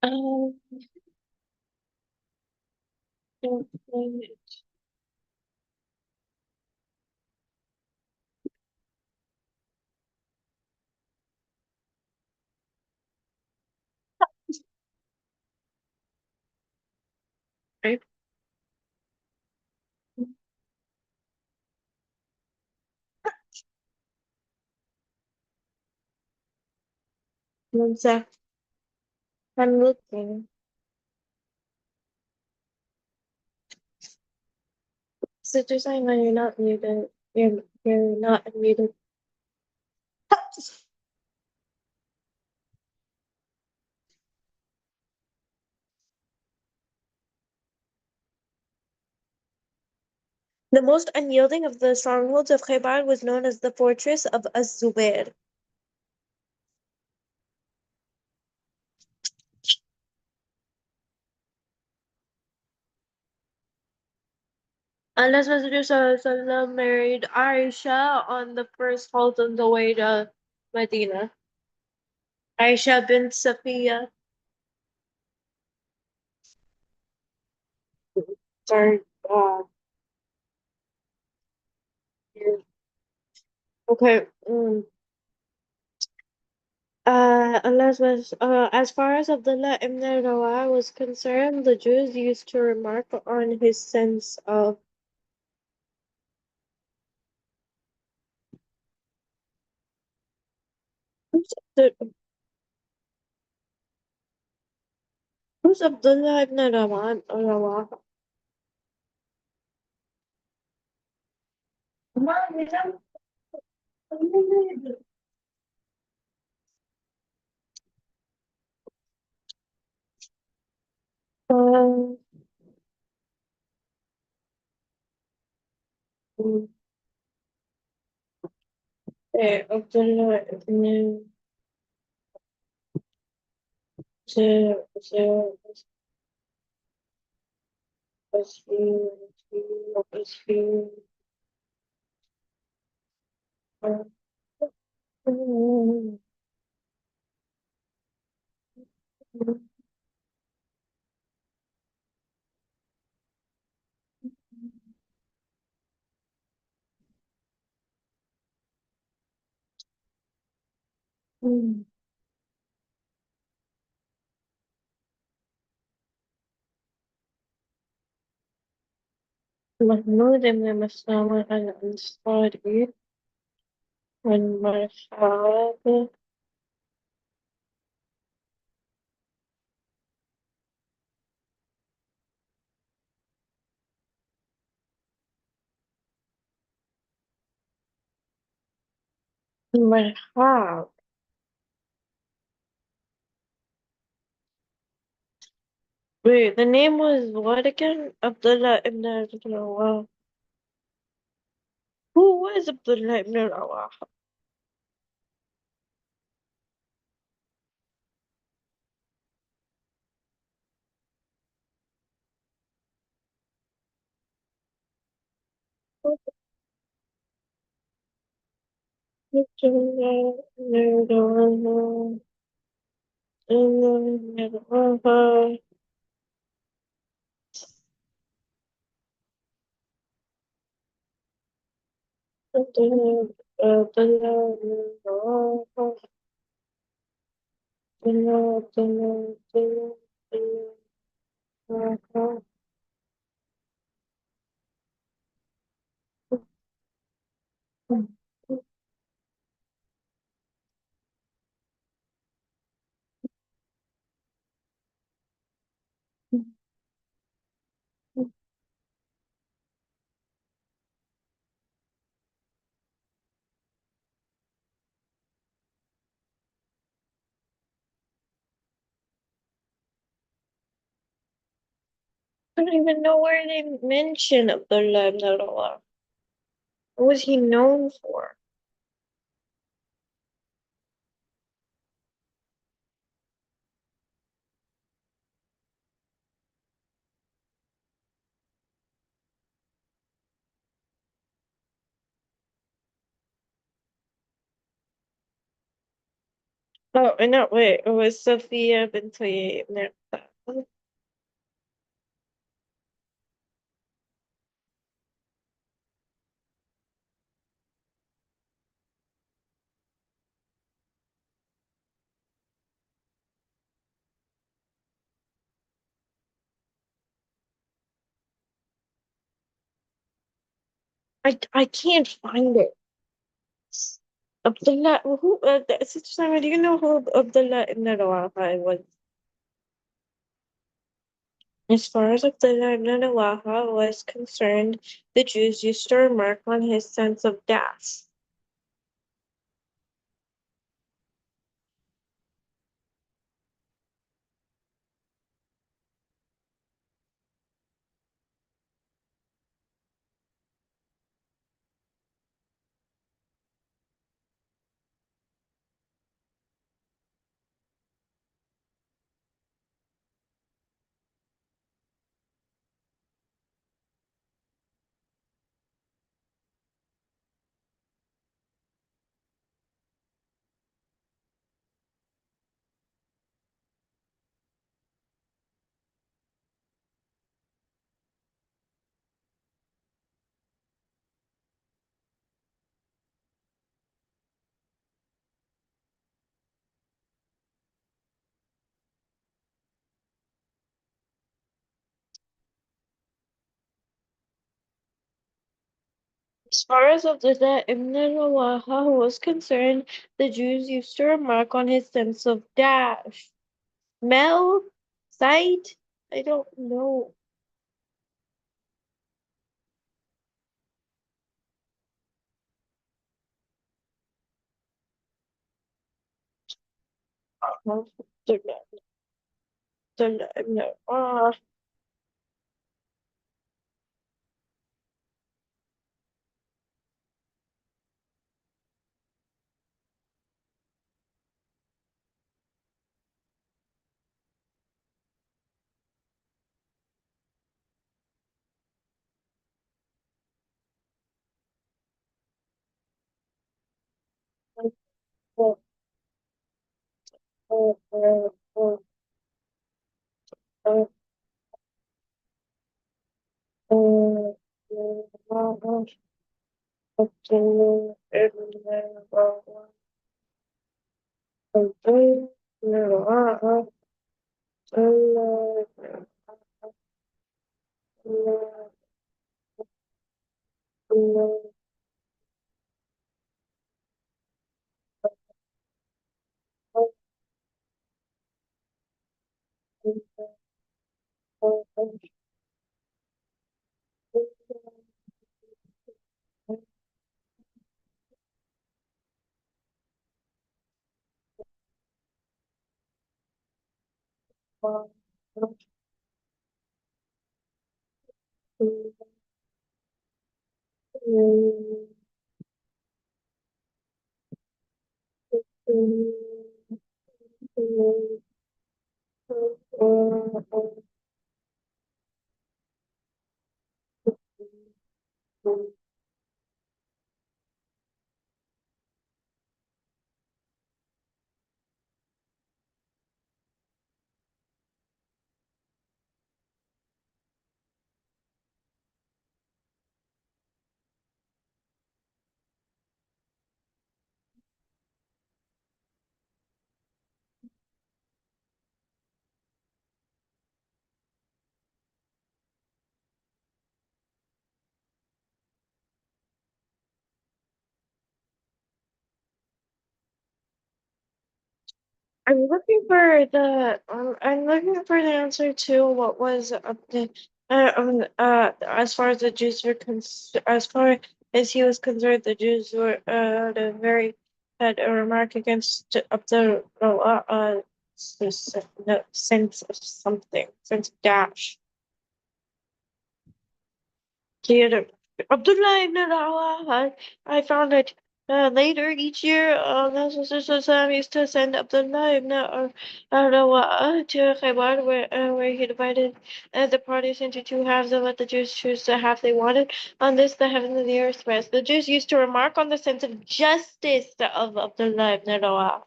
Um, don't blame it. Right. One sec. I'm looking. Sister Simon, you're not muted. You're not unmuted. The most unyielding of the strongholds of Khaybar was known as the fortress of Az-Zubair. Allah's Messenger Sallallahu married Aisha on the first halt on the way to Medina. Aisha bint Safiya. Sorry. Yeah. Okay. As far as Abdullah ibn Rawah was concerned, the Jews used to remark on his sense of who's, the, who's Abdullah ibn Rawah? Um, Abdullah ibn Z- محمود بن مسلمة الأنصاري والمرحاب المرحاب. Wait, the name was what again? Abdullah ibn Rawah. Who was Abdullah ibn Rawah? Abdullah ibn Rawah. Ibn Rawah. Abdullah ibn Rawah. Abdullah ibn Rawah. I don't even know where they mention Abdullah ibn Rawah. What was he known for? Oh, no, wait, it was Sophia bint ibn Khattab. I can't find it. Abdullah, who, Sister Sama, do you know who Abdullah ibn Rawaha was? As far as Abdullah ibn Rawaha was concerned, the Jews used to remark on his sense of death. As far as Abdullah ibn Rawaha was concerned, the Jews used to remark on his sense of dash. Smell? Sight? I don't know. Abdullah ibn Rawaha. I'm looking for the answer to what was as far as the Jews were as far as he was concerned, the Jews were had a remark against the sense of something, sense of dash. Theater. Abdullah ibn Rawah, I found it later each year. Nasser used to send Abdullah ibn Rawah to Khaybar, where he divided the parties into two halves and let the Jews choose the half they wanted. On this, the heaven and the earth rest. The Jews used to remark on the sense of justice of Abdullah ibn Rawah.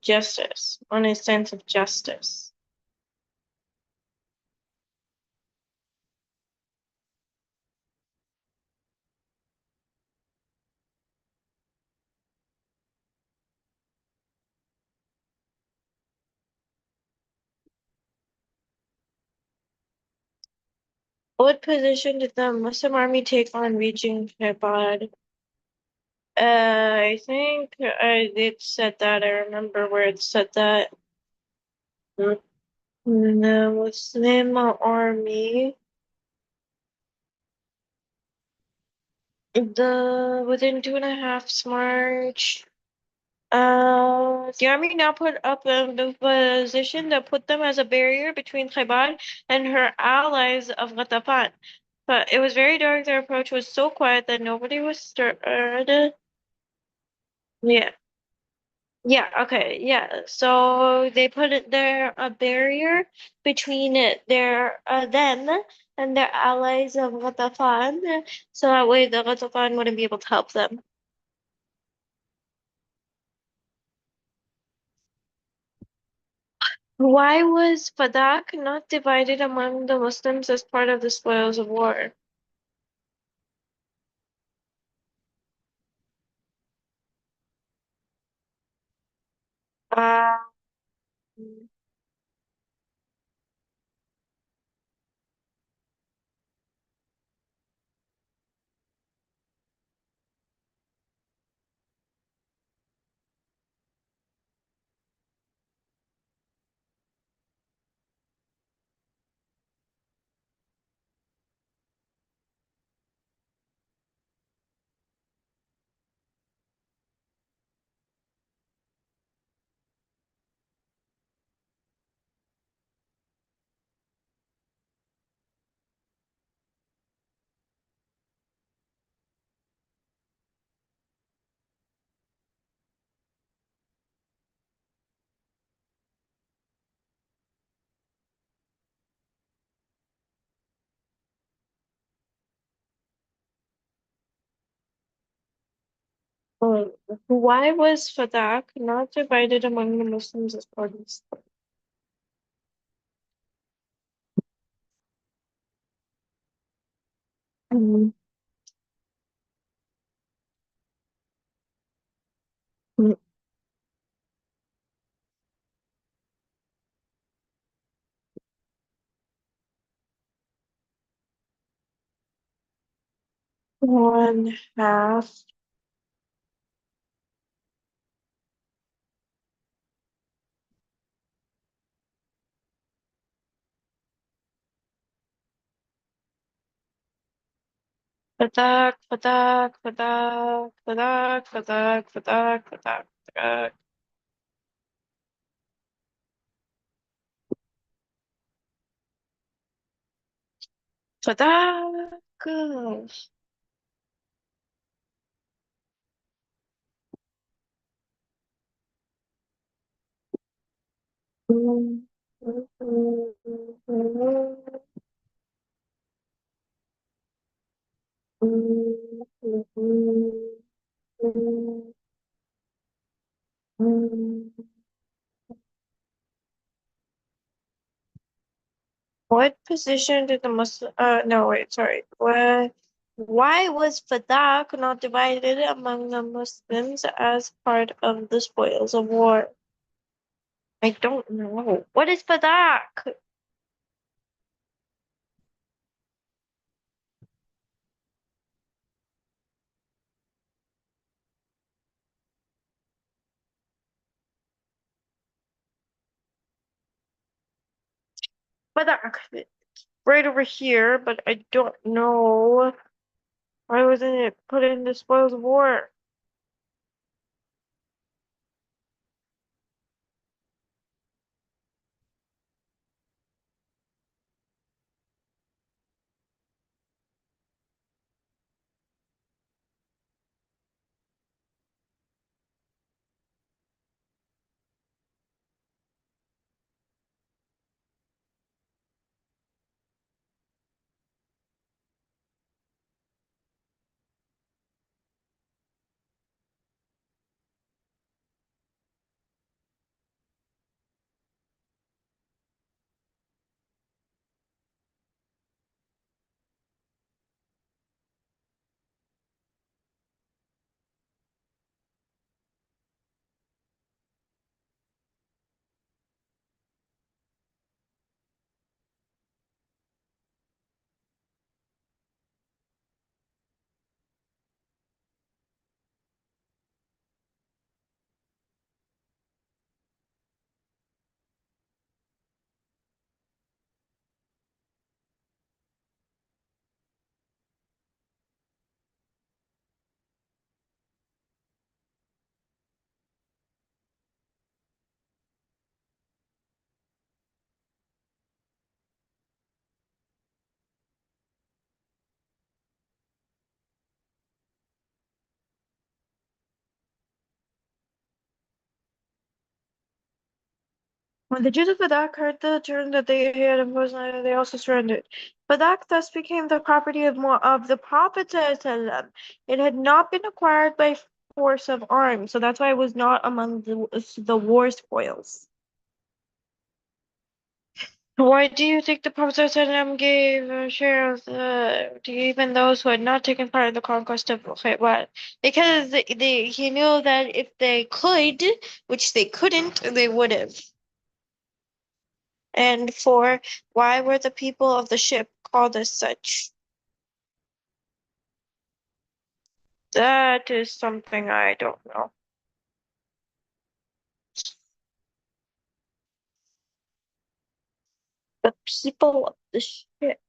Justice, on his sense of justice. What position did the Muslim army take on reaching Herat? I think it said that. I remember where it said that. The Muslim army, within 2.5 march. The army now put up the position that put them as a barrier between Khaybar and her allies of Ghatafan. But it was very dark. Their approach was so quiet that nobody was stirred. Yeah. Yeah, okay, yeah. So they put it there a barrier between their them and their allies of Ghatafan, so that way the Ghatafan wouldn't be able to help them. Why was Fadak not divided among the Muslims as part of the spoils of war? Uh, why was Fadak not divided among the Muslims as part of the spoils? Mm, mm, 1/2. Fadak, Fadak, Fadak, Fadak, Fadak, Fadak, Fadak, Fadak. Fadak. Mm, mm, mm, mm, mm, mm, mm, mm. What position did the Muslim? No, wait, sorry. What? Why was Fadak not divided among the Muslims as part of the spoils of war? I don't know. What is Fadak? Fadak. It's right over here, but I don't know. Why wasn't it put in the spoils of war? When the Jews of Fadak heard the term that they had imposed on it, they also surrendered. Fadak thus became the property of the Prophet ﷺ. It had not been acquired by force of arms, so that's why it was not among the war spoils. Why do you think the Prophet ﷺ gave a share of to even those who had not taken part in the conquest of Khaybar? Because he knew that if they could, which they couldn't, they would have. And four, why were the people of the ship called as such? That is something I don't know. The people of the ship.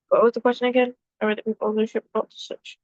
What was the question again? Or were the people of the ship called as such?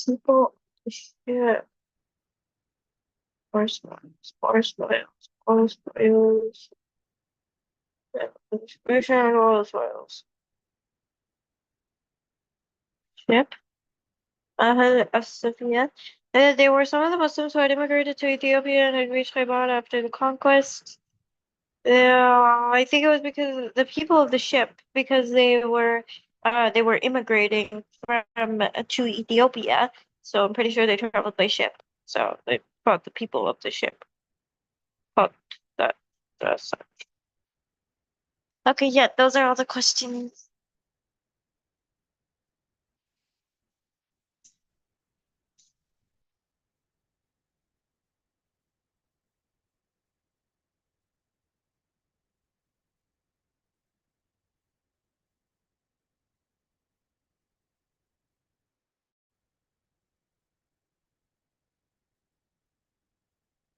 People of the ship. Or spoils. Or spoils. Or spoils. Distribution and oil spoils. Ship. Asafia. They were some of the Muslims who had immigrated to Ethiopia and had reached Khaybar after the conquest. I think it was because the people of the ship, because they were immigrating from to Ethiopia. So I'm pretty sure they traveled by ship. So they brought the people of the ship. But that that's okay. Yeah, those are all the questions.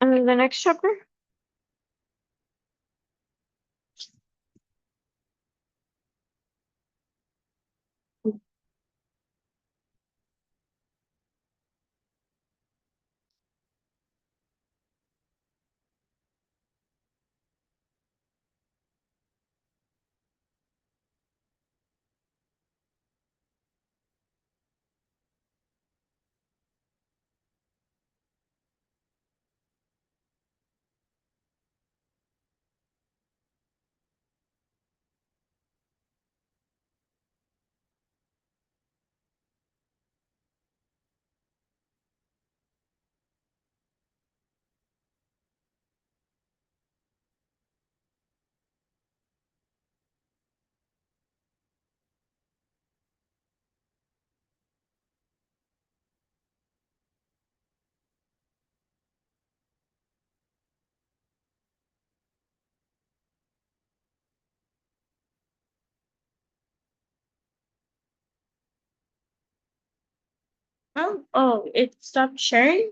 And the next chapter. Oh, it stopped sharing?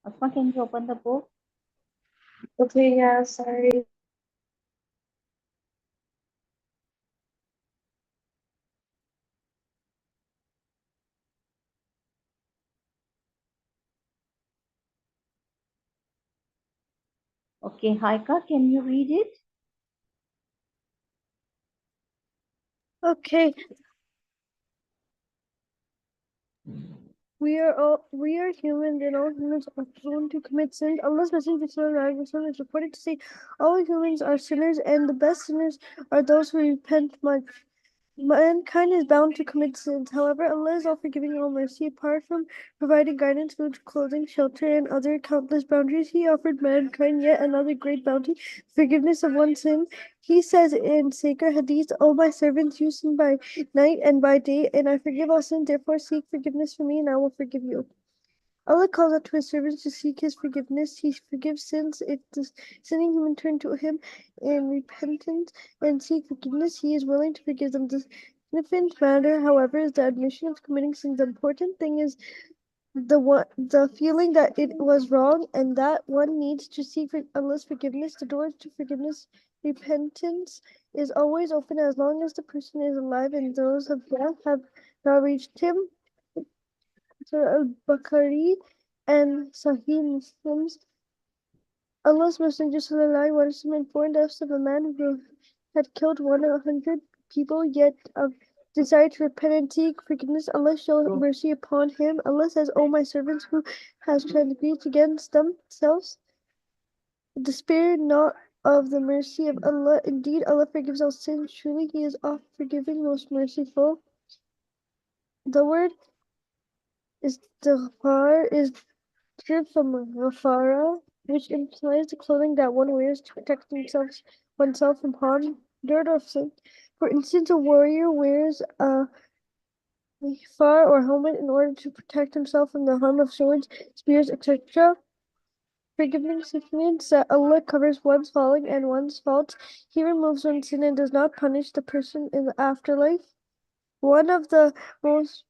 Asma, can you open the book? Okay, yeah, sorry. Okay, Haika, can you read it? Okay, we are humans and all humans are prone to commit sins. Allah's Messenger sallallahu alaihi wasallam is reported to say, all humans are sinners and the best sinners are those who repent much. Mankind is bound to commit sins. However, Allah is all forgiving and all mercy. Apart from providing guidance, food, clothing, shelter, and other countless bounties, He offered mankind yet another great bounty, forgiveness of one sin. He says in sacred hadith, O my servants, you sin by night and by day, and I forgive all sin. Therefore, seek forgiveness from me, and I will forgive you. Allah calls out to His servants to seek His forgiveness. He forgives sins if the sinning human turn to Him in repentance and seek forgiveness. He is willing to forgive them. The significant matter, however, is the admission of committing sins. The important thing is the feeling that it was wrong and that one needs to seek Allah's forgiveness. The doors to forgiveness, repentance, is always open as long as the person is alive, and those of death have not reached Him. Surah Al-Bukhari and Sahih Muslims. Allah's Messenger sallallahu alaihi wasallam informed us of a man who had killed 100 people, yet decided to repent and seek forgiveness. Allah showed mercy upon him. Allah says, O my servants who has transgressed against themselves, despair not of the mercy of Allah. Indeed, Allah forgives all sins. Truly, He is oft forgiving, most merciful. The word istighfar is derived from ghafara, which implies the clothing that one wears to protect oneself from harm, dirt, or sin. For instance, a warrior wears a far or helmet in order to protect himself from the harm of swords, spears, etc. Forgiveness means that Allah covers one's falling and one's faults. He removes one's sin and does not punish the person in the afterlife. One of the most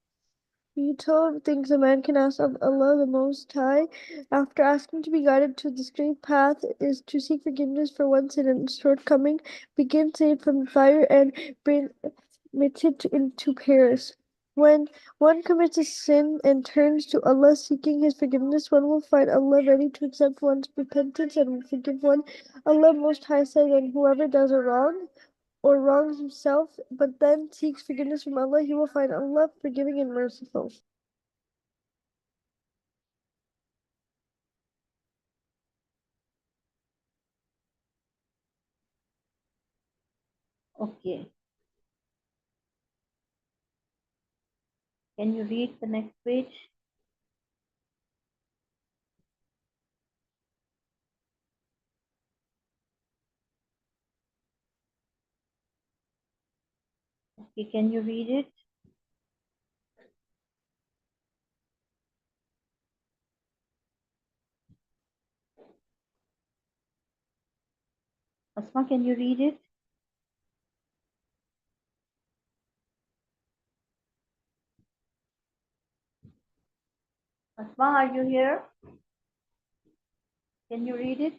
vital things a man can ask of Allah the Most High, after asking to be guided to the straight path, is to seek forgiveness for one's sin and shortcoming, begin saved from the fire, and bring admitted into Paris. When one commits a sin and turns to Allah seeking His forgiveness, one will find Allah ready to accept one's repentance and will forgive one. Allah Most High says, and whoever does a wrong or wrongs himself, but then seeks forgiveness from Allah, he will find Allah forgiving and merciful. Okay. Can you read the next page? Okay, can you read it? Asma, can you read it? Asma, are you here? Can you read it?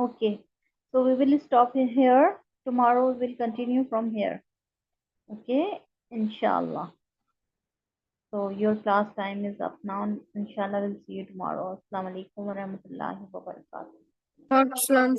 Okay, so we will stop here. Tomorrow we will continue from here. Okay, inshallah. So your class time is up now. Inshallah, we'll see you tomorrow. Assalamu alaikum wa rahmatullahi wa barakatuh. Excellent.